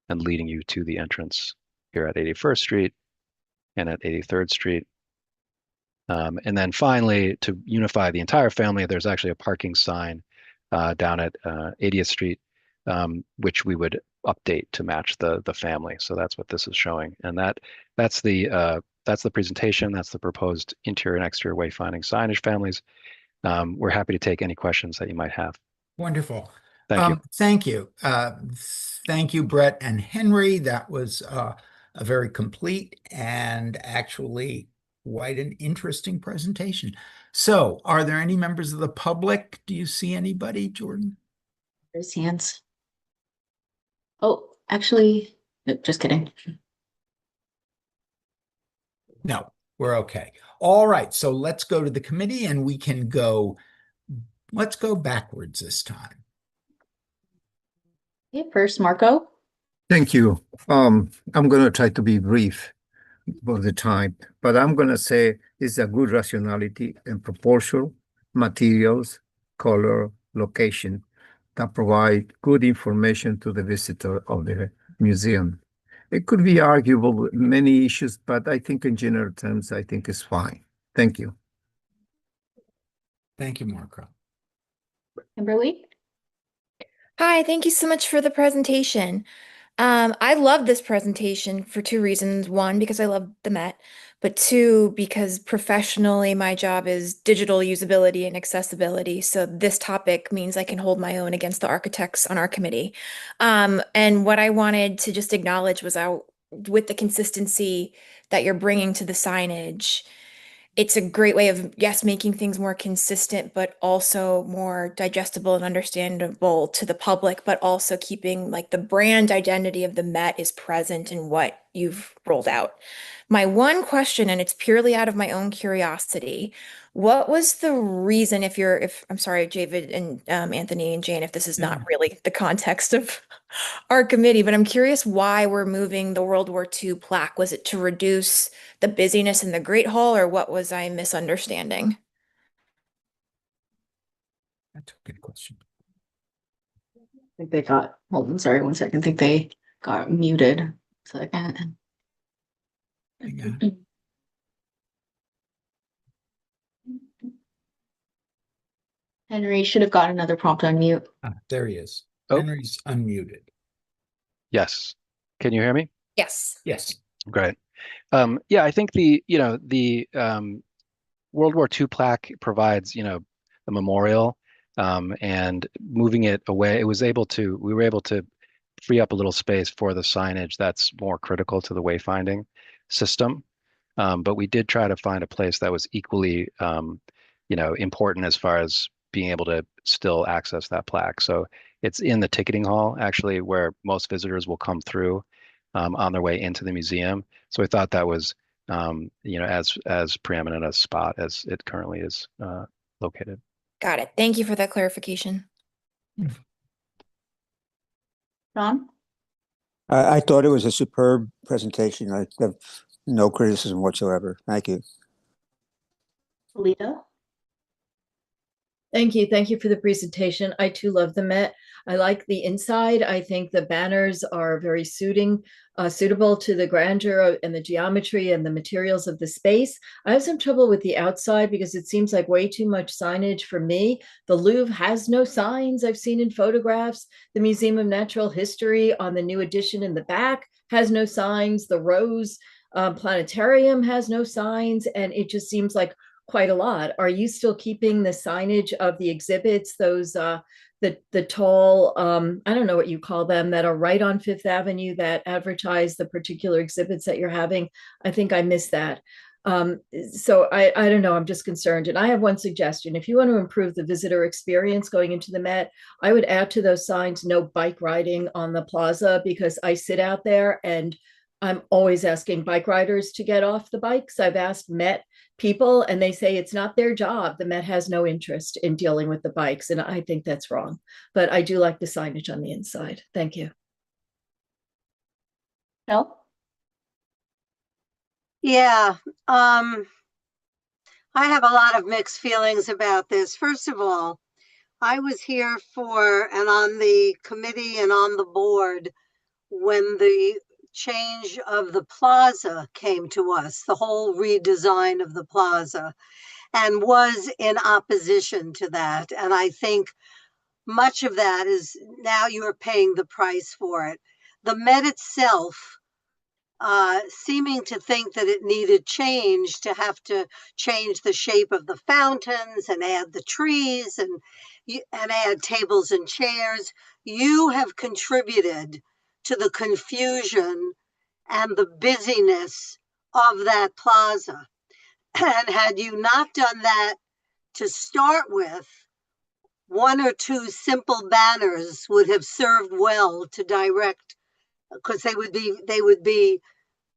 and leading you to the entrance here at 81st Street and at 83rd Street. And then finally, to unify the entire family, there's actually a parking sign down at 80th Street, which we would update to match the family. So that's what this is showing, and that's the presentation. That's the proposed interior and exterior wayfinding signage families. We're happy to take any questions that you might have. Wonderful. Thank you. Thank you. Thank you, Brett and Henry. That was a very complete and actually quite an interesting presentation. So are there any members of the public? Do you see anybody, Jordan? There's hands. Oh, actually, no, just kidding. No, we're okay. All right, so let's go to the committee, and let's go backwards this time. Okay, first, Marco. Thank you. I'm going to try to be brief for the time, but I'm going to say it's a good rationality and proportion, materials, color, location that provide good information to the visitor of the museum. It could be arguable with many issues, but I think in general terms, I think it's fine. Thank you. Thank you, Marco. Kimberly. Hi, thank you so much for the presentation. I love this presentation for two reasons. One, because I love the Met, but two, because professionally my job is digital usability and accessibility. So this topic means I can hold my own against the architects on our committee. And what I wanted to just acknowledge was with the consistency that you're bringing to the signage, it's a great way of, yes, making things more consistent, but also more digestible and understandable to the public, but also keeping like the brand identity of the Met is present in what you've rolled out. My one question, and it's purely out of my own curiosity, what was the reason, if I'm sorry, David and Anthony and Jane, if this is not really the context of our committee, but I'm curious why we're moving the World War II plaque. Was it to reduce the busyness in the Great Hall, or what was I misunderstanding? That's a good question. I think they got, hold on, sorry, 1 second. I think they got muted. So I can't. Henry should have got another prompt on mute. There he is. Oh. Henry's unmuted. Yes. Can you hear me? Yes. Yes. Great. Yeah, I think the World War II plaque provides, a memorial, and moving it away, we were able to free up a little space for the signage that's more critical to the wayfinding system. But we did try to find a place that was equally, important as far as being able to still access that plaque. So it's in the ticketing hall, actually, where most visitors will come through on their way into the museum. So I thought that was, as preeminent a spot as it currently is located. Got it. Thank you for that clarification. John? I thought it was a superb presentation. I have no criticism whatsoever. Thank you. Alita? Thank you. Thank you for the presentation. I too love the Met. I like the inside. I think the banners are very suitable to the grandeur and the geometry and the materials of the space. I have some trouble with the outside because it seems like way too much signage for me. The Louvre has no signs I've seen in photographs. The Museum of Natural History on the new edition in the back has no signs. The Rose Planetarium has no signs. And it just seems like quite a lot. Are you still keeping the signage of the exhibits, those the tall I don't know what you call them, that are right on Fifth Avenue that advertise the particular exhibits that you're having? I think I missed that. So I don't know, I'm just concerned. And I have one suggestion. If you want to improve the visitor experience going into the Met, I would add to those signs no bike riding on the plaza, because I sit out there and I'm always asking bike riders to get off the bikes. I've asked Met people and they say it's not their job. The Met has no interest in dealing with the bikes. And I think that's wrong. But I do like the signage on the inside. Thank you. Bill? Yeah, I have a lot of mixed feelings about this. First of all, I was here for and on the committee and on the board when the change of the plaza came to us, the whole redesign of the plaza, and was in opposition to that. And I think much of that is now you're paying the price for it. The Met itself, seeming to think that it needed change, to have to change the shape of the fountains and add the trees and add tables and chairs. You have contributed to the confusion and the busyness of that plaza. And had you not done that to start with, one or two simple banners would have served well to direct, because they would be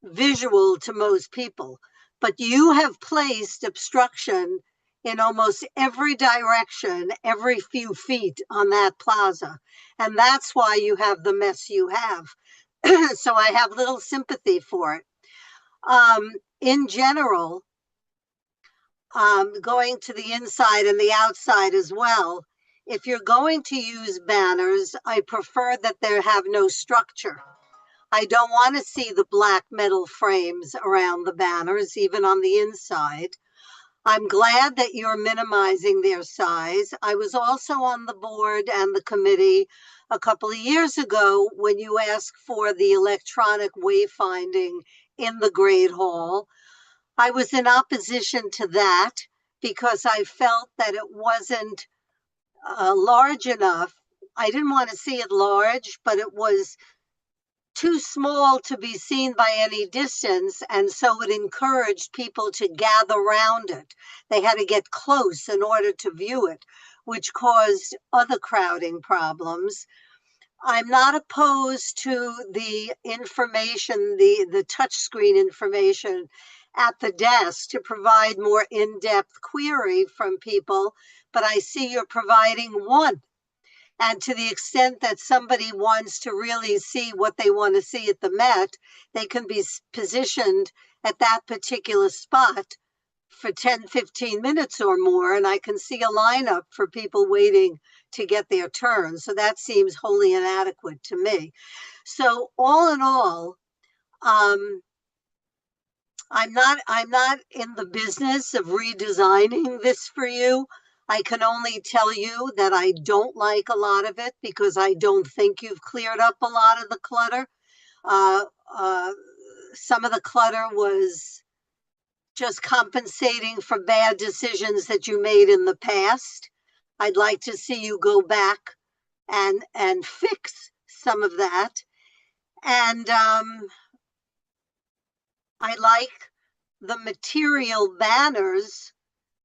visual to most people. But you have placed obstruction in almost every direction, every few feet on that plaza. And that's why you have the mess you have. So I have little sympathy for it. In general, going to the inside and the outside as well, if you're going to use banners, I prefer that they have no structure. I don't want to see the black metal frames around the banners, even on the inside. I'm glad that you're minimizing their size. I was also on the board and the committee a couple of years ago when you asked for the electronic wayfinding in the Great Hall. I was in opposition to that because I felt that it wasn't large enough. I didn't want to see it large, but it was too small to be seen by any distance, and so it encouraged people to gather around it. They had to get close in order to view it, which caused other crowding problems. I'm not opposed to the information, the touchscreen information at the desk to provide more in-depth query from people, but I see you're providing one. And to the extent that somebody wants to really see what they want to see at the Met, they can be positioned at that particular spot for 10, 15 minutes or more. And I can see a lineup for people waiting to get their turn. So that seems wholly inadequate to me. So all in all, I'm not in the business of redesigning this for you. I can only tell you that I don't like a lot of it because I don't think you've cleared up a lot of the clutter. Some of the clutter was just compensating for bad decisions that you made in the past. I'd like to see you go back and fix some of that. And I like the material banners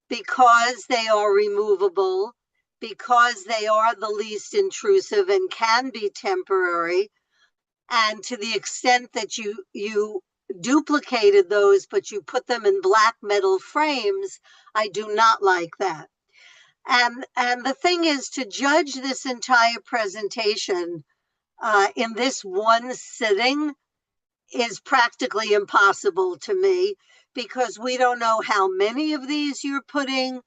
because they are removable, because they are the least intrusive and can be temporary. And to the extent that you duplicated those, but you put them in black metal frames, I do not like that. And the thing is, to judge this entire presentation in this one sitting is practically impossible to me, because we don't know how many of these you're putting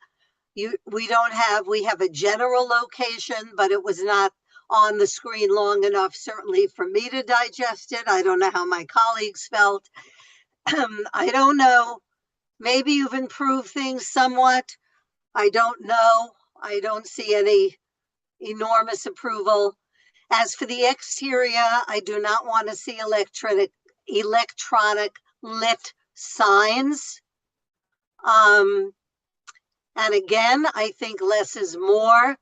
we have a general location, but it was not on the screen long enough, certainly for me to digest it. I don't know how my colleagues felt. I don't know. Maybe you've improved things somewhat. I don't know. I don't see any enormous approval. As for the exterior, I do not want to see electronic lit signs. And again, I think less is more,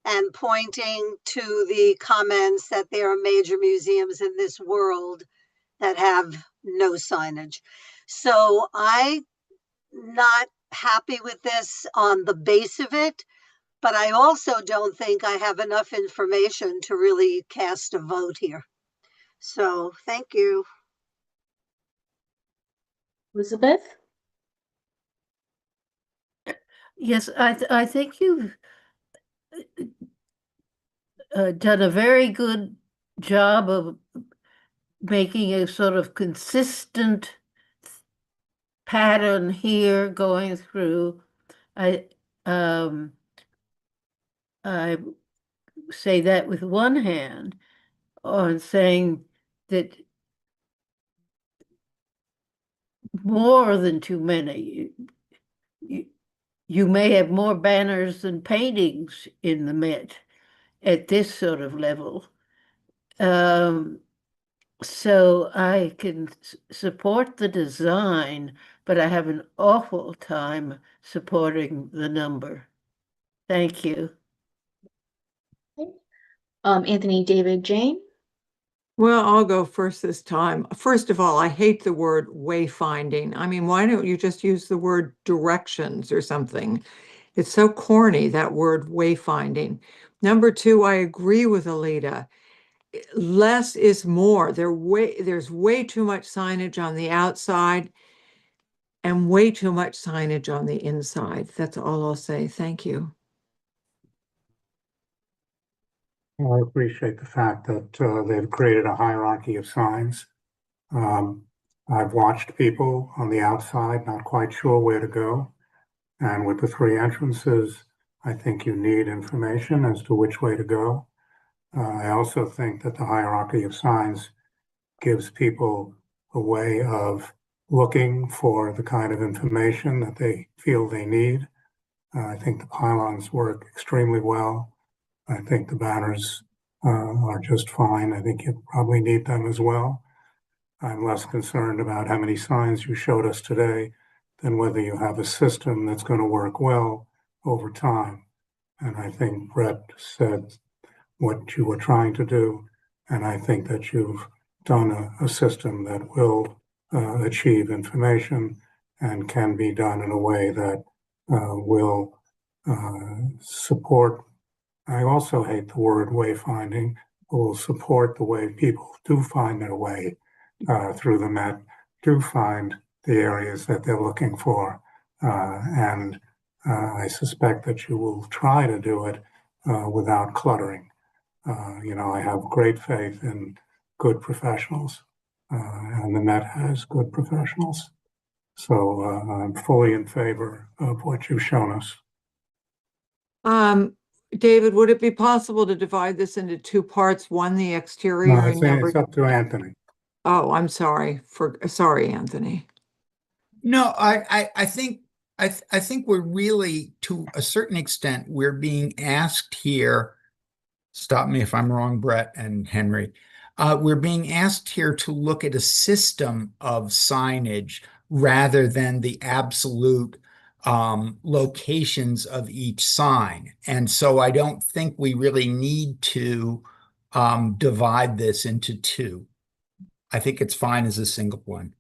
and pointing to the comments that there are major museums in this world that have no signage. So I'm not happy with this on the base of it, but I also don't think I have enough information to really cast a vote here. So thank you. Elizabeth? Yes, I think you've done a very good job of making a sort of consistent pattern here going through. I say that with one hand on saying that more than too many. You may have more banners than paintings in the Met at this sort of level. So I can support the design, but I have an awful time supporting the number. Thank you. Anthony, David, Jane? Well, I'll go first this time. First of all, I hate the word wayfinding. I mean, why don't you just use the word directions or something? It's so corny, that word wayfinding. Number two, I agree with Alita. Less is more. There's way too much signage on the outside and way too much signage on the inside. That's all I'll say. Thank you. I appreciate the fact that they've created a hierarchy of signs. I've watched people on the outside not quite sure where to go. And with the three entrances, I think you need information as to which way to go. I also think that the hierarchy of signs gives people a way of looking for the kind of information that they feel they need. I think the pylons work extremely well. I think the banners are just fine. I think you probably need them as well. I'm less concerned about how many signs you showed us today than whether you have a system that's going to work well over time. And I think Brett said what you were trying to do, and I think that you've done a system that will achieve information and can be done in a way that will support. I also hate the word wayfinding, will support the way people do find their way through the Met, do find the areas that they're looking for. And I suspect that you will try to do it without cluttering. I have great faith in good professionals, and the Met has good professionals. So I'm fully in favor of what you've shown us. David, would it be possible to divide this into two parts? One, the exterior No, and number. it's up to Anthony. Oh, I'm sorry. Sorry, Anthony. No, I think we're really, to a certain extent, we're being asked here. Stop me if I'm wrong, Brett and Henry. We're being asked here to look at a system of signage rather than the absolute locations of each sign. And so I don't think we really need to divide this into two. I think it's fine as a single one.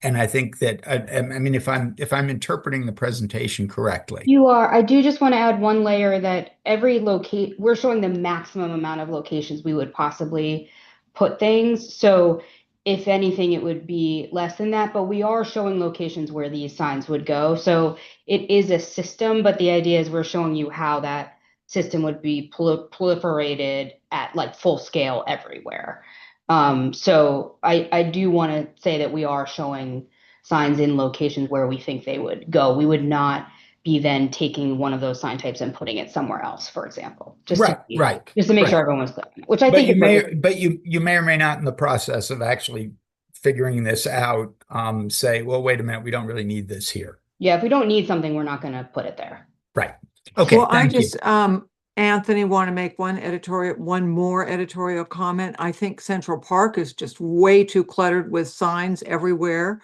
And I think that, I mean, if I'm interpreting the presentation correctly. You are. I do just want to add one layer that we're showing the maximum amount of locations we would possibly put things. So if anything, it would be less than that, but we are showing locations where these signs would go. So it is a system, but the idea is we're showing you how that system would be proliferated at like full scale everywhere. So I do want to say that we are showing signs in locations where we think they would go. We would not be then taking one of those sign types and putting it somewhere else, for example. Just Right, to, right, just to make sure right. everyone was clear, which I But think you is may, what but you may or may not, in the process of actually figuring this out, say, well, wait a minute, we don't really need this here. yeah, if we don't need something, we're not going to put it there. Right. Okay, Well, I thank you. just, Anthony, want to make one more editorial comment. I think Central Park is just way too cluttered with signs everywhere.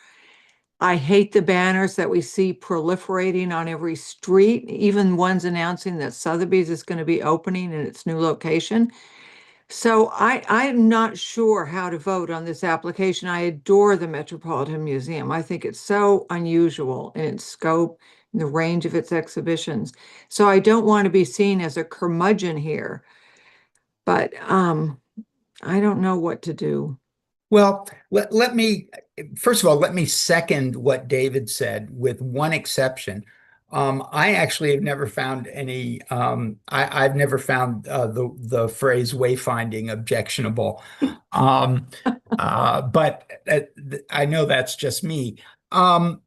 I hate the banners that we see proliferating on every street, even ones announcing that Sotheby's is going to be opening in its new location. So I'm not sure how to vote on this application. I adore the Metropolitan Museum. I think it's so unusual in its scope, in the range of its exhibitions. So I don't want to be seen as a curmudgeon here, but I don't know what to do. Well, let me, first of all, let me second what David said with one exception. I actually have never found any, I've never found the phrase wayfinding objectionable. But I know that's just me. I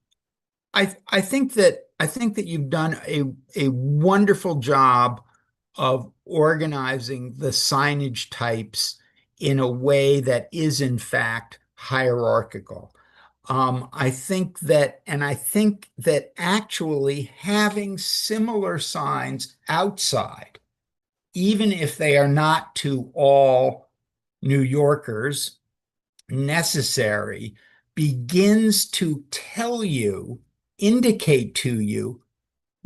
think that you've done a wonderful job of organizing the signage types in a way that is in fact hierarchical. I think that actually having similar signs outside, even if they are not to all New Yorkers necessary, begins to indicate to you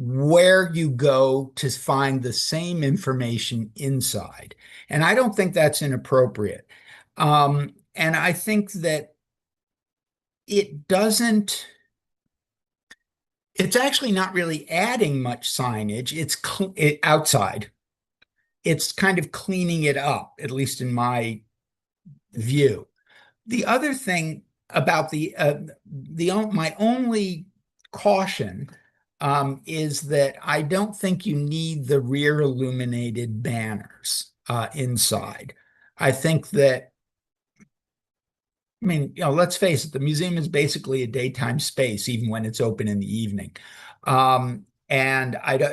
where you go to find the same information inside. And I don't think that's inappropriate. And I think that it's actually not really adding much signage. It's outside. It's kind of cleaning it up, at least in my view. The other thing about my only caution is that I don't think you need the rear illuminated banners inside. I think that, I mean, let's face it, the museum is basically a daytime space, even when it's open in the evening. And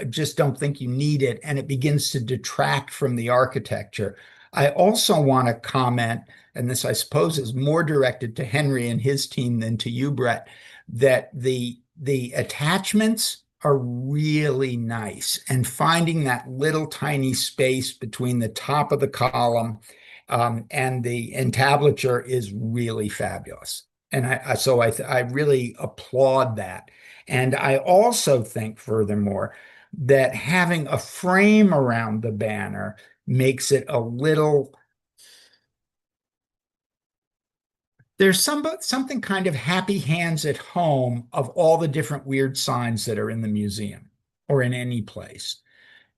just don't think you need it, and it begins to detract from the architecture. I also want to comment, and this I suppose is more directed to Henry and his team than to you, Brett, that the attachments are really nice, and finding that little tiny space between the top of the column and the entablature is really fabulous. And I really applaud that. And I also think, furthermore, that having a frame around the banner makes it a little, there's something kind of happy hands at home of all the different weird signs that are in the museum or in any place.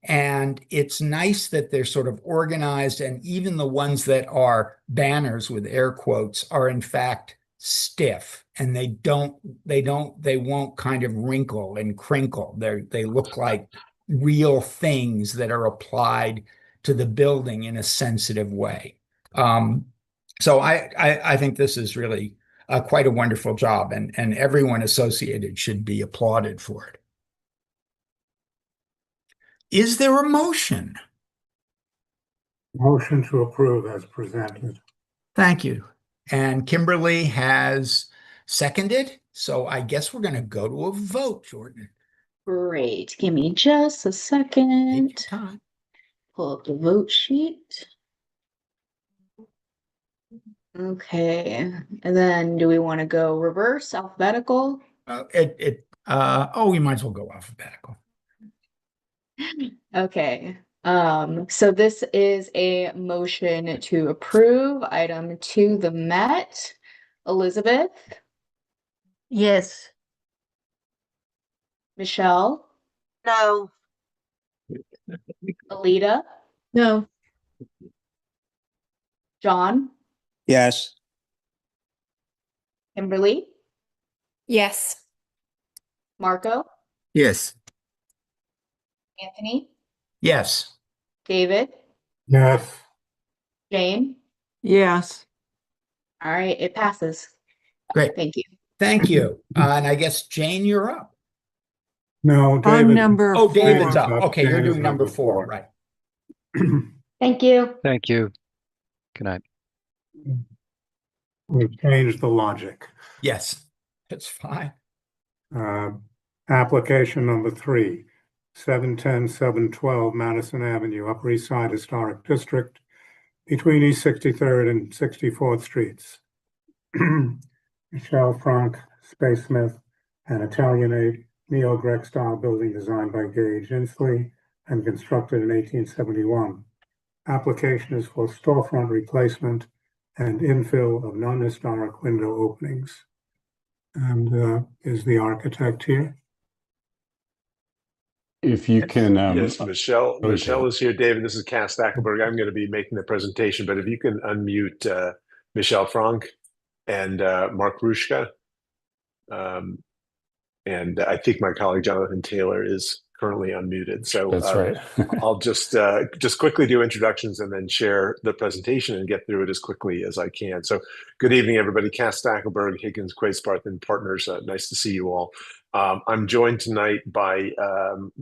And it's nice that they're sort of organized, and even the ones that are banners with air quotes are in fact stiff, and they won't kind of wrinkle and crinkle. They look like real things that are applied to the building in a sensitive way. So I think this is really quite a wonderful job, and everyone associated should be applauded for it. Is there a motion? Motion to approve as presented. Thank you. And Kimberly has seconded, so I guess we're going to go to a vote, Jordan. Great. Give me just a second. Pull up the vote sheet. Okay. And then do we want to go reverse alphabetical? We might as well go alphabetical. Okay. So this is a motion to approve item 2, the Met. Elizabeth? Yes. Michelle? No. Alita? No. John? Yes. Kimberly? Yes. Marco? Yes. Anthony? Yes. David? Yes. Jane? Yes. All right, it passes. Great. Thank you. Thank you. And I guess, Jane, you're up. No, On David. number Oh, David's four. up. Okay, you're David's doing number number 4, four. right? Thank you. Thank you. Good night. We've changed the logic. Yes, that's fine. Application number 3, 710, 712 Madison Avenue, Upper East Side Historic District, between East 63rd and 64th Streets. Michelle Franck, Space Smith, an Italianate neo-Grec style building designed by Gage Inslee and constructed in 1871. Application is for storefront replacement and infill of non-historic window openings. And is the architect here? If you can, yes, Michelle go ahead, David. is here. David, this is Cass Stackelberg. I'm going to be making the presentation, but if you can unmute Michelle Franck and Mark Rushka. And I think my colleague Jonathan Taylor is currently unmuted. So That's right. I'll just quickly do introductions and then share the presentation and get through it as quickly as I can. So good evening, everybody. Cass Stackelberg, Higgins, Quaysparth, and Partners. Nice to see you all. I'm joined tonight by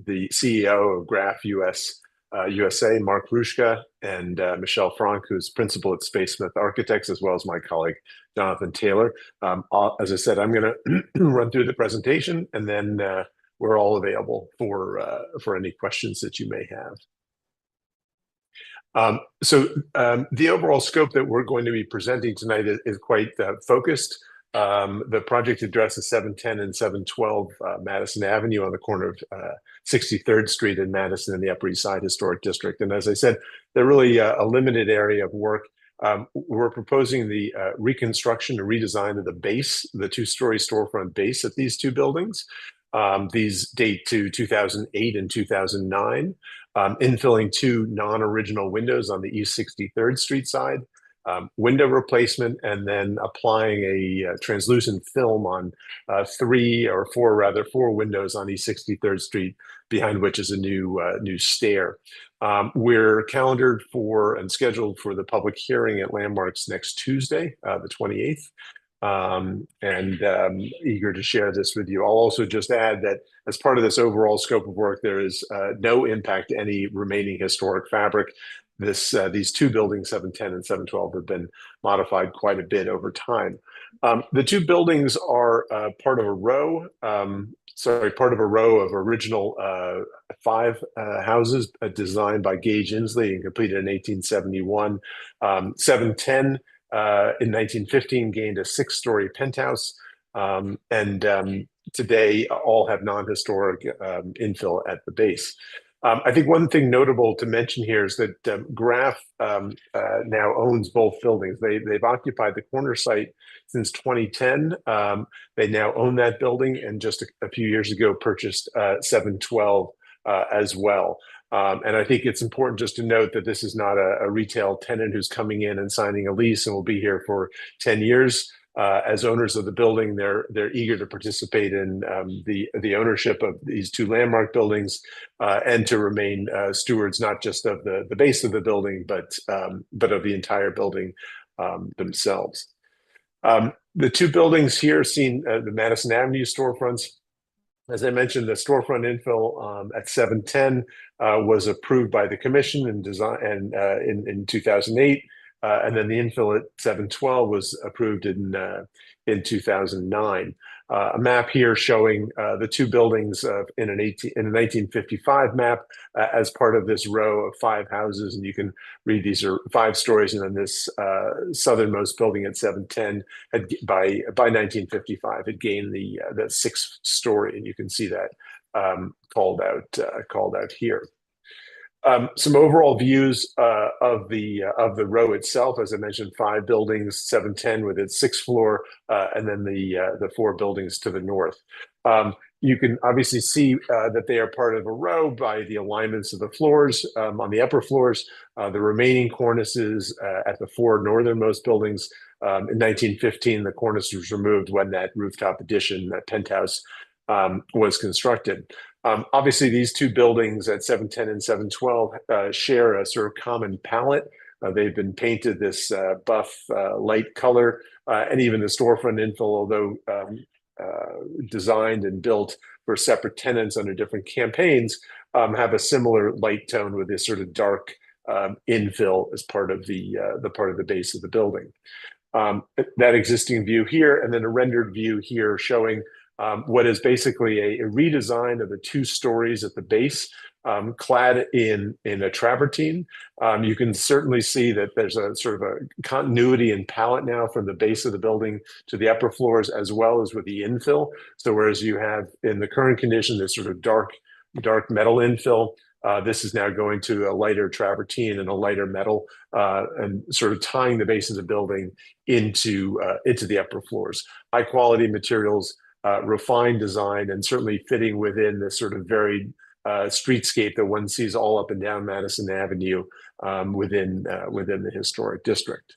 the CEO of Graph USA, Mark Rushka, and Michelle Franck, who's principal at Space Smith Architects, as well as my colleague, Jonathan Taylor. As I said, I'm going to run through the presentation, and then we're all available for any questions that you may have. The overall scope that we're going to be presenting tonight is quite focused. The project addresses 710 and 712 Madison Avenue on the corner of 63rd Street in Madison in the Upper East Side Historic District. And as I said, they're really a limited area of work. We're proposing the reconstruction and redesign of the base, the two-story storefront base at these two buildings. These date to 2008 and 2009, infilling two non-original windows on the East 63rd Street side. Window replacement, and then applying a translucent film on four windows on East 63rd Street, behind which is a new stair. We're calendared for and scheduled for the public hearing at Landmarks next Tuesday, the 28th. And eager to share this with you. I'll also just add that as part of this overall scope of work, there is no impact to any remaining historic fabric. These two buildings, 710 and 712, have been modified quite a bit over time. The two buildings are part of a row of original 5 houses designed by Gage Inslee and completed in 1871. 710 in 1915 gained a 6-story penthouse, and today all have non-historic infill at the base. I think one thing notable to mention here is that Graph now owns both buildings. They've occupied the corner site since 2010. They now own that building, and just a few years ago purchased 712 as well. And I think it's important just to note that this is not a retail tenant who's coming in and signing a lease and will be here for 10 years. As owners of the building, they're eager to participate in the ownership of these two landmark buildings and to remain stewards not just of the base of the building, but of the entire building themselves. The two buildings here seen the Madison Avenue storefronts. As I mentioned, the storefront infill at 710 was approved by the commission and in 2008. And then the infill at 712 was approved in 2009. A map here showing the two buildings in a 1955 map as part of this row of 5 houses. And you can read these are 5 stories. And then this southernmost building at 710 had by 1955 had gained the 6th story. And you can see that called out here. Some overall views of the row itself. As I mentioned, 5 buildings, 710 with its 6th floor, and then the 4 buildings to the north. You can obviously see that they are part of a row by the alignments of the floors. On the upper floors, the remaining cornices at the 4 northernmost buildings. In 1915, the cornice was removed when that rooftop addition, that penthouse, was constructed. Obviously, these two buildings at 710 and 712 share a sort of common palette. They've been painted this buff light color, and even the storefront infill, although designed and built for separate tenants under different campaigns have a similar light tone with this sort of dark infill as part of the base of the building. That existing view here, and then a rendered view here showing what is basically a redesign of the 2 stories at the base, clad in a travertine. You can certainly see that there's a sort of a continuity in palette now from the base of the building to the upper floors, as well as with the infill. So whereas you have in the current condition this sort of dark metal infill, this is now going to a lighter travertine and a lighter metal, and sort of tying the base of the building into the upper floors. High quality materials, refined design, and certainly fitting within this sort of varied streetscape that one sees all up and down Madison Avenue within the historic district.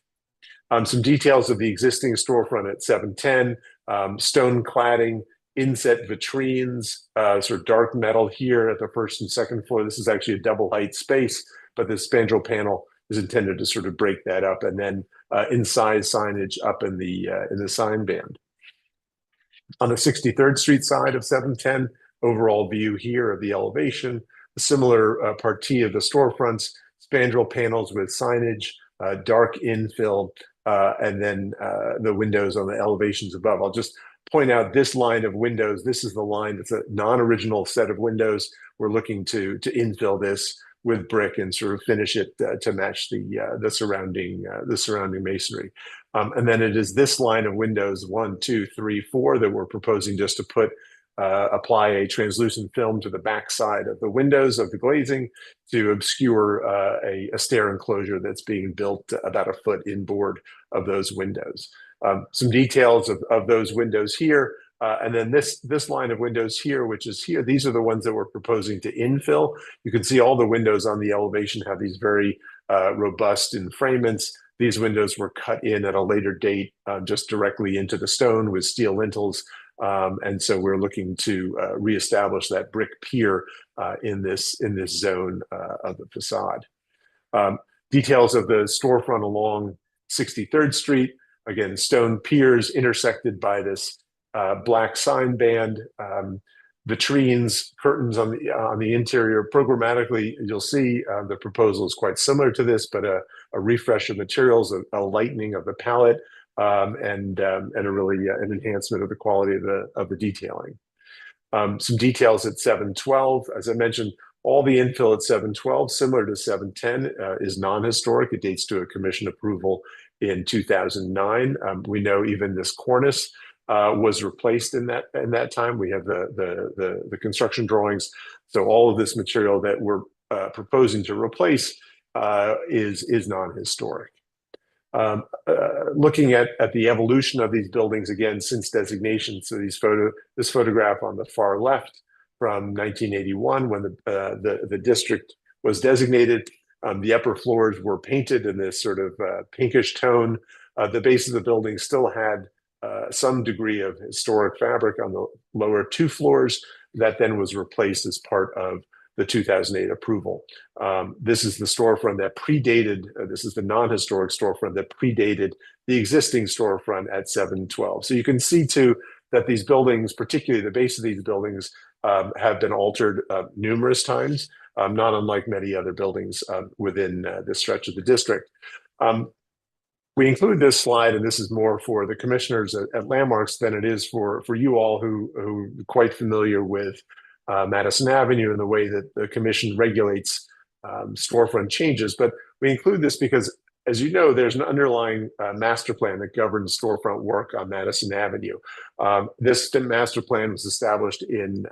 Some details of the existing storefront at 710, stone cladding, inset vitrines, sort of dark metal here at the first and second floor. This is actually a double height space, but the spandrel panel is intended to sort of break that up, and then inside signage up in the sign band. On the 63rd Street side of 710, overall view here of the elevation, a similar partie of the storefronts, spandrel panels with signage, dark infill, and then the windows on the elevations above. I'll just point out this line of windows. This is the line that's a non-original set of windows. We're looking to infill this with brick and sort of finish it to match the surrounding masonry. And then it is this line of windows 1, 2, 3, 4 that we're proposing just to apply a translucent film to the back side of the windows of the glazing to obscure a stair enclosure that's being built about a foot inboard of those windows. Some details of those windows here, and then this line of windows here, which is here, these are the ones that we're proposing to infill. You can see all the windows on the elevation have these very robust enfranements. These windows were cut in at a later date, just directly into the stone with steel lintels. And so we're looking to reestablish that brick pier in this zone of the facade. Details of the storefront along 63rd Street. Again, stone piers intersected by this black sign band, vitrines, curtains on the interior. Programmatically, you'll see the proposal is quite similar to this, but a refresh of materials, a lightening of the palette, and a really an enhancement of the quality of the detailing. Some details at 712, as I mentioned, all the infill at 712, similar to 710, is non-historic. It dates to a commission approval in 2009. We know even this cornice was replaced in that time. We have the construction drawings. So all of this material that we're proposing to replace is non-historic. Looking at the evolution of these buildings again since designation. So this photograph on the far left from 1981 when the district was designated. The upper floors were painted in this sort of pinkish tone. The base of the building still had some degree of historic fabric on the lower 2 floors that then was replaced as part of the 2008 approval. This is the storefront that predated, this is the non-historic storefront that predated the existing storefront at 712. So you can see too that these buildings, particularly the base of these buildings, have been altered numerous times, not unlike many other buildings within this stretch of the district. We include this slide, and this is more for the commissioners at Landmarks than it is for you all who are quite familiar with Madison Avenue and the way that the commission regulates storefront changes. But we include this because, as you know, there's an underlying master plan that governs storefront work on Madison Avenue. This master plan was established in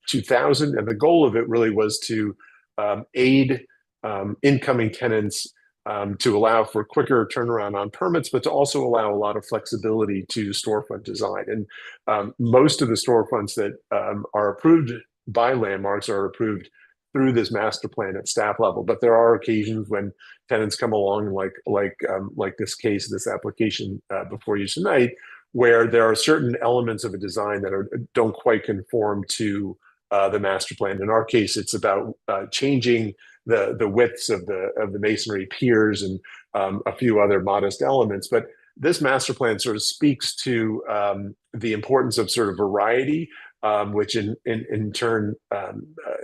2000, and the goal of it really was to aid incoming tenants to allow for quicker turnaround on permits, but to also allow a lot of flexibility to storefront design. And most of the storefronts that are approved by Landmarks are approved through this master plan at staff level. But there are occasions when tenants come along, like this case, this application before you tonight, where there are certain elements of a design that don't quite conform to the master plan. In our case, it's about changing the widths of the masonry piers and a few other modest elements. But this master plan sort of speaks to the importance of sort of variety, which in turn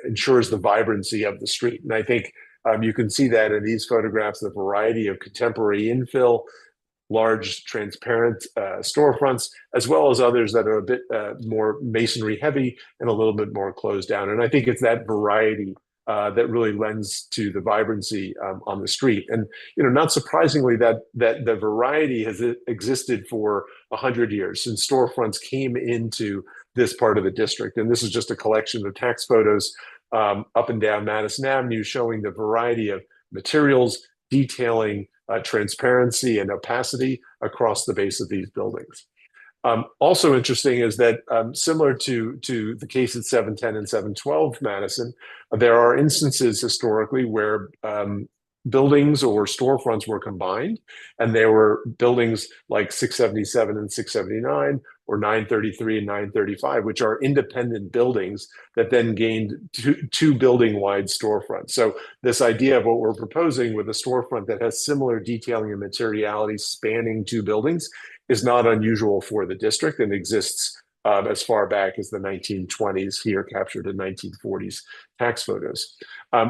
ensures the vibrancy of the street. And I think you can see that in these photographs, the variety of contemporary infill, large transparent storefronts, as well as others that are a bit more masonry heavy and a little bit more closed down. And I think it's that variety that really lends to the vibrancy on the street. And not surprisingly, that the variety has existed for 100 years since storefronts came into this part of the district. And this is just a collection of tax photos up and down Madison Avenue showing the variety of materials, detailing, transparency and opacity across the base of these buildings. Also interesting is that similar to the case at 710 and 712 Madison, there are instances historically where buildings or storefronts were combined, and there were buildings like 677 and 679 or 933 and 935, which are independent buildings that then gained two building-wide storefronts. So this idea of what we're proposing with a storefront that has similar detailing and materiality spanning two buildings is not unusual for the district and exists as far back as the 1920s, here captured in 1940s tax photos.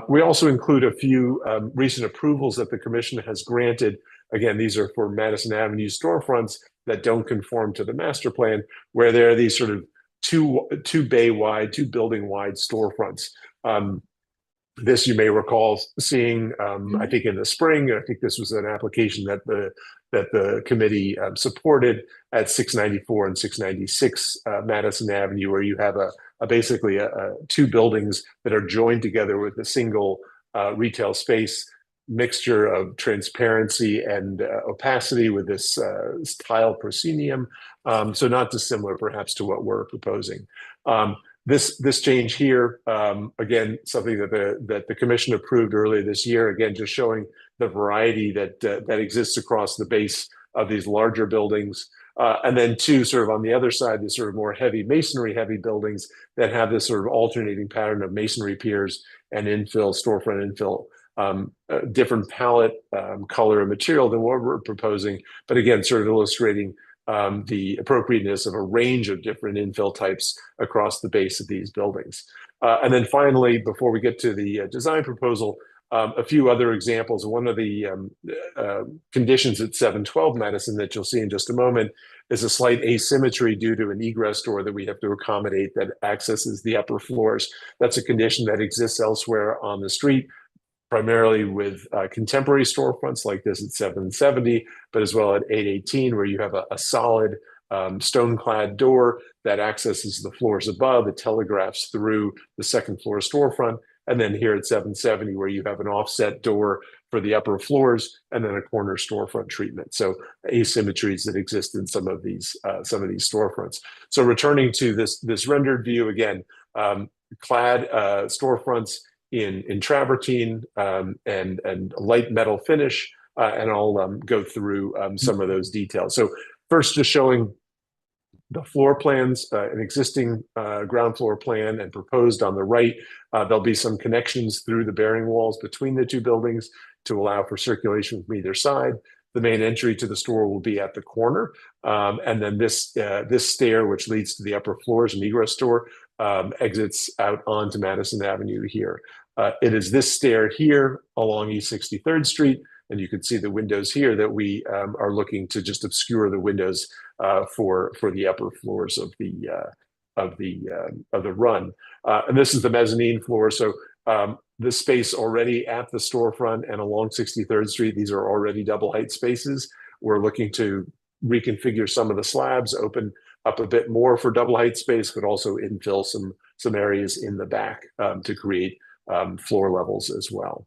We also include a few recent approvals that the commission has granted. Again, these are for Madison Avenue storefronts that don't conform to the master plan, where there are these sort of two bay wide, two building wide storefronts. This you may recall seeing, I think in the spring. I think this was an application that the committee supported at 694 and 696 Madison Avenue, where you have basically two buildings that are joined together with a single retail space, mixture of transparency and opacity with this tile proscenium. So not dissimilar perhaps to what we're proposing. This change here, again, something that the commission approved earlier this year, again, just showing the variety that exists across the base of these larger buildings. And then two, sort of on the other side, the sort of more heavy masonry heavy buildings that have this sort of alternating pattern of masonry piers and infill, storefront infill, different palette, color, and material than what we're proposing. But again, sort of illustrating the appropriateness of a range of different infill types across the base of these buildings. And then finally, before we get to the design proposal, a few other examples. One of the conditions at 712 Madison that you'll see in just a moment is a slight asymmetry due to an egress door that we have to accommodate that accesses the upper floors. That's a condition that exists elsewhere on the street, primarily with contemporary storefronts like this at 770, but as well at 818, where you have a solid stone-clad door that accesses the floors above. It telegraphs through the second floor storefront. And then here at 770, where you have an offset door for the upper floors and then a corner storefront treatment. So asymmetries that exist in some of these storefronts. So returning to this rendered view again, clad storefronts in travertine and light metal finish, and I'll go through some of those details. So first, just showing the floor plans, an existing ground floor plan and proposed on the right. There'll be some connections through the bearing walls between the two buildings to allow for circulation from either side. The main entry to the store will be at the corner. And then this stair, which leads to the upper floors and egress door, exits out onto Madison Avenue here. It is this stair here along East 63rd Street, and you can see the windows here that we are looking to just obscure the windows for the upper floors of the run. And this is the mezzanine floor. So the space already at the storefront and along 63rd Street, these are already double height spaces. We're looking to reconfigure some of the slabs, open up a bit more for double height space, but also infill some areas in the back to create floor levels as well.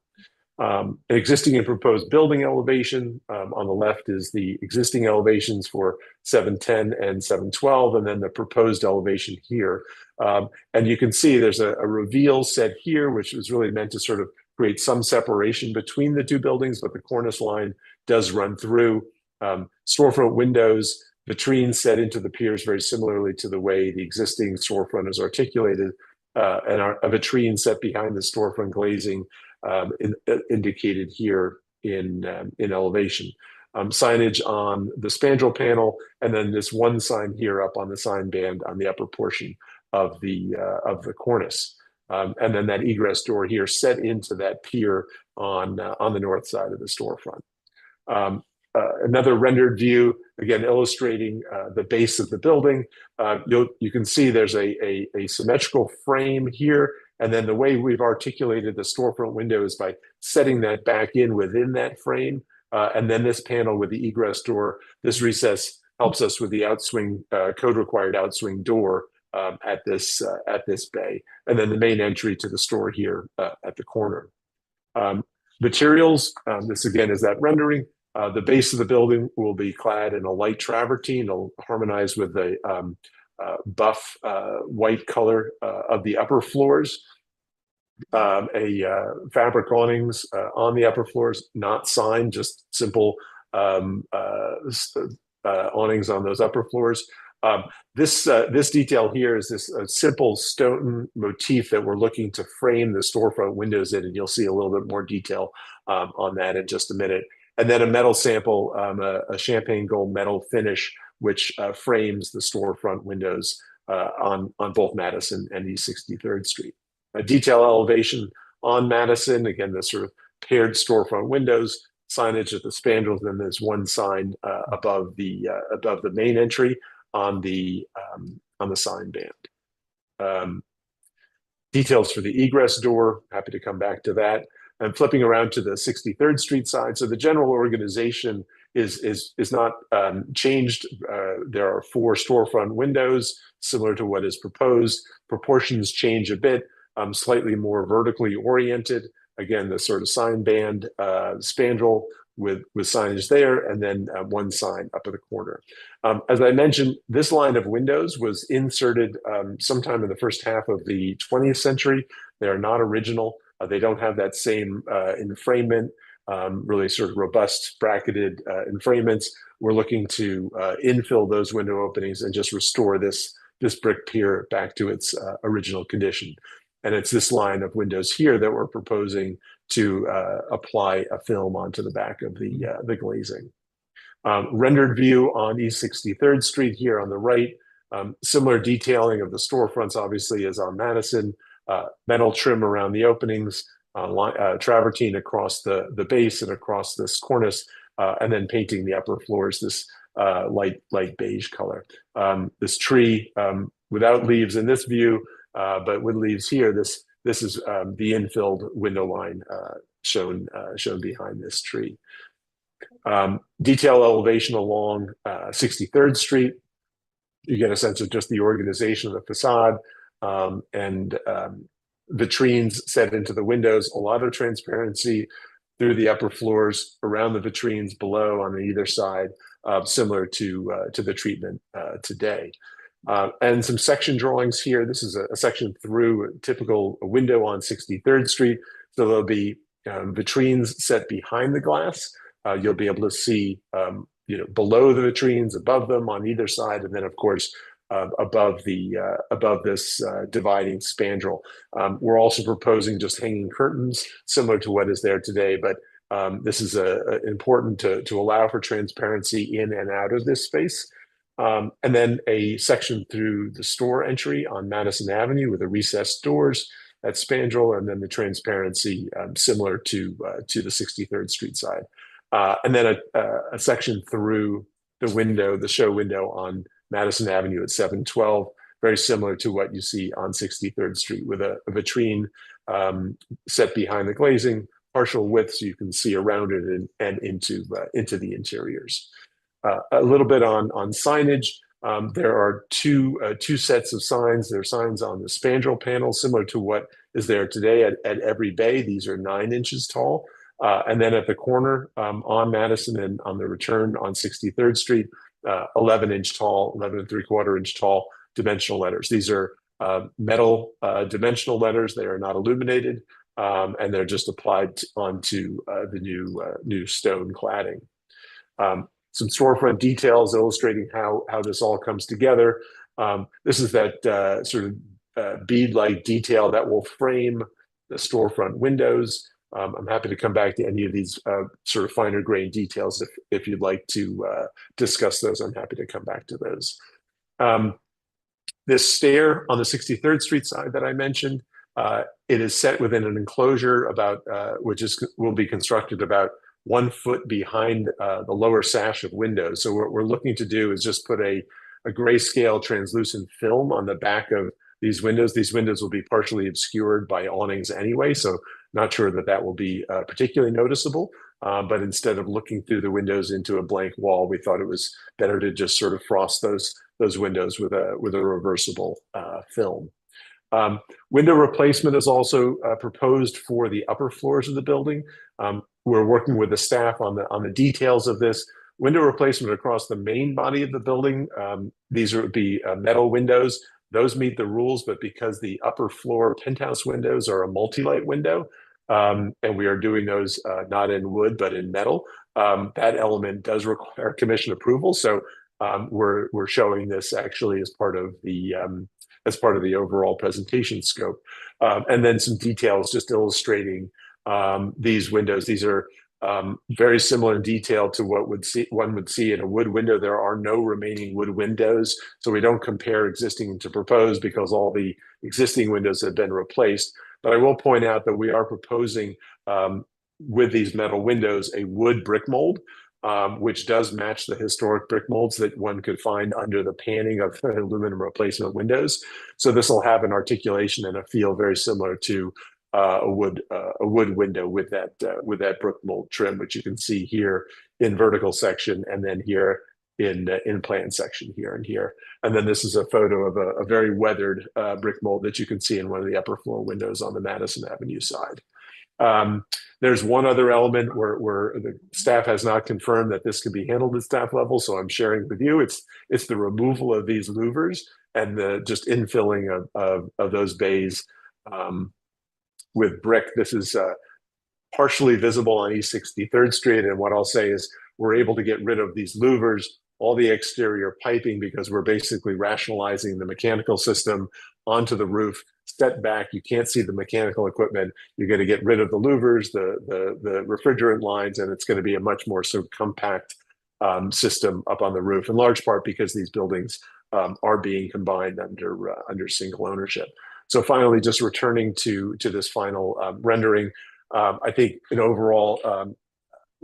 An existing and proposed building elevation. On the left is the existing elevations for 710 and 712, and then the proposed elevation here. And you can see there's a reveal set here, which was really meant to sort of create some separation between the two buildings, but the cornice line does run through. Storefront windows, vitrines set into the piers very similarly to the way the existing storefront is articulated, and a vitrine set behind the storefront glazing indicated here in elevation. signage on the spandrel panel, and then this one sign here up on the sign band on the upper portion of the cornice. And then that egress door here set into that pier on the north side of the storefront. Another rendered view, again illustrating the base of the building. You can see there's a symmetrical frame here, and then the way we've articulated the storefront window is by setting that back in within that frame. And then this panel with the egress door, this recess helps us with the outswing, code required outswing door at this bay, and then the main entry to the store here at the corner. Materials, this again is that rendering. The base of the building will be clad in a light travertine. It'll harmonize with the buff white color of the upper floors. Fabric awnings on the upper floors, not signed, just simple awnings on those upper floors. This detail here is this simple stone motif that we're looking to frame the storefront windows in, and you'll see a little bit more detail on that in just a minute. And then a metal sample, a champagne gold metal finish, which frames the storefront windows on both Madison and East 63rd Street. A detail elevation on Madison, again, the sort of paired storefront windows, signage at the spandrels, then there's one sign above the main entry on the sign band. Details for the egress door, happy to come back to that. And flipping around to the 63rd Street side, so the general organization is not changed. There are 4 storefront windows, similar to what is proposed. Proportions change a bit, slightly more vertically oriented. Again, the sort of sign band spandrel with signage there, and then one sign up at the corner. As I mentioned, this line of windows was inserted sometime in the first half of the 20th century. They are not original. They don't have that same enframement, really sort of robust bracketed enfranements. We're looking to infill those window openings and just restore this brick pier back to its original condition. And it's this line of windows here that we're proposing to apply a film onto the back of the glazing. Rendered view on East 63rd Street here on the right. Similar detailing of the storefronts, obviously, as on Madison. Metal trim around the openings, travertine across the base and across this cornice, and then painting the upper floors this light beige color. This tree without leaves in this view, but with leaves here, this is the infilled window line shown behind this tree. Detail elevation along 63rd Street. You get a sense of just the organization of the facade. And vitrines set into the windows, a lot of transparency through the upper floors, around the vitrines below on either side, similar to the treatment today. And some section drawings here. This is a section through a typical window on 63rd Street. So there'll be vitrines set behind the glass. You'll be able to see below the vitrines, above them, on either side, and then of course above this dividing spandrel. We're also proposing just hanging curtains, similar to what is there today, but this is important to allow for transparency in and out of this space. And then a section through the store entry on Madison Avenue with the recessed doors, that spandrel, and then the transparency similar to the 63rd Street side. And then a section through the window, the show window on Madison Avenue at 712, very similar to what you see on 63rd Street, with a vitrine set behind the glazing, partial width so you can see around it and into the interiors. A little bit on signage. There are two sets of signs. There are signs on the spandrel panel, similar to what is there today at every bay. These are 9 inches tall. And then at the corner on Madison and on the return on 63rd Street, 11-inch tall, 11.75-inch tall dimensional letters. These are metal dimensional letters. They are not illuminated, and they're just applied onto the new stone cladding. Some storefront details illustrating how this all comes together. This is that sort of bead-like detail that will frame the storefront windows. I'm happy to come back to any of these sort of finer grain details if you'd like to discuss those. I'm happy to come back to those. This stair on the 63rd Street side that I mentioned, it is set within an enclosure will be constructed about 1 foot behind the lower sash of windows. So what we're looking to do is just put a grayscale translucent film on the back of these windows. These windows will be partially obscured by awnings anyway, so not sure that will be particularly noticeable. But instead of looking through the windows into a blank wall, we thought it was better to just sort of frost those windows with a reversible film. Window replacement is also proposed for the upper floors of the building. We're working with the staff on the details of this. Window replacement across the main body of the building. These would be metal windows. Those meet the rules, but because the upper floor penthouse windows are a multi-light window, and we are doing those not in wood but in metal, that element does require commission approval. So we're showing this actually as part of the overall presentation scope, and then some details just illustrating these windows. These are very similar in detail to what one would see in a wood window. There are no remaining wood windows, so we don't compare existing to proposed because all the existing windows have been replaced. But I will point out that we are proposing with these metal windows a wood brick mold, which does match the historic brick molds that one could find under the panning of aluminum replacement windows. So this will have an articulation and a feel very similar to a wood window with that brick mold trim, which you can see here in vertical section, and then here in plan section here and here. And then this is a photo of a very weathered brick mold that you can see in one of the upper floor windows on the Madison Avenue side. There's one other element where the staff has not confirmed that this can be handled at staff level, so I'm sharing with you. It's the removal of these louvers and the just infilling of those bays with brick. This is partially visible on East 63rd Street, and what I'll say is we're able to get rid of these louvers, all the exterior piping, because we're basically rationalizing the mechanical system onto the roof, step back. You can't see the mechanical equipment. You're going to get rid of the louvers, the refrigerant lines, and it's going to be a much more sort of compact system up on the roof, in large part because these buildings are being combined under single ownership. So finally, just returning to this final rendering, I think in overall,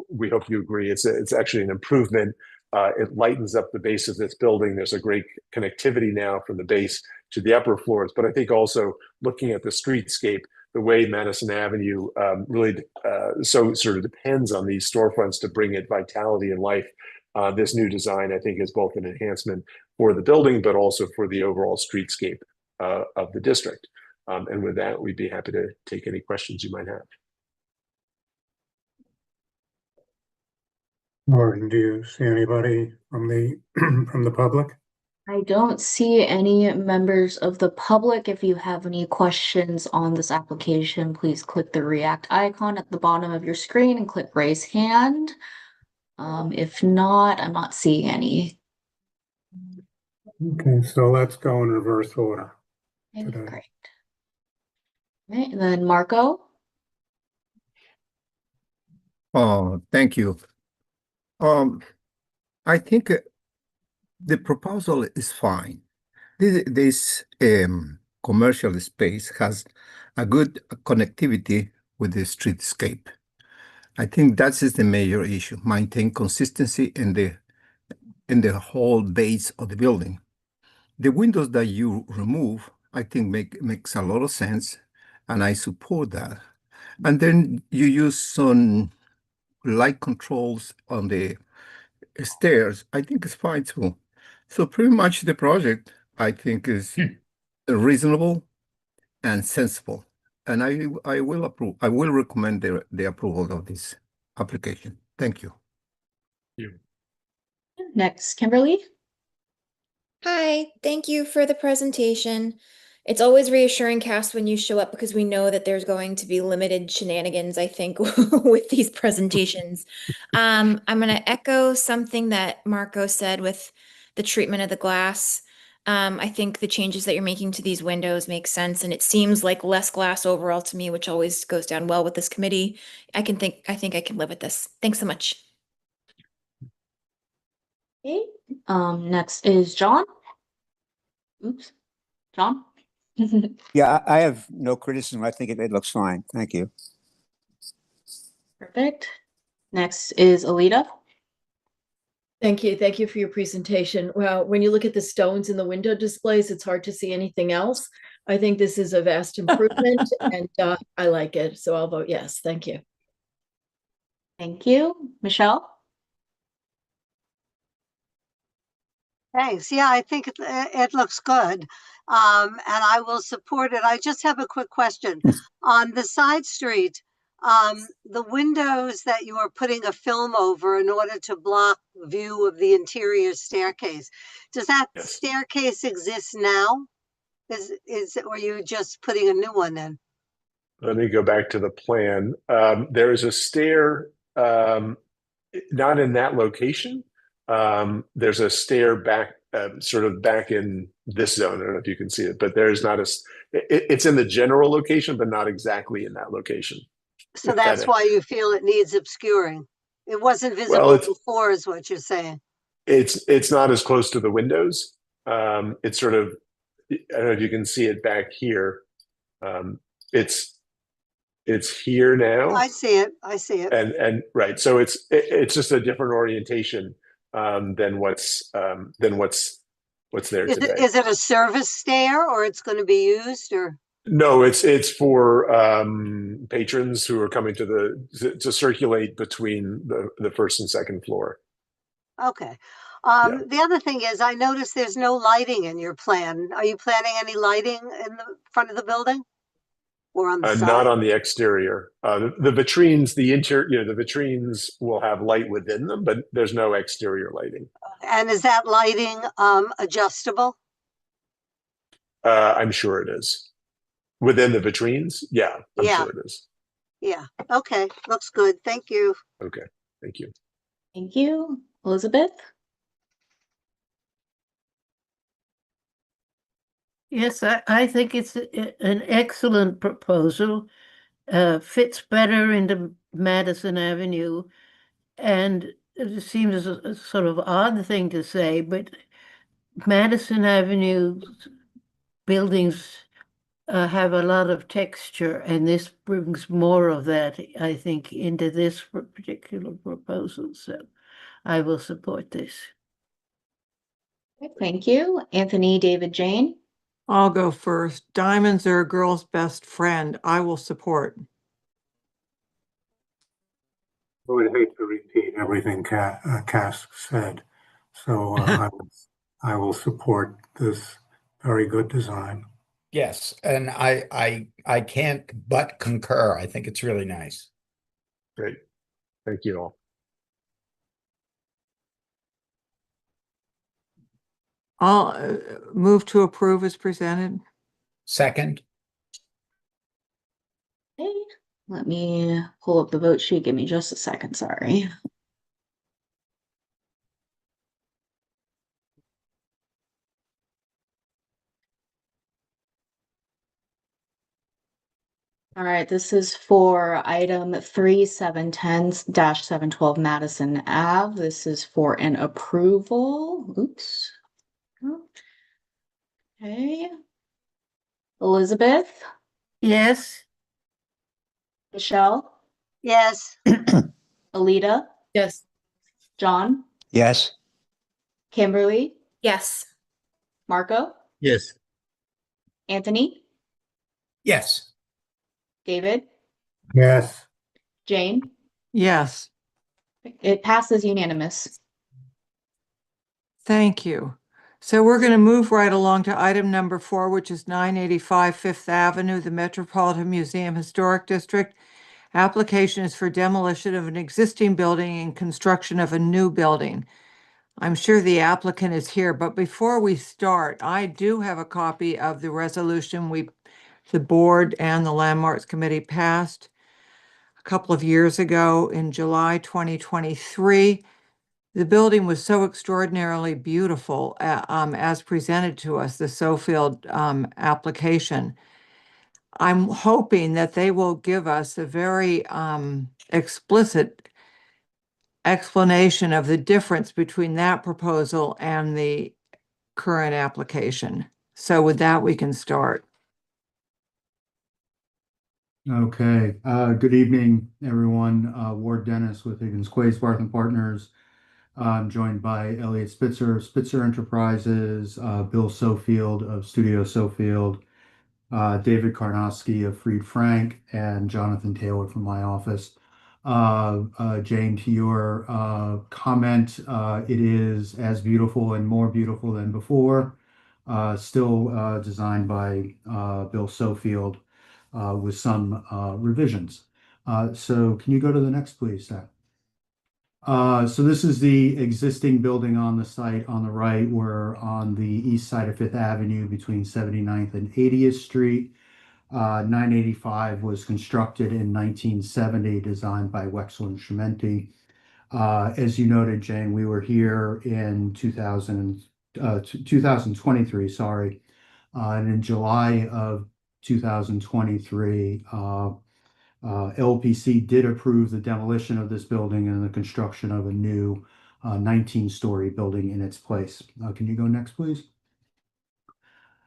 we hope you agree, it's actually an improvement. It lightens up the base of this building. There's a great connectivity now from the base to the upper floors. But I think also looking at the streetscape, the way Madison Avenue really so sort of depends on these storefronts to bring it vitality and life. This new design, I think, is both an enhancement for the building, but also for the overall streetscape of the district. And with that, we'd be happy to take any questions you might have. Morgan, do you see anybody from the public? I don't see any members of the public. If you have any questions on this application, please click the react icon at the bottom of your screen and click raise hand. If not, I'm not seeing any. Okay, so let's go in reverse order. Okay, great. Okay, and then Marco. Oh, thank you. I think the proposal is fine. This commercial space has a good connectivity with the streetscape. I think that is the major issue, maintain consistency in the whole base of the building. The windows that you remove, I think makes a lot of sense, and I support that. And then you use some light controls on the stairs. I think it's fine too. So pretty much the project, I think, is reasonable and sensible. And I will approve. I will recommend the approval of this application. Thank you. Next, Kimberly. Hi, thank you for the presentation. It's always reassuring, Cass, when you show up because we know that there's going to be limited shenanigans, I think, with these presentations. I'm going to echo something that Marco said with the treatment of the glass. I think the changes that you're making to these windows make sense, and it seems like less glass overall to me, which always goes down well with this committee. I think I can live with this. Thanks so much. Okay, next is John. Oops, John? Yeah, I have no criticism. I think it looks fine. Thank you. Perfect. Next is Alita. Thank you. Thank you for your presentation. Well, when you look at the stones in the window displays, it's hard to see anything else. I think this is a vast improvement and I like it. So I'll vote yes. Thank you. Thank you. Michelle? Thanks. Yeah, I think it looks good. And I will support it. I just have a quick question. On the side street, the windows that you are putting a film over in order to block view of the interior staircase, does that Yes. staircase exist now? Is it, or are you just putting a new one in? Let me go back to the plan. There is a stair, not in that location. There's a stair back, sort of back in this zone. I don't know if you can see it, but there's not it's in the general location, but not exactly in that location. So that's why you feel it needs obscuring. It wasn't visible Well, before, is what you're saying. it's not as close to the windows. It's sort of, I don't know if you can see it back here. It's here now. I see it. I see it. And right, so it's just a different orientation than what's there today. Is it a service stair, or it's going to be used, or? No, it's for patrons who are coming to circulate between the first and second floor. Okay. The other thing is, I noticed there's no lighting in your plan. Are you planning any lighting in the front of the building? Or on the side? Not on the exterior. The vitrines, the interior, the vitrines will have light within them, but there's no exterior lighting. And is that lighting adjustable? I'm sure it is. Within the vitrines? Yeah, I'm sure it is. Yeah. Okay. Looks good. Thank you. Okay. Thank you. Thank you. Elizabeth? Yes, I think it's an excellent proposal. Fits better into Madison Avenue. And it seems a sort of odd thing to say, but Madison Avenue buildings have a lot of texture, and this brings more of that, I think, into this particular proposal. So I will support this. Thank you. Anthony, David, Jane? I'll go first. Diamonds are a girl's best friend. I will support. I would hate to repeat everything Cass said, so I will support this very good design. Yes, and I can't but concur. I think it's really nice. Great. Thank you all. I'll move to approve as presented. Second. Okay. Let me pull up the vote sheet. Give me just a second. Sorry. All right, this is for item 3710-712 Madison Ave. This is for an approval. Oops. Okay. Elizabeth? Yes. Michelle? Yes. Alita? Yes. John? Yes. Kimberly? Yes. Marco? Yes. Anthony? Yes. David? Yes. Jane? Yes. It passes unanimous. Thank you. So we're going to move right along to item number 4, which is 985 Fifth Avenue, the Metropolitan Museum Historic District. Application is for demolition of an existing building and construction of a new building. I'm sure the applicant is here, but before we start, I do have a copy of the resolution the board and the Landmarks Committee passed a couple of years ago in July 2023. the building was so extraordinarily beautiful as presented to us, the Sofield application. I'm hoping that they will give us a very explicit explanation of the difference between that proposal and the current application. So with that, we can start. Okay, good evening, everyone. Ward Dennis with Higgins Quays Barth and Partners. I'm joined by Elliot Spitzer, Spitzer Enterprises, Bill Sofield of Studio Sofield, David Karnofsky of Fried Frank, and Jonathan Taylor from my office. Jane, to your comment, it is as beautiful and more beautiful than before. Still designed by Bill Sofield with some revisions. So can you go to the next, please, Zach? So this is the existing building on the site on the right. We're on the east side of Fifth Avenue between 79th and 80th Street. 985 was constructed in 1970, designed by Wexel and Schumenti. As you noted, Jane, we were here in 2023, sorry. And in July of 2023, LPC did approve the demolition of this building and the construction of a new 19-story building in its place. Can you go next, please?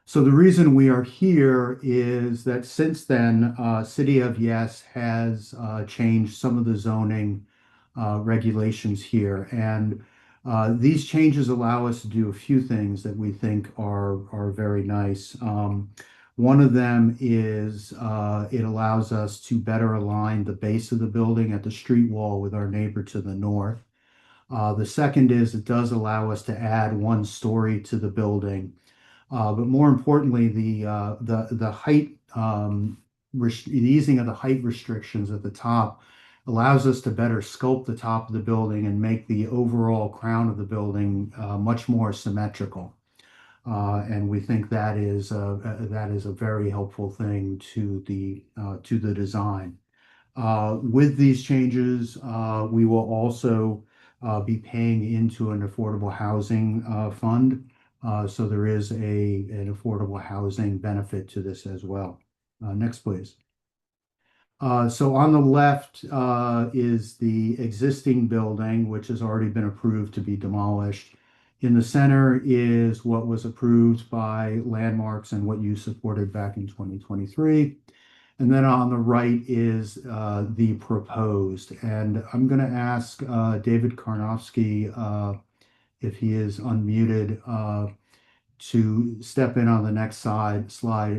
So the reason we are here is that since then, City of Yes has changed some of the zoning regulations here. And these changes allow us to do a few things that we think are very nice. One of them is it allows us to better align the base of the building at the street wall with our neighbor to the north. The second is it does allow us to add one story to the building. But more importantly, the height, the easing of the height restrictions at the top allows us to better sculpt the top of the building and make the overall crown of the building much more symmetrical. And we think that is a very helpful thing to the design. With these changes, we will also be paying into an affordable housing fund. So there is an affordable housing benefit to this as well. Next, please. So on the left is the existing building, which has already been approved to be demolished. In the center is what was approved by Landmarks and what you supported back in 2023. And then on the right is the proposed. And I'm going to ask David Karnofsky, if he is unmuted, to step in on the next slide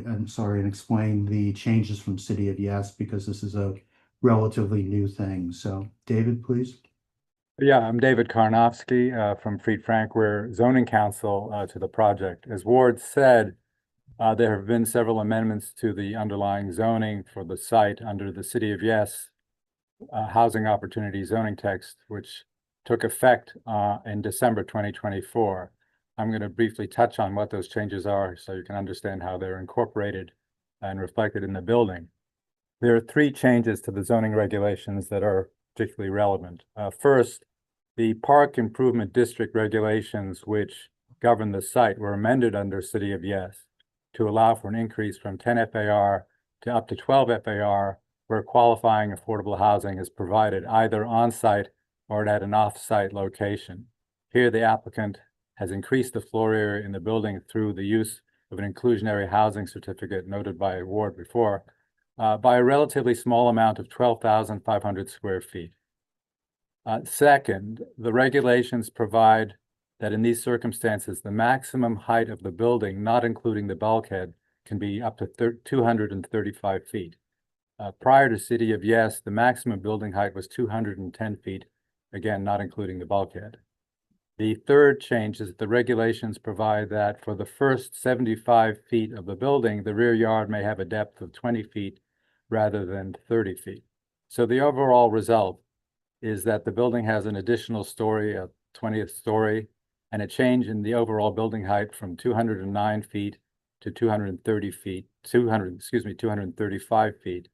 and explain the changes from City of Yes, because this is a relatively new thing. So David, please. Yeah, I'm David Karnofsky from Fried Frank. We're zoning counsel to the project. As Ward said, there have been several amendments to the underlying zoning for the site under the City of Yes housing opportunity zoning text, which took effect in December 2024. I'm going to briefly touch on what those changes are so you can understand how they're incorporated and reflected in the building. There are three changes to the zoning regulations that are particularly relevant. First, the Park Improvement District regulations, which govern the site, were amended under City of Yes to allow for an increase from 10 FAR to up to 12 FAR where qualifying affordable housing is provided either on-site or at an off-site location. Here, the applicant has increased the floor area in the building through the use of an inclusionary housing certificate noted by Ward before by a relatively small amount of 12,500 square feet. Second, the regulations provide that in these circumstances, the maximum height of the building, not including the bulkhead, can be up to 235 feet. Prior to City of Yes, the maximum building height was 210 feet, again, not including the bulkhead. The third change is that the regulations provide that for the first 75 feet of the building, the rear yard may have a depth of 20 feet rather than 30 feet. So the overall result is that the building has an additional story, a 20th story, and a change in the overall building height from 209 feet to 235 feet.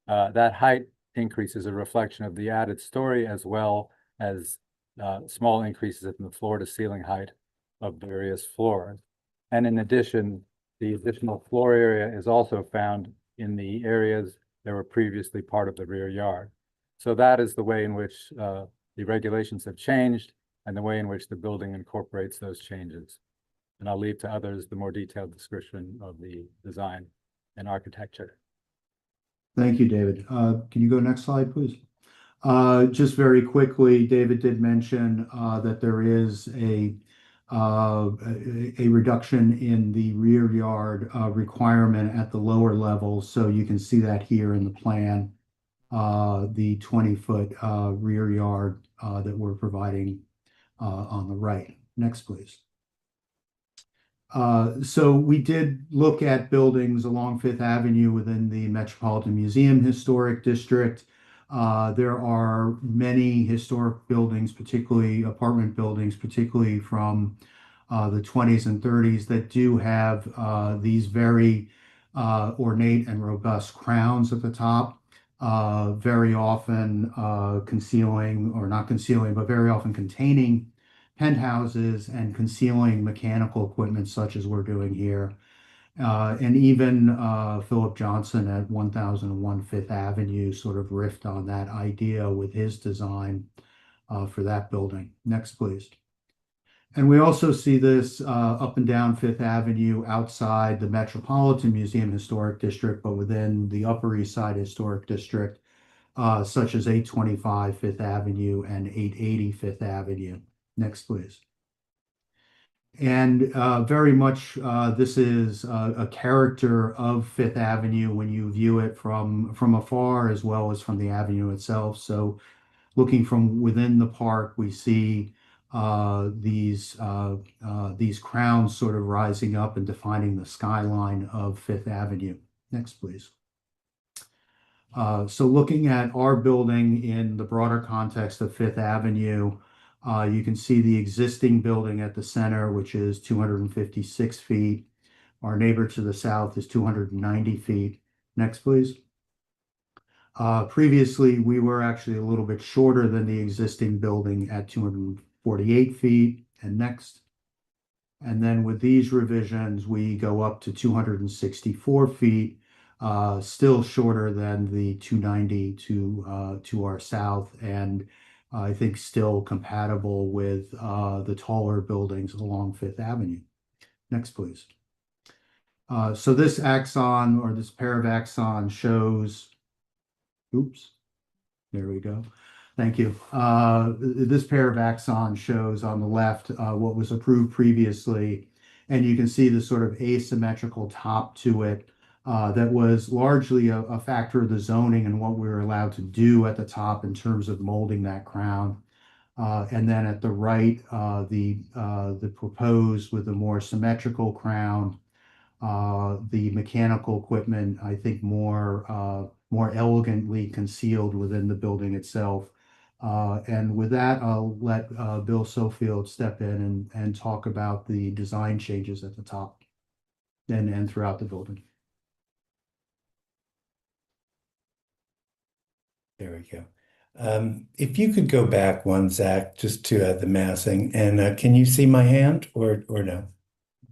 That height increase is a reflection of the added story as well as small increases in the floor to ceiling height of various floors. And in addition, the additional floor area is also found in the areas that were previously part of the rear yard. So that is the way in which the regulations have changed and the way in which the building incorporates those changes. And I'll leave to others the more detailed description of the design and architecture. Thank you, David. Can you go next slide, please? Just very quickly, David did mention that there is a reduction in the rear yard requirement at the lower level. So you can see that here in the plan, the 20-foot rear yard that we're providing on the right. Next, please. So we did look at buildings along Fifth Avenue within the Metropolitan Museum Historic District. There are many historic buildings, particularly apartment buildings, particularly from the 20s and 30s, that do have these very ornate and robust crowns at the top, very often concealing, or not concealing, but very often containing penthouses and concealing mechanical equipment such as we're doing here. And even Philip Johnson at 1001 Fifth Avenue sort of riffed on that idea with his design for that building. Next, please. And we also see this up and down Fifth Avenue outside the Metropolitan Museum Historic District, but within the Upper East Side Historic District, such as 825 Fifth Avenue and 880 Fifth Avenue. Next, please. And very much this is a character of Fifth Avenue when you view it from afar as well as from the avenue itself. So looking from within the park, we see these crowns sort of rising up and defining the skyline of Fifth Avenue. Next, please. So looking at our building in the broader context of Fifth Avenue, you can see the existing building at the center, which is 256 feet. Our neighbor to the south is 290 feet. Next, please. Previously, we were actually a little bit shorter than the existing building at 248 feet. And next. And then with these revisions, we go up to 264 feet, still shorter than the 290 to our south, and I think still compatible with the taller buildings along Fifth Avenue. Next, please. So this axon, or this pair of axons, shows, oops, there we go. Thank you. This pair of axons shows on the left what was approved previously, and you can see the sort of asymmetrical top to it that was largely a factor of the zoning and what we were allowed to do at the top in terms of molding that crown. And then at the right, the proposed with a more symmetrical crown, the mechanical equipment, I think more elegantly concealed within the building itself. And with that, I'll let Bill Sofield step in and talk about the design changes at the top and throughout the building. There we go. If you could go back one, Zach, just to the massing, and can you see my hand or no?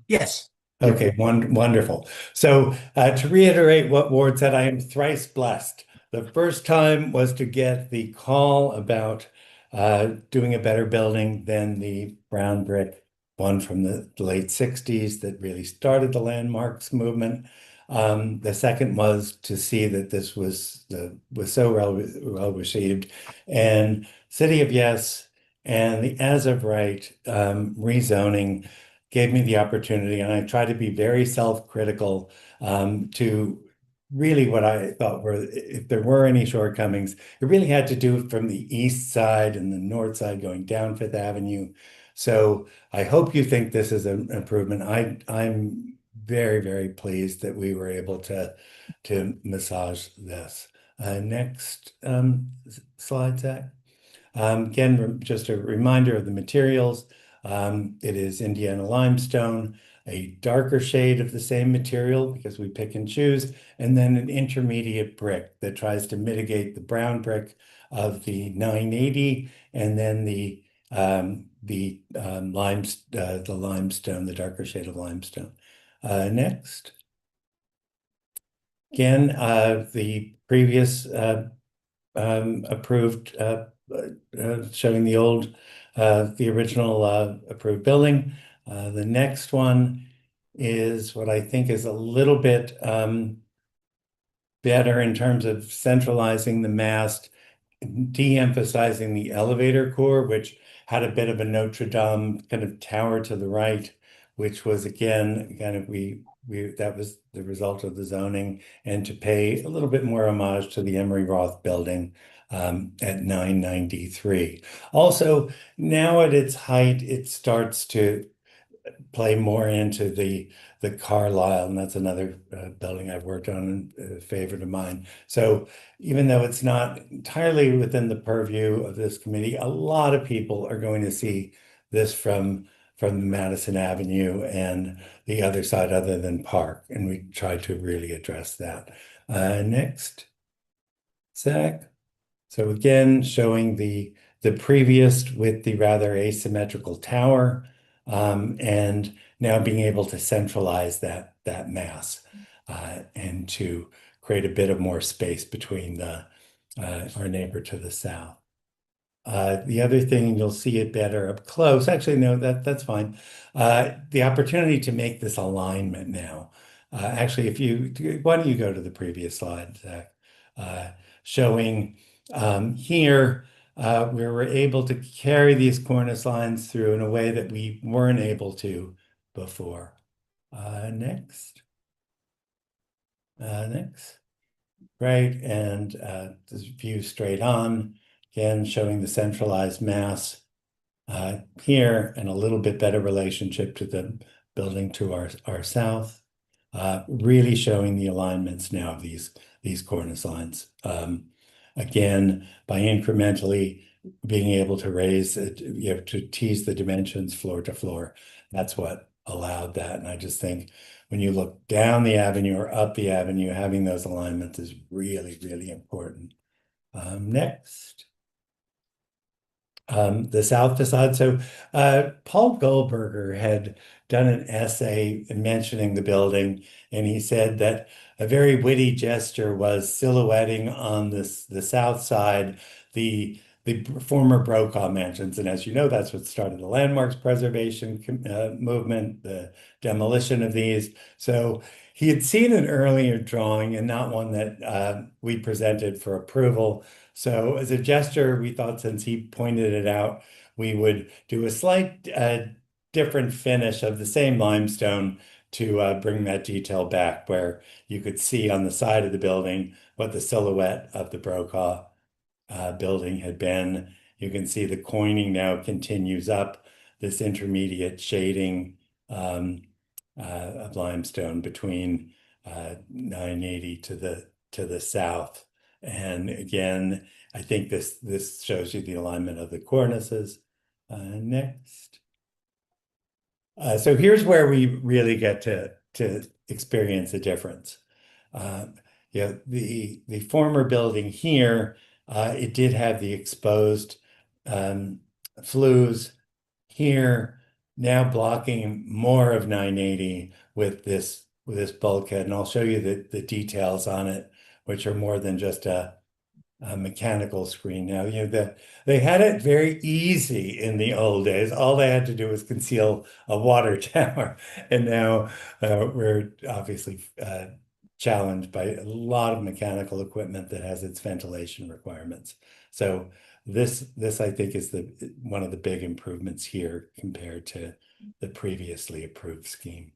Yes. Okay, wonderful. So to reiterate what Ward said, I am thrice blessed. The first time was to get the call about doing a better building than the brown brick one from the late 60s that really started the landmarks movement. The second was to see that this was so well received, and City of Yes and the as of right rezoning gave me the opportunity, and I try to be very self-critical to really what I thought were, if there were any shortcomings, it really had to do from the east side and the north side going down Fifth Avenue. So I hope you think this is an improvement. I'm very, very pleased that we were able to massage this. Next slide, Zach. Again, just a reminder of the materials. It is Indiana limestone, a darker shade of the same material because we pick and choose, and then an intermediate brick that tries to mitigate the brown brick of the 980 and then the the limestone, the darker shade of limestone. Next. Again, the previous approved, showing the original approved building. The next one is what I think is a little bit better in terms of centralizing the mast, de-emphasizing the elevator core, which had a bit of a Notre Dame kind of tower to the right, which was again kind of that was the result of the zoning, and to pay a little bit more homage to the Emery Roth building at 993. Also, now at its height, it starts to play more into the Carlisle, and that's another building I've worked on and a favorite of mine. So even though it's not entirely within the purview of this committee, a lot of people are going to see this from Madison Avenue and the other side other than Park, and we try to really address that. Next, Zach. So again, showing the previous with the rather asymmetrical tower, and now being able to centralize that mass and to create a bit of more space between our neighbor to the south. The other thing, you'll see it better up close. Actually, no, that's fine. The opportunity to make this alignment now. Actually, why don't you go to the previous slide, Zach? Showing here, we were able to carry these cornice lines through in a way that we weren't able to before. Next. Next. Right, and this view straight on, again, showing the centralized mass here and a little bit better relationship to the building to our south. Really showing the alignments now of these cornice lines. Again, by incrementally being able to raise it, you have to tease the dimensions floor to floor. That's what allowed that. And I just think when you look down the avenue or up the avenue, having those alignments is really, really important. Next. The south facade. So Paul Goldberger had done an essay mentioning the building, and he said that a very witty gesture was silhouetting on the south side the former Brokaw mansions. And as you know, that's what started the landmarks preservation movement, the demolition of these. So he had seen an earlier drawing and not one that we presented for approval. So as a gesture, we thought since he pointed it out, we would do a slight different finish of the same limestone to bring that detail back, where you could see on the side of the building what the silhouette of the Brokaw building had been. You can see the coining now continues up this intermediate shading of limestone between 980 to the south. And again, I think this shows you the alignment of the cornices. Next. So here's where we really get to experience a difference. The former building here, it did have the exposed flues here, now blocking more of 980 with this bulkhead. And I'll show you the details on it, which are more than just a mechanical screen. Now, they had it very easy in the old days. All they had to do was conceal a water tower. And now we're obviously challenged by a lot of mechanical equipment that has its ventilation requirements. So this I think is one of the big improvements here compared to the previously approved scheme.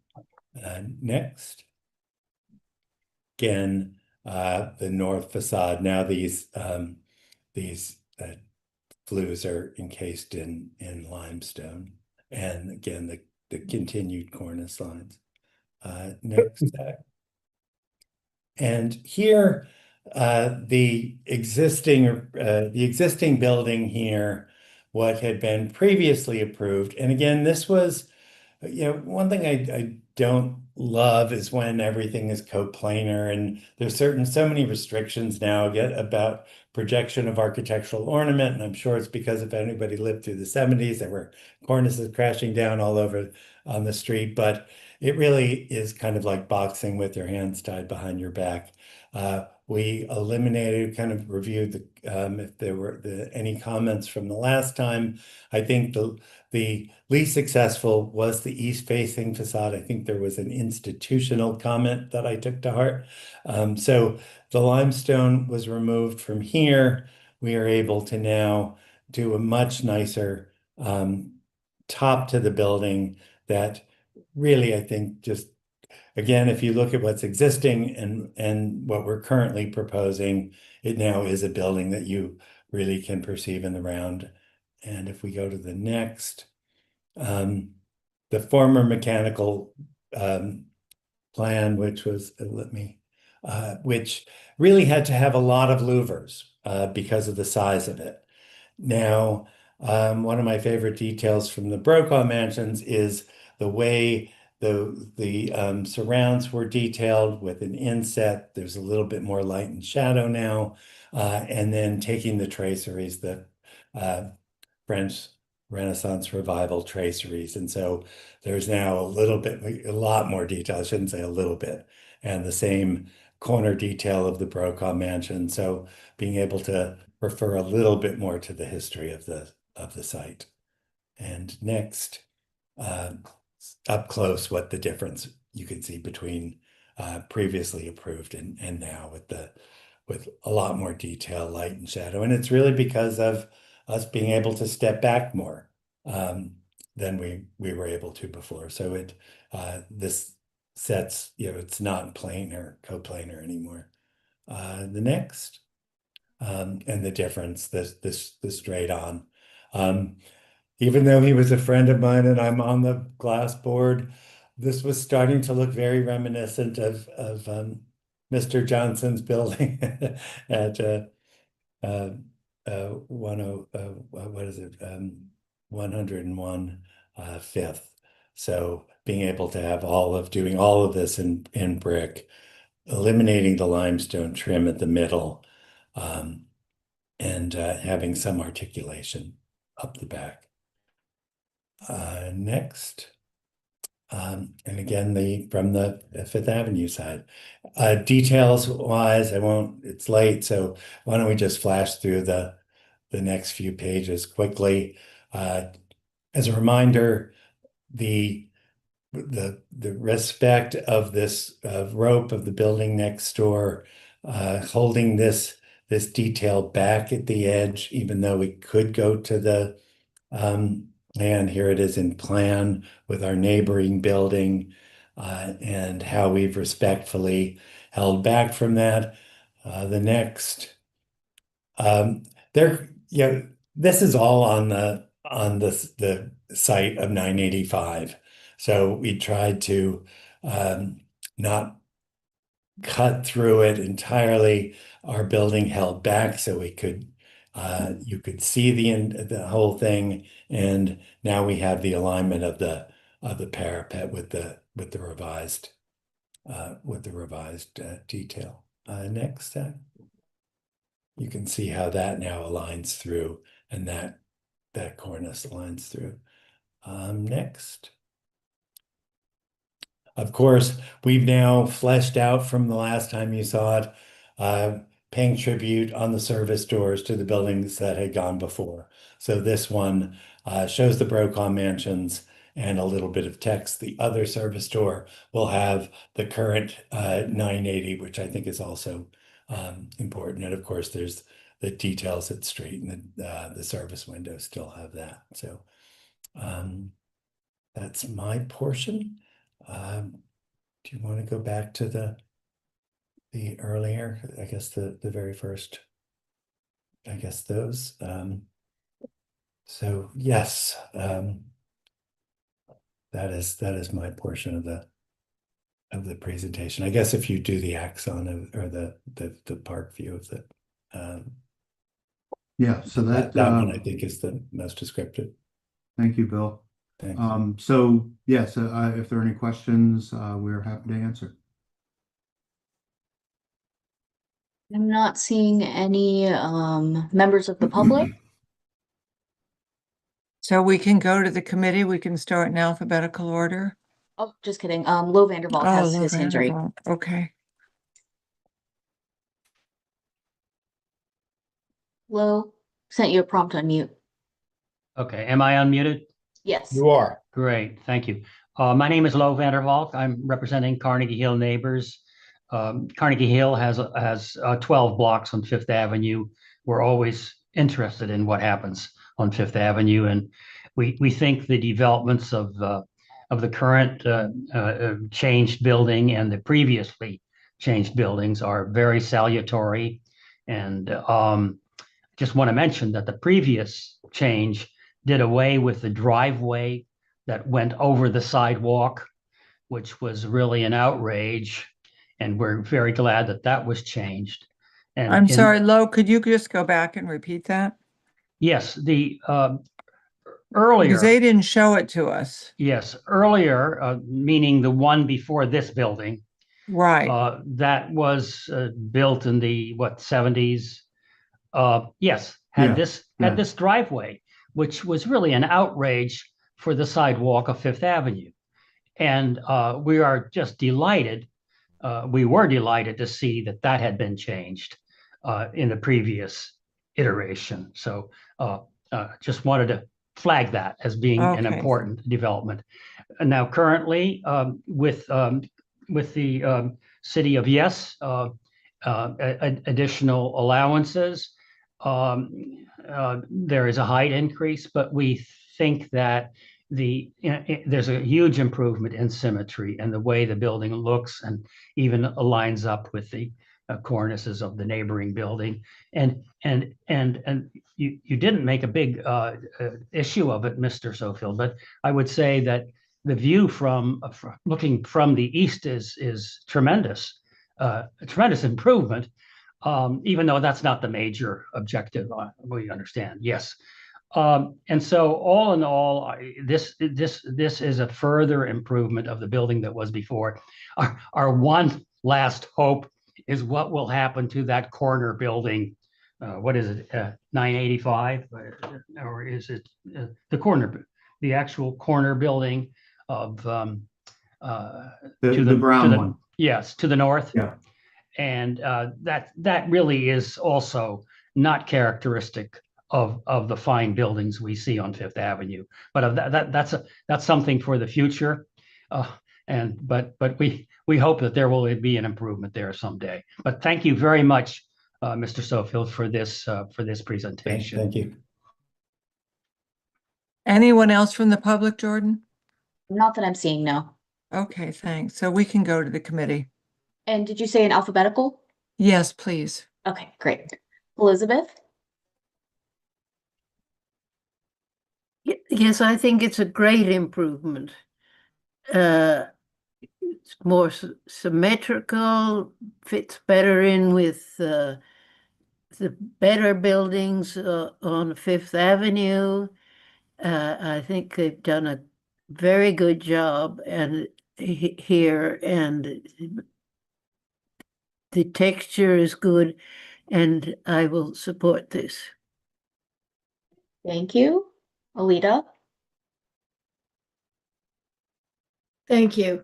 Next. Again, the north facade. Now these flues are encased in limestone, and again the continued cornice lines. Next. And here, the existing building here, what had been previously approved, and again, this was One thing I don't love is when everything is coplanar, and there's so many restrictions now about projection of architectural ornament. And I'm sure it's because if anybody lived through the 70s, there were cornices crashing down all over on the street. But it really is kind of like boxing with your hands tied behind your back. We eliminated, kind of reviewed if there were any comments from the last time. I think the least successful was the east-facing facade. I think there was an institutional comment that I took to heart. So the limestone was removed from here. We are able to now do a much nicer top to the building that really, I think, just again, if you look at what's existing and what we're currently proposing, it now is a building that you really can perceive in the round. And if we go to the next, the former mechanical plan, which was, which really had to have a lot of louvers because of the size of it. Now, one of my favorite details from the Brokaw mansions is the way the surrounds were detailed with an inset. There's a little bit more light and shadow now, and then taking the traceries, the French Renaissance Revival traceries. And so there's now a lot more detail. I shouldn't say a little bit, and the same corner detail of the Brokaw mansion. So being able to refer a little bit more to the history of the site. And next, up close, what the difference you can see between previously approved and now with a lot more detail, light and shadow. And it's really because of us being able to step back more than we were able to before. So this sets, it's not planar, coplanar anymore. The next, and the difference, the straight on. Even though he was a friend of mine and I'm on the glass board, this was starting to look very reminiscent of Mr. Johnson's building at 101 Fifth. So being able to have doing all of this in brick, eliminating the limestone trim at the middle, and having some articulation up the back. Next, and again, from the Fifth Avenue side. Details wise, it's late, so why don't we just flash through the next few pages quickly. As a reminder, the respect of this rope of the building next door, holding this detail back at the edge, even though we could go to the and here it is in plan with our neighboring building, and how we've respectfully held back from that. The next, this is all on the site of 985. So we tried to not cut through it entirely. Our building held back so we could you could see the whole thing, and now we have the alignment of the parapet with the revised detail. Next, you can see how that now aligns through, and that cornice aligns through. Next. Of course, we've now fleshed out from the last time you saw it, paying tribute on the service doors to the buildings that had gone before. So this one shows the Brokaw mansions and a little bit of text. The other service door will have the current 980, which I think is also important. And of course, there's the details at street, and the service windows still have that. So that's my portion. Do you want to go back to the earlier, I guess the very first, I guess those. So yes, that is my portion of the presentation. I guess if you do the axon or the park view of the yeah, so that one I think is the most descriptive. Thank you, Bill. Thank you. So yes, if there are any questions, we're happy to answer. I'm not seeing any members of the public. So we can go to the committee. We can start in alphabetical order. Oh, just kidding. Lo Vandervalk has his hand raised. Vanderbilt. Okay. Lo, sent you a prompt on mute. Okay, am I unmuted? Yes. You are. Great, thank you. My name is Lo Vandervalk. I'm representing Carnegie Hill Neighbors. Carnegie Hill has 12 blocks on Fifth Avenue. We're always interested in what happens on Fifth Avenue, and we think the developments of the current changed building and the previously changed buildings are very salutary. And just want to mention that the previous change did away with the driveway that went over the sidewalk, which was really an outrage. And we're very glad that that was changed. And I'm sorry, Lo, could you just go back and repeat that? Yes, the earlier. Because they didn't show it to us. Yes, earlier, meaning the one before this building. Right. That was built in the 70s. Yes, had this driveway, which was really an outrage for the sidewalk of Fifth Avenue. And we are just delighted. We were delighted to see that had been changed in the previous iteration. So just wanted to flag that as being an important development. And now currently with the City of Yes, additional allowances, there is a height increase, but we think that there's a huge improvement in symmetry and the way the building looks and even aligns up with the cornices of the neighboring building. And you didn't make a big issue of it, Mr. Sofield, but I would say that the view from looking from the east is tremendous, a tremendous improvement. Even though that's not the major objective, we understand. Yes, and so all in all, this is a further improvement of the building that was before. Our one last hope is what will happen to that corner building. What is it, 985, or is it the actual corner building of the brown one? Yes, to the north. Yeah. And that really is also not characteristic of the fine buildings we see on Fifth Avenue. But that's something for the future. But we hope that there will be an improvement there someday. But thank you very much, Mr. Sofield, for this presentation. Thank you. Anyone else from the public, Jordan? Not that I'm seeing, no. Okay, thanks. So we can go to the committee. And did you say in alphabetical? Yes, please. Okay, great. Elizabeth? Yes, I think it's a great improvement. It's more symmetrical, fits better in with the better buildings on Fifth Avenue. I think they've done a very good job here, and the texture is good, and I will support this. Thank you. Alita? Thank you.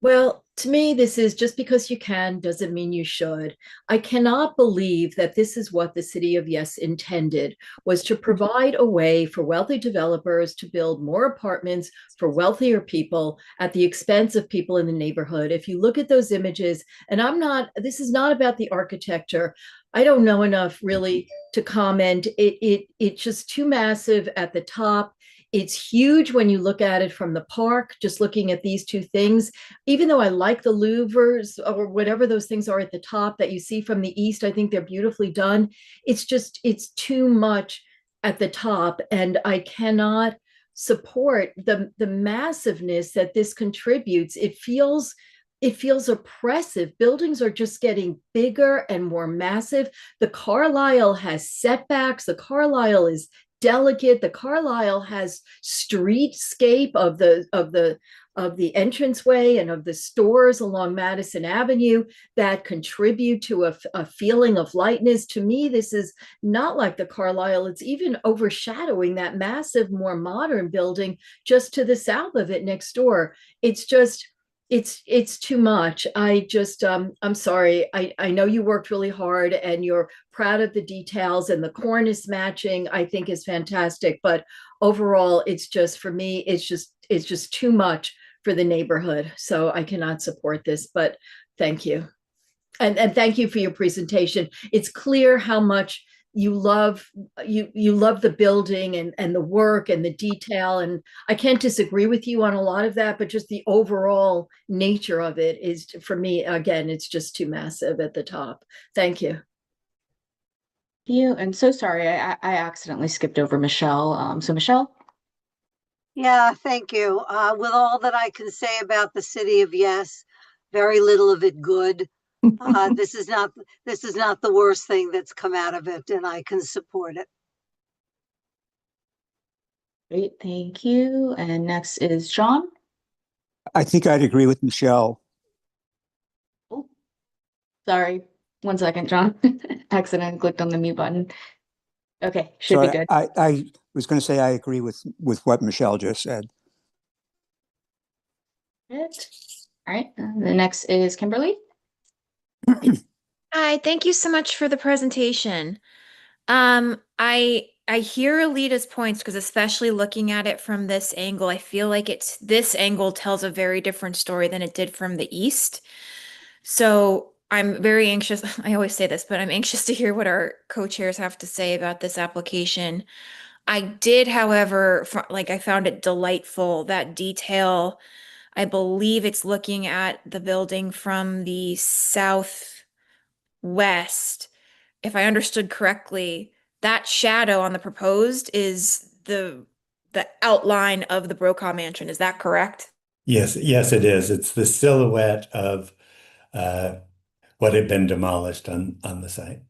Well, to me, this is just because you can doesn't mean you should. I cannot believe that this is what the City of Yes intended, was to provide a way for wealthy developers to build more apartments for wealthier people at the expense of people in the neighborhood. If you look at those images, and this is not about the architecture. I don't know enough really to comment. It's just too massive at the top. It's huge when you look at it from the park, just looking at these two things. Even though I like the louvers or whatever those things are at the top that you see from the east, I think they're beautifully done. It's too much at the top, and I cannot support the massiveness that this contributes. It feels oppressive. Buildings are just getting bigger and more massive. The Carlisle has setbacks. The Carlisle is delicate. The Carlisle has streetscape of the entranceway and of the stores along Madison Avenue that contribute to a feeling of lightness. To me, this is not like the Carlisle. It's even overshadowing that massive, more modern building just to the south of it next door. It's just, it's too much. I'm sorry. I know you worked really hard and you're proud of the details, and the cornice matching I think is fantastic, but overall it's just, for me, it's just too much for the neighborhood. So I cannot support this, but thank you. And thank you for your presentation. It's clear how much you love the building and the work and the detail. And I can't disagree with you on a lot of that, but just the overall nature of it is, for me, again, it's just too massive at the top. Thank you. You, and so sorry, I accidentally skipped over Michelle. So Michelle? Yeah, thank you. With all that I can say about the city of Yes, very little of it good. This is not the worst thing that's come out of it, and I can support it. Great, thank you. And next is John. I think I'd agree with Michelle. Oh, sorry. 1 second, John. Accidentally clicked on the mute button. Okay, should So be good. I was going to say I agree with what Michelle just said. Good. All right, the next is Kimberly. Hi, thank you so much for the presentation. I hear Alita's points, because especially looking at it from this angle, I feel like this angle tells a very different story than it did from the east. So I'm very anxious. I always say this, but I'm anxious to hear what our co-chairs have to say about this application. I did, however, I found it delightful, that detail. I believe it's looking at the building from the southwest. If I understood correctly, that shadow on the proposed is the outline of the Brokaw Mansion. Is that correct? Yes, it is. It's the silhouette of what had been demolished on the site.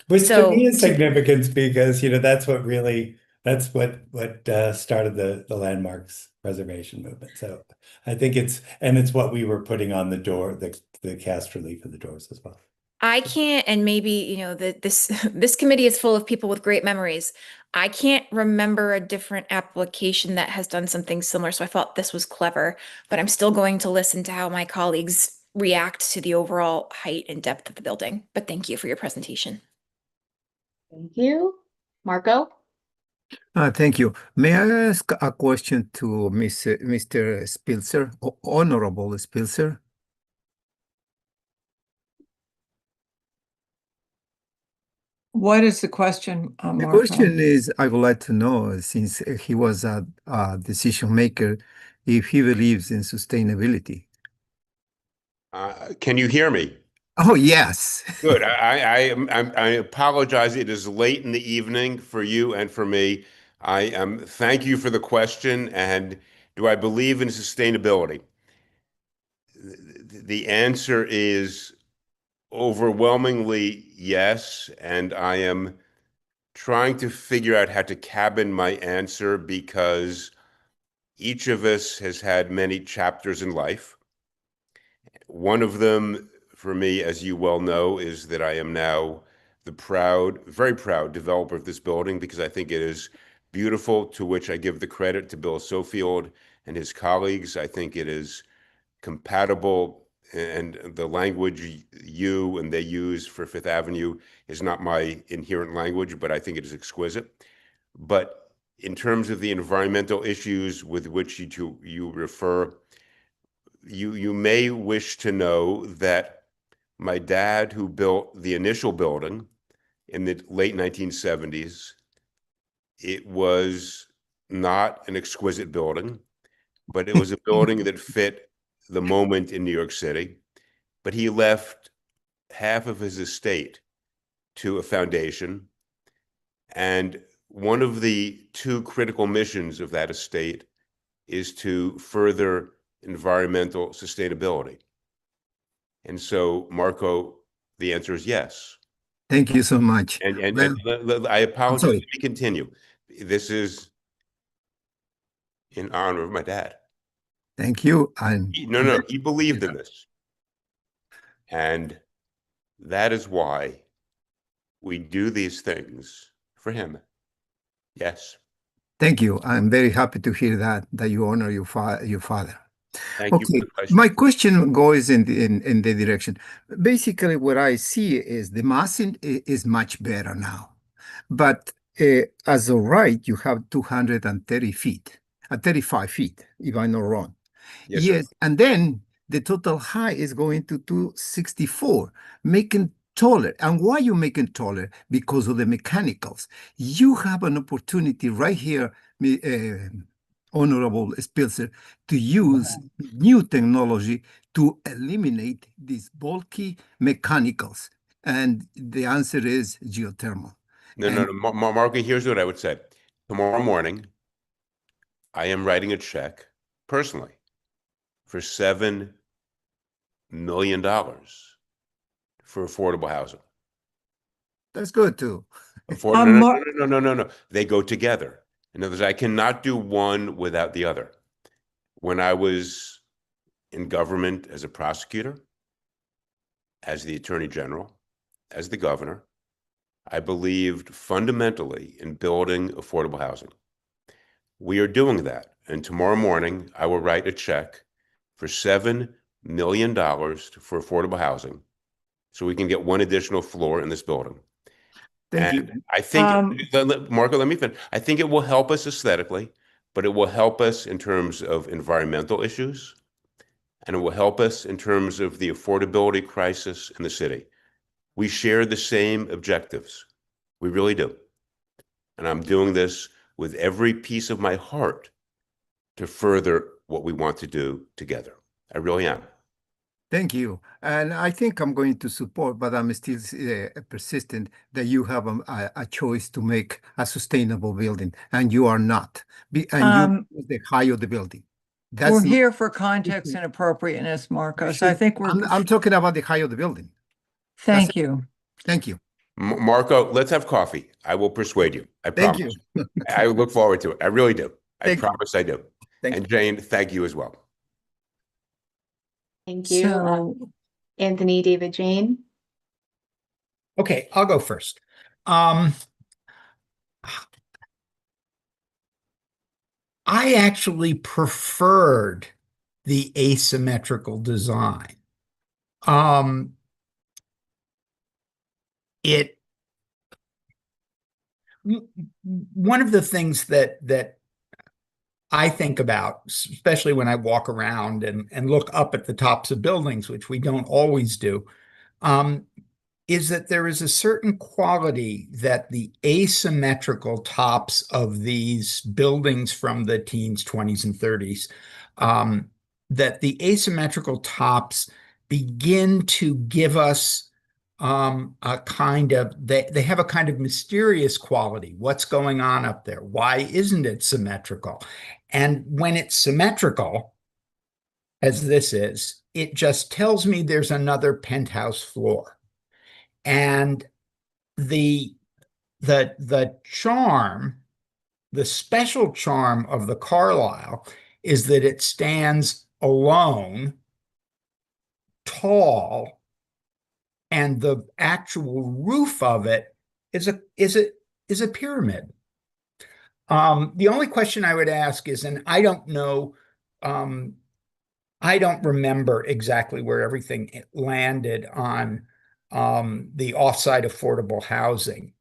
Which to me is significant because, that's what started the landmarks preservation movement. So I think it's what we were putting on the door, the cast relief of the doors as well. I can't, and maybe, this committee is full of people with great memories. I can't remember a different application that has done something similar, so I thought this was clever, but I'm still going to listen to how my colleagues react to the overall height and depth of the building. But thank you for your presentation. Thank you. Marco? Thank you. May I ask a question to Mr. Spilzer, Honorable Spilzer? What is the question, The Marco? question is, I would like to know, since he was a decision maker, if he believes in sustainability. Can you hear me? Oh, yes. Good. I apologize. It is late in the evening for you and for me. Thank you for the question. And do I believe in sustainability? The answer is overwhelmingly yes. And I am trying to figure out how to cabin my answer, because each of us has had many chapters in life. One of them, for me, as you well know, is that I am now the very proud developer of this building, because I think it is beautiful, to which I give the credit to Bill Sofield and his colleagues. I think it is compatible, and the language you and they use for Fifth Avenue is not my inherent language, but I think it is exquisite. But in terms of the environmental issues with which you refer, you may wish to know that my dad, who built the initial building in the late 1970s, it was not an exquisite building, but it was a building that fit the moment in New York City. But he left half of his estate to a foundation. And one of the two critical missions of that estate is to further environmental sustainability. And so, Marco, the answer is yes. Thank you so much. And Well, I apologize. sorry. Let me continue. This is in honor of my dad. Thank you. No, he believed in this. And that is why we do these things for him. Yes. Thank you. I'm very happy to hear that you honor your father. Thank you for Okay, the question. my question goes in the direction. Basically, what I see is the massing is much better now, but as of right, you have 230 feet, 35 feet, if I'm not wrong. Yes, sir. Yes, and then the total height is going to 264, making taller. And why you making taller? Because of the mechanicals. You have an opportunity right here, Honorable Spilzer, to use new technology to eliminate these bulky mechanicals. And the answer is geothermal. No. Marco, here's what I would say. Tomorrow morning, I am writing a check personally for $7 million for affordable housing. That's good too. No. They go together. In other words, I cannot do one without the other. When I was in government as a prosecutor, as the attorney general, as the governor, I believed fundamentally in building affordable housing. We are doing that. And tomorrow morning, I will write a check for $7 million for affordable housing so we can get one additional floor in this building. Thank you. I think, Marco, let me finish. I think it will help us aesthetically, but it will help us in terms of environmental issues, and it will help us in terms of the affordability crisis in the city. We share the same objectives. We really do. And I'm doing this with every piece of my heart to further what we want to do together. I really am. Thank you. And I think I'm going to support, but I'm still persistent that you have a choice to make a sustainable building, and you are not. And you the height of the building. We're here for context and appropriateness, Marcos. I think I'm talking about the height of the building. Thank you. Thank you. Marco, let's have coffee. I will persuade you. I promise. Thank you. I look forward to it. I really do. I Thank you. promise I do. Thank And Jane, thank you as well. Thank you. So, Anthony, David, Jane. Okay, I'll go first. I actually preferred the asymmetrical design. One of the things that I think about, especially when I walk around and look up at the tops of buildings, which we don't always do, is that there is a certain quality that the asymmetrical tops of these buildings from the teens, 20s, and 30s, that the asymmetrical tops begin to give us a kind of, they have a kind of mysterious quality. What's going on up there? Why isn't it symmetrical? And when it's symmetrical, as this is, it just tells me there's another penthouse floor. And the charm, the special charm of the Carlisle is that it stands alone, tall, and the actual roof of it is a pyramid. The only question I would ask is, and I don't know, I don't remember exactly where everything landed on the offsite affordable housing.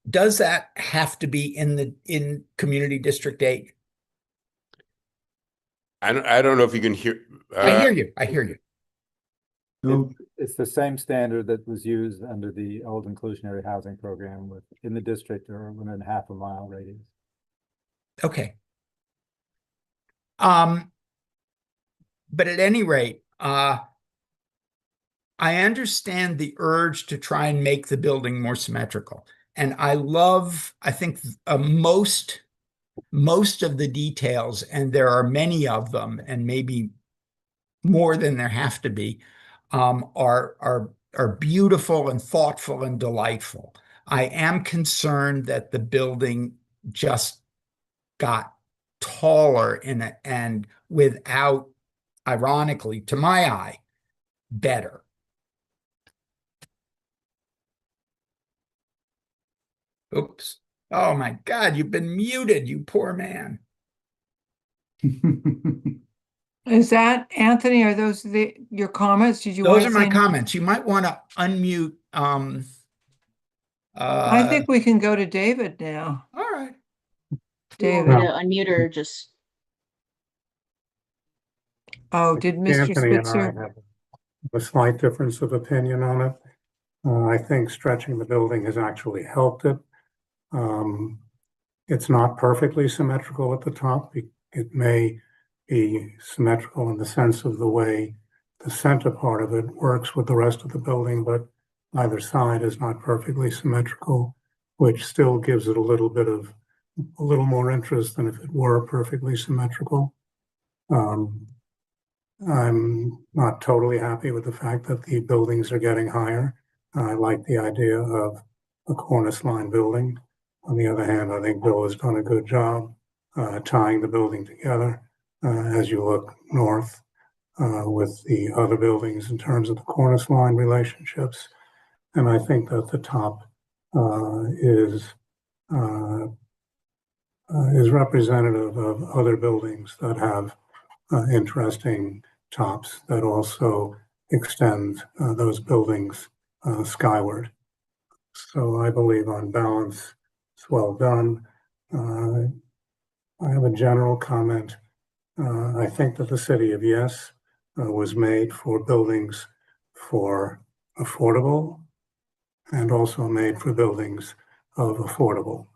Does that have to be in Community District 8? I don't know if you can hear. I hear you. I hear you. It's the same standard that was used under the old inclusionary housing program in the district or within half a mile radius. Okay. But at any rate, I understand the urge to try and make the building more symmetrical. And I think most of the details, and there are many of them, and maybe more than there have to be, are are beautiful and thoughtful and delightful. I am concerned that the building just got taller and without, ironically, to my eye, better. Oops. Oh my God, you've been muted, you poor man. Is that, Anthony, are those your comments? Did you want Those to are say my anything? comments. You might want to unmute. I think we can go to David now. All right. Do you want me David. to unmute or just? Oh, did Mr. Anthony and I Spitzer? have a slight difference of opinion on it. I think stretching the building has actually helped it. It's not perfectly symmetrical at the top. It may be symmetrical in the sense of the way the center part of it works with the rest of the building, but either side is not perfectly symmetrical, which still gives it a little more interest than if it were perfectly symmetrical. I'm not totally happy with the fact that the buildings are getting higher. I like the idea of a cornice line building. On the other hand, I think Bill has done a good job tying the building together as you look north with the other buildings in terms of the cornice line relationships. And I think that the top is representative of other buildings that have interesting tops that also extend those buildings skyward. So I believe on balance, it's well done. I have a general comment. I think that the city of Yes was made for buildings for affordable and also made for buildings of affordable.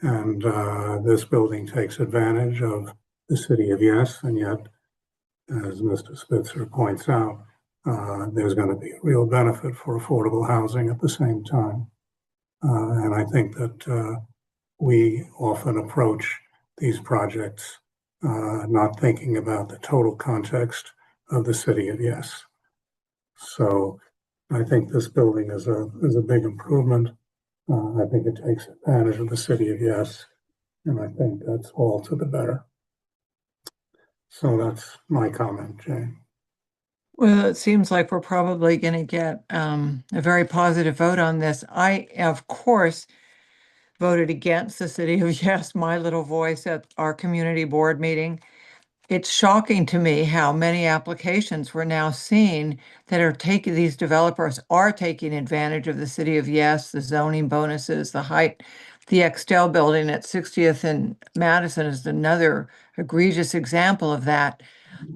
And this building takes advantage of the city of Yes, and yet, as Mr. Spitzer points out, there's going to be a real benefit for affordable housing at the same time. And I think that we often approach these projects not thinking about the total context of the city of Yes. So I think this building is a big improvement. I think it takes advantage of the city of Yes, and I think that's all to the better. So that's my comment, Jane. Well, it seems like we're probably going to get a very positive vote on this. I, of course, voted against the city of Yes, my little voice at our community board meeting. It's shocking to me how many applications we're now seeing that are taking, these developers are taking advantage of the city of Yes, the zoning bonuses, the height. The Extel building at 60th and Madison is another egregious example of that.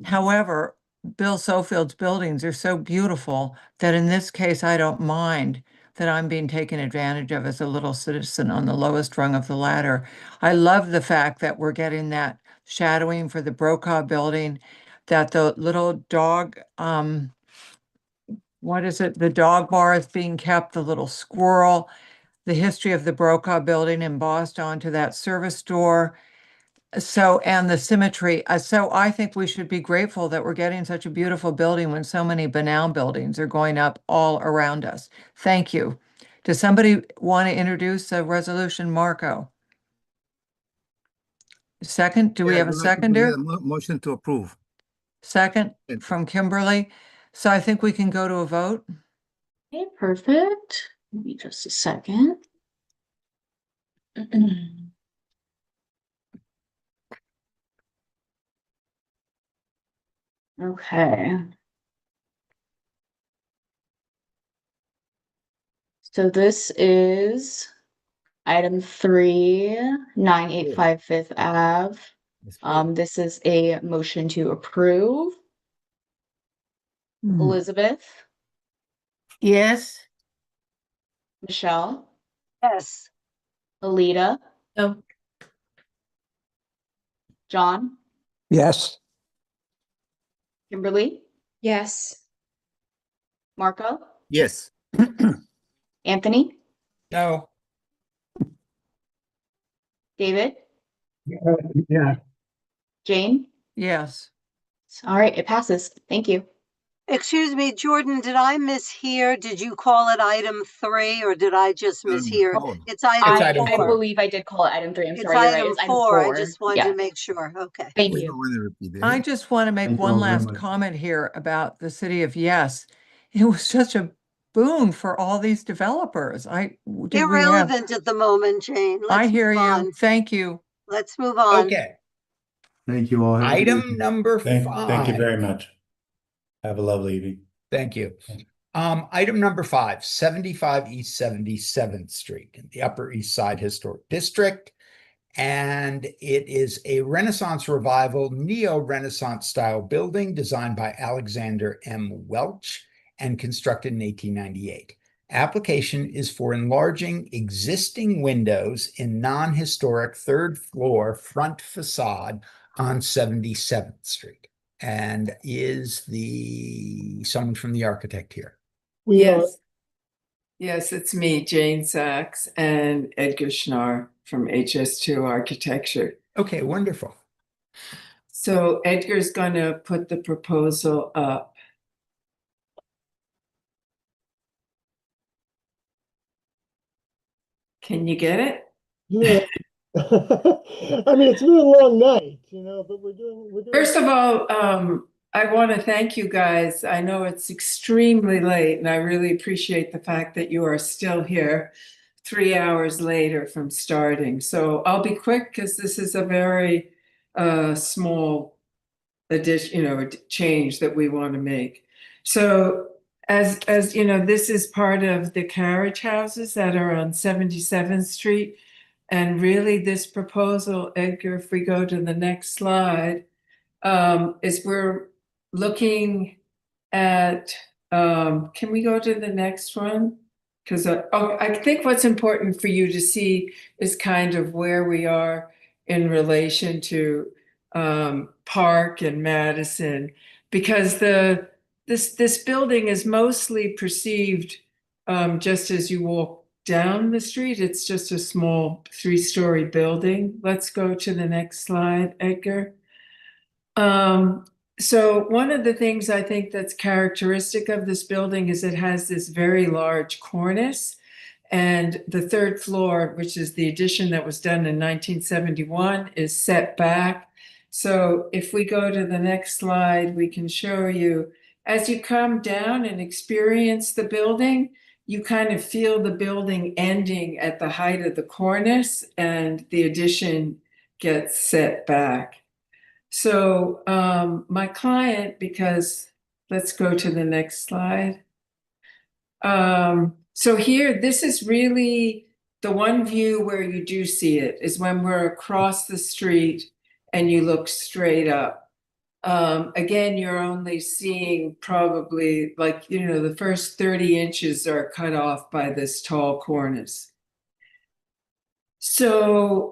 However, Bill Sofield's buildings are so beautiful that in this case, I don't mind that I'm being taken advantage of as a little citizen on the lowest rung of the ladder. I love the fact that we're getting that shadowing for the Brokaw building, that the little dog, what is it? The dog bar is being kept, the little squirrel, the history of the Brokaw building embossed onto that service door. So, and the symmetry. So I think we should be grateful that we're getting such a beautiful building when so many banal buildings are going up all around us. Thank you. Does somebody want to introduce a resolution, Marco? Second, do we Yeah, have a I'd like to seconder? make a motion to approve. Second from Kimberly. So I think we can go to a vote. Okay, perfect. Give me just a second. Okay. So this is item 3, 985 Fifth Ave. This is a motion to approve. Elizabeth, Yes. Michelle, Yes. Alita, No. John, Yes. Kimberly, Yes. Marco, Yes. Anthony, No. David, Yeah. Jane. Yes. All right, it passes. Thank you. Excuse me, Jordan, did I mishear? Did you call it item 3 or did I just mishear? It's item I item 4. believe I did call it item 3. I'm It's sorry, you're right. item It's item 4. I 4. just wanted Yeah. to make sure. Okay. Thank We you. don't want to repeat it. I just want to make Thank you one all very last much. comment here about the city of Yes. It was such a boon for all these developers. Irrelevant at the moment, Jane. I Let's hear move you. on. Thank you. Let's move on. Okay, Thank you all. Have a good item evening. number Thank you 5. very much. Have a lovely evening. Thank you. Item number 5, 75 East 77th Street in the Upper East Side Historic District. And it is a Renaissance Revival, neo-Renaissance style building designed by Alexander M. Welch and constructed in 1898. Application is for enlarging existing windows in non-historic third floor front facade on 77th Street. And is someone from the architect here? Yes. Yes, it's me, Jane Sachs, and Edgar Schnarr from HS2 Architecture. Okay, wonderful. So Edgar's going to put the proposal up. Can you get it? Yeah. I mean, it's been a long night, but we're doing. First of all, I want to thank you guys. I know it's extremely late, and I really appreciate the fact that you are still here 3 hours later from starting. So I'll be quick because this is a very small addition, change that we want to make. So as you know, this is part of the carriage houses that are on 77th Street. And really this proposal, Edgar, if we go to the next slide, is we're looking at, can we go to the next one? Because I think what's important for you to see is kind of where we are in relation to Park and Madison, because this building is mostly perceived just as you walk down the street. It's just a small 3-story building. Let's go to the next slide, Edgar. So one of the things I think that's characteristic of this building is it has this very large cornice, and the third floor, which is the addition that was done in 1971, is set back. So if we go to the next slide, we can show you, as you come down and experience the building, you kind of feel the building ending at the height of the cornice and the addition gets set back. So my client, because let's go to the next slide. So here, this is really the one view where you do see it is when we're across the street and you look straight up. Again, you're only seeing probably the first 30 inches are cut off by this tall cornice. So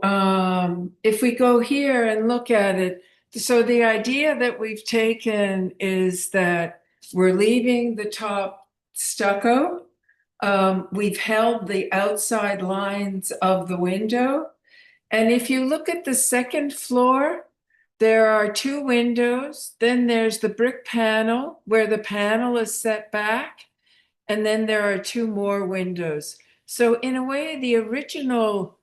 if we go here and look at it, so the idea that we've taken is that we're leaving the top stucco. We've held the outside lines of the window. And if you look at the second floor, there are 2 windows. Then there's the brick panel where the panel is set back. And then there are 2 more windows. So in a way, the original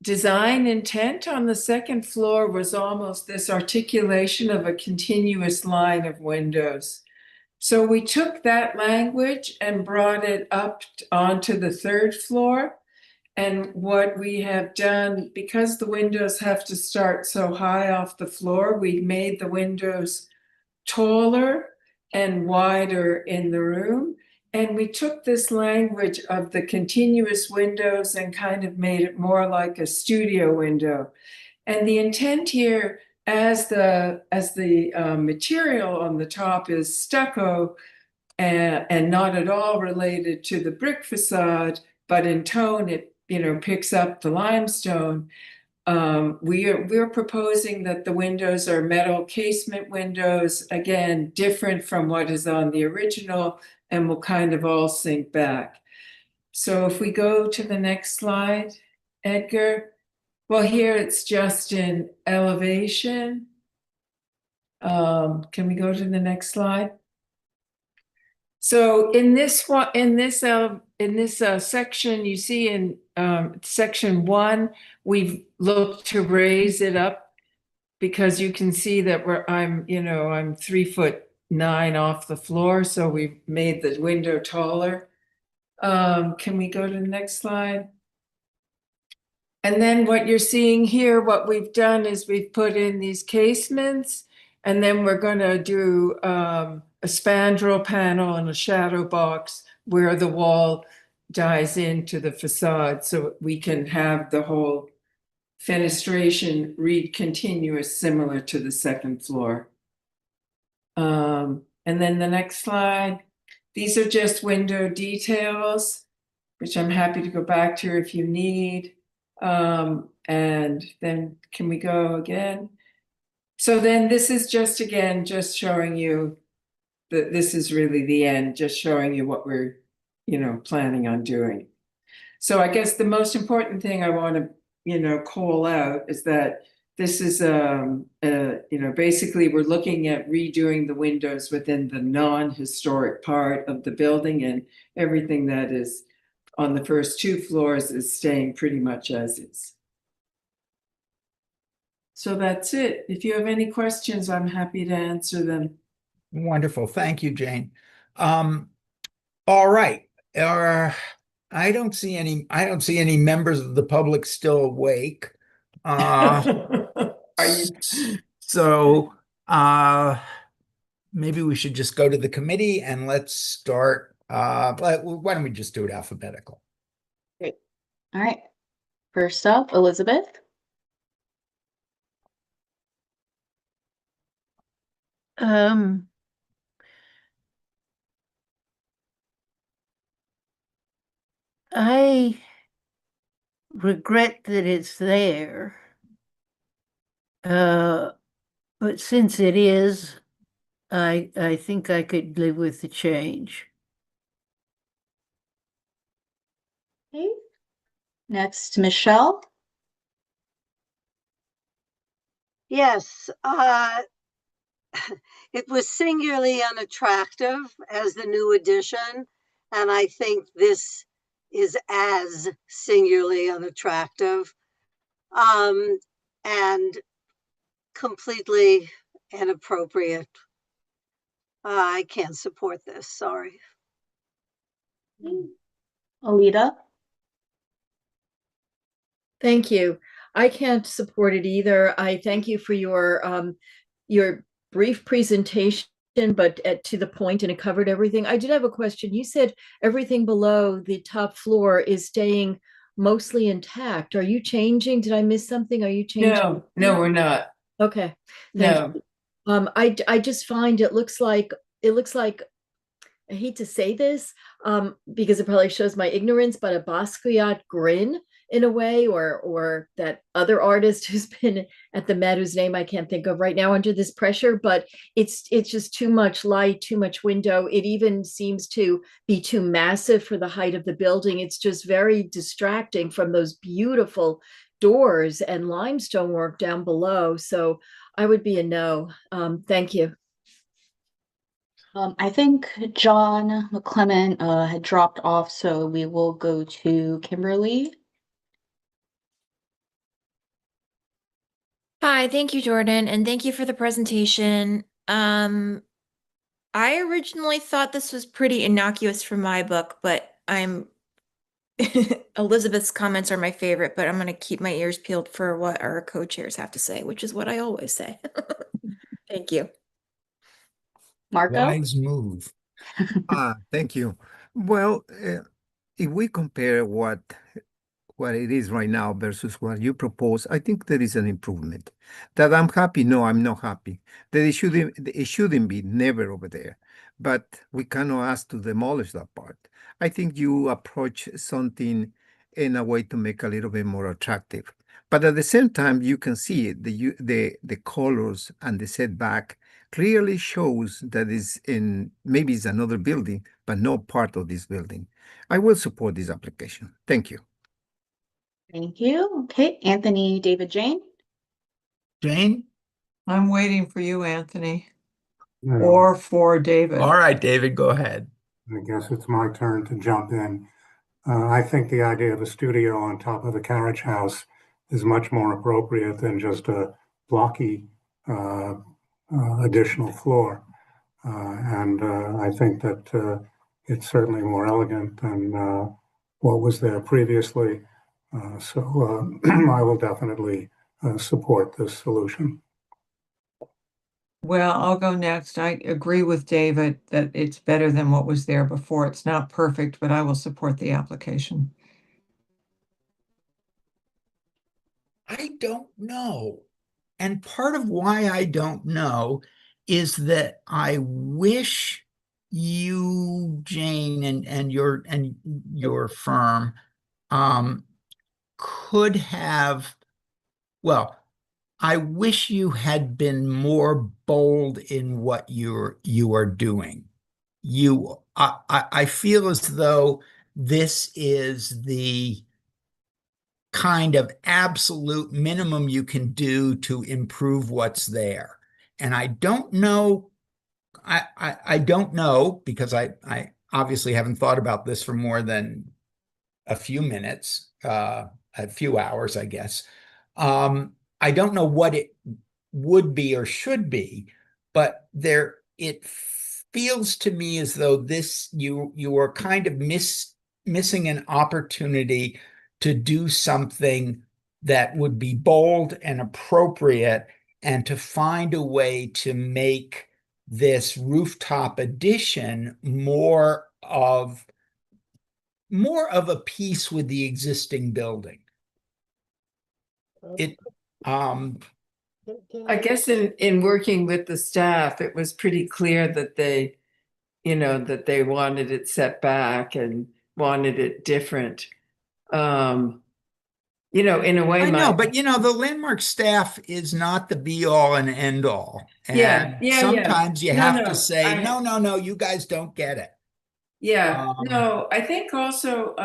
design intent on the second floor was almost this articulation of a continuous line of windows. So we took that language and brought it up onto the third floor. And what we have done, because the windows have to start so high off the floor, we made the windows taller and wider in the room. And we took this language of the continuous windows and kind of made it more like a studio window. And the intent here, as the material on the top is stucco and not at all related to the brick facade, but in tone it picks up the limestone. We're proposing that the windows are metal casement windows, again, different from what is on the original, and will kind of all sink back. So if we go to the next slide, Edgar. Well, here it's just in elevation. Can we go to the next slide? So in this one, in this section, you see in section 1, we've looked to raise it up because you can see that I'm 3'9" off the floor, so we've made the window taller. Can we go to the next slide? And then what you're seeing here, what we've done is we've put in these casements, and then we're going to do a spandrel panel and a shadow box where the wall dies into the facade, so we can have the whole fenestration read continuous, similar to the second floor. And then the next slide. These are just window details, which I'm happy to go back to if you need. And then can we go again? So then this is just, again, just showing you that this is really the end, just showing you what we're, planning on doing. So I guess the most important thing I want to, call out is that this is, basically we're looking at redoing the windows within the non-historic part of the building, and everything that is on the first 2 floors is staying pretty much as is. So that's it. If you have any questions, I'm happy to answer them. Wonderful. Thank you, Jane. All right. I don't see any members of the public still awake. So maybe we should just go to the committee and let's start. Why don't we just do it alphabetical? Great. All right. First up, Elizabeth. I regret that it's there. But since it is, I think I could live with the change. Okay. Next, Michelle. Yes, it was singularly unattractive as the new addition, and I think this is as singularly unattractive, and completely inappropriate. I can't support this, sorry. Alita. Thank you. I can't support it either. I thank you for your brief presentation, but to the point, and it covered everything. I did have a question. You said everything below the top floor is staying mostly intact. Are you changing? Did I miss something? Are you changing? No, we're not. Okay. Thank you. I just find it looks like I hate to say this, because it probably shows my ignorance, but a Basquiat grin in a way, or that other artist who's been at the Met, whose name I can't think of right now, under this pressure. But it's just too much light, too much window. It even seems to be too massive for the height of the building. It's just very distracting from those beautiful doors and limestone work down below. So I would be a no. Thank you. I think John McClement had dropped off, so we will go to Kimberly. Hi, thank you, Jordan, and thank you for the presentation. I originally thought this was pretty innocuous for my book, but Elizabeth's comments are my favorite, but I'm going to keep my ears peeled for what our co-chairs have to say, which is what I always say. Thank you. Marco? Wise move. Thank you. Well, if we compare what it is right now versus what you propose, I think there is an improvement. That I'm happy? No, I'm not happy. That it shouldn't be never over there. But we cannot ask to demolish that part. I think you approach something in a way to make a little bit more attractive. But at the same time, you can see it, the colors and the setback clearly shows that is maybe it's another building, but not part of this building. I will support this application. Thank you. Thank you. Okay, Anthony, David, Jane. Jane? I'm waiting for you, Anthony, No. or for David. All right, David, go ahead. I guess it's my turn to jump in. I think the idea of a studio on top of a carriage house is much more appropriate than just a blocky uh, additional floor. And I think that it's certainly more elegant than what was there previously. So I will definitely support this solution. Well, I'll go next. I agree with David that it's better than what was there before. It's not perfect, but I will support the application. I don't know. And part of why I don't know is that I wish you, Jane, and your firm could have, well, I wish you had been more bold in what you are doing. I feel as though this is the kind of absolute minimum you can do to improve what's there. And I don't know, I don't know, because I obviously haven't thought about this for more than a few minutes, a few hours, I guess. I don't know what it would be or should be, but it feels to me as though you are kind of missing an opportunity to do something that would be bold and appropriate, and to find a way to make this rooftop addition more of a piece with the existing building. It I guess in working with the staff, it was pretty clear that they, that they wanted it set back and wanted it different. In a way, I know, but the Landmark staff is not the be all and end all. And sometimes you have to say, no, you guys don't get it. No, I think also,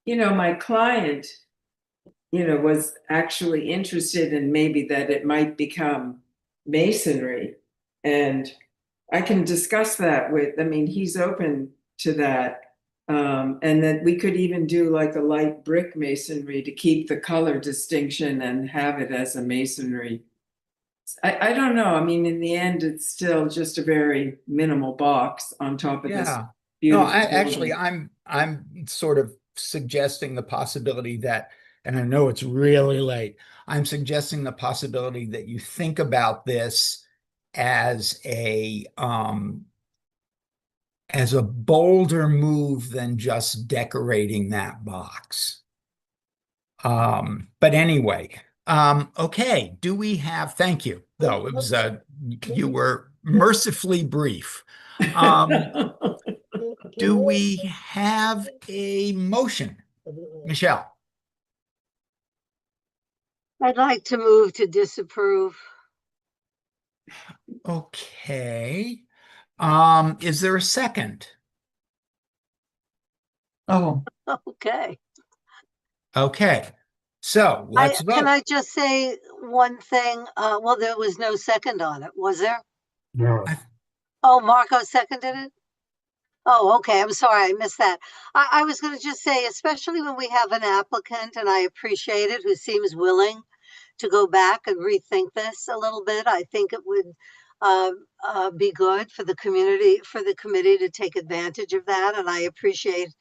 my client, was actually interested in maybe that it might become masonry. And I can discuss that he's open to that. And that we could even do like a light brick masonry to keep the color distinction and have it as a masonry. I don't know. In the end, it's still just a very minimal box on top of this No, beautiful actually, building. I'm sort of suggesting the possibility that, and I know it's really late, I'm suggesting the possibility that you think about this as a bolder move than just decorating that box. But anyway, okay, do we have, thank you, though, it was you were mercifully brief. Do we have a motion? Michelle? I'd like to move to disapprove. Okay. Is there a second? Oh, Okay. Okay. So let's vote. Can I just say one thing? Well, there was no second on it, was there? No. Oh, Marco seconded it? Oh, okay. I'm sorry. I missed that. I was going to just say, especially when we have an applicant, and I appreciate it, who seems willing to go back and rethink this a little bit. I think it would be good for the community, for the committee to take advantage of that. And I appreciate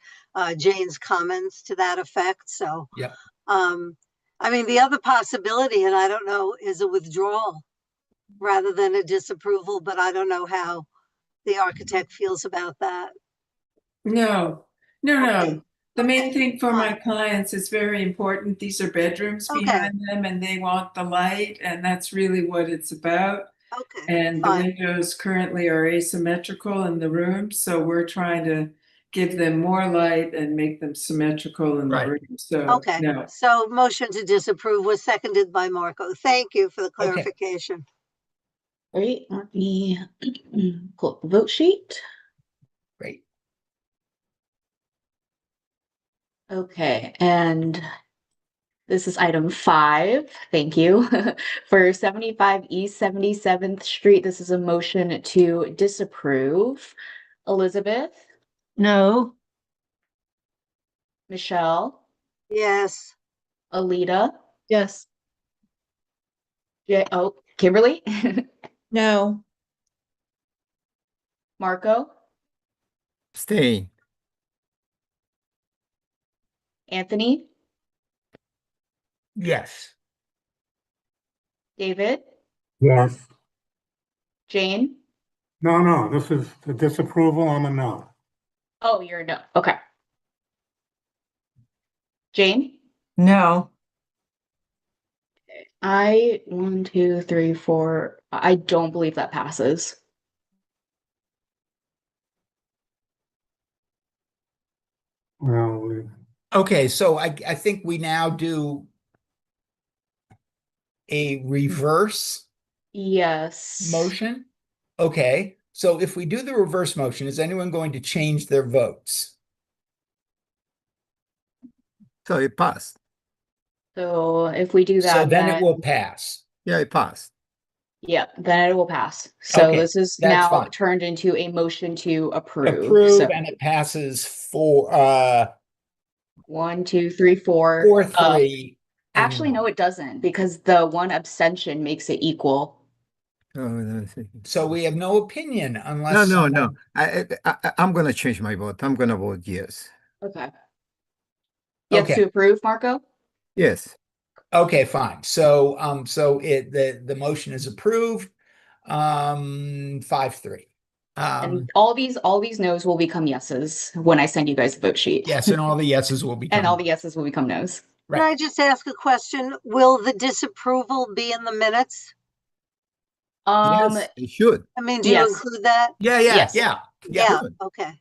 Jane's comments to that effect. So, yeah. The other possibility, and I don't know, is a withdrawal rather than a disapproval, but I don't know how the architect feels about that. No. The main thing for my clients is very important. These are bedrooms behind them and they want the light, and that's really what it's about. Okay. And the windows currently are asymmetrical in the room, so we're trying to give them more light and make them symmetrical in the room. So no. So motion to disapprove was seconded by Marco. Thank you for the clarification. All right, let me pull up the vote sheet. Great. Okay, and this is item 5. Thank you. For 75 East 77th Street, this is a motion to disapprove. Elizabeth? No. Michelle, Yes. Alita, Yes. Kimberly, No. Marco, Stay. Anthony, Yes. David, Yes. Jane. No, this is the disapproval on the no. Oh, you're a no. Okay. Jane, No. one, two, three, four. I don't believe that passes. Well, Okay, so I think we now do a reverse Yes. motion. Okay, so if we do the reverse motion, is anyone going to change their votes? So it passed. So if we do So that, then it will pass. Yeah, it passed. yeah, then it will pass. So Okay, this is that's now fine. turned into a motion to approve. Approve, So and it passes for 1, 2, 3, 4. 4, 3. and Actually, no, 1. it doesn't, because the one abstention makes it equal. Oh, let's see. So we have no opinion No, unless no, no. someone- I'm gonna change my vote. I'm gonna vote yes. Okay. Yes, Okay. to approve, Marco? Yes. Okay, fine. So the motion is approved. 5-3. And all these no's will become yeses when I send you guys the vote sheet. Yes, and all the yeses will become And all the yeses will become no's. right. Can I just ask a question? Will the disapproval be in the minutes? Yes, it should. I mean, do you Yes. include that? Yeah. Yeah, okay.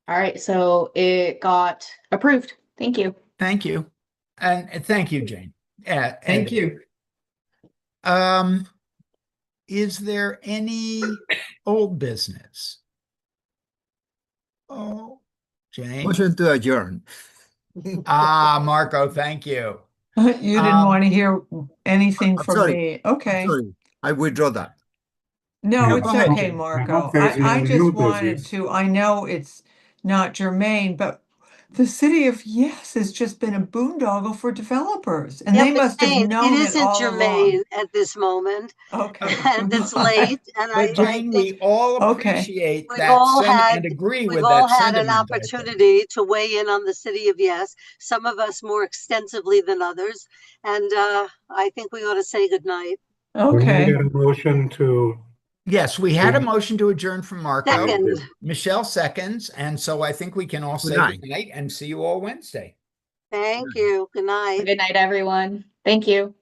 All right, so it got approved. Thank you. Thank you. And thank you, Jane. Thank you. Is there any old business? Oh, Jane. Motion to adjourn. Marco, thank you. You didn't want to hear anything I'm from sorry. me. I'm Okay. sorry. I withdraw that. No, No, it's go ahead, okay, Jane. Marco. there's no I new just wanted business. to, I know it's not germane, but the city of Yes has just been a boondoggle for developers, and Yeah, they but must have Jane, known it it isn't all germane along. at this moment, Okay. and it's late, and I But Jane, think we all Okay. appreciate we've that all and agree we've with all that had an sentiment, I think. opportunity to weigh in on the city of Yes, some of us more extensively than others, and I think we ought to say goodnight. Can we Okay. get a motion to, Yes, we had a motion to adjourn from Marco. Second, Michelle seconds, and so I think we can all say night. good night and see you all Wednesday. thank you, good night. Good night, everyone. Thank you.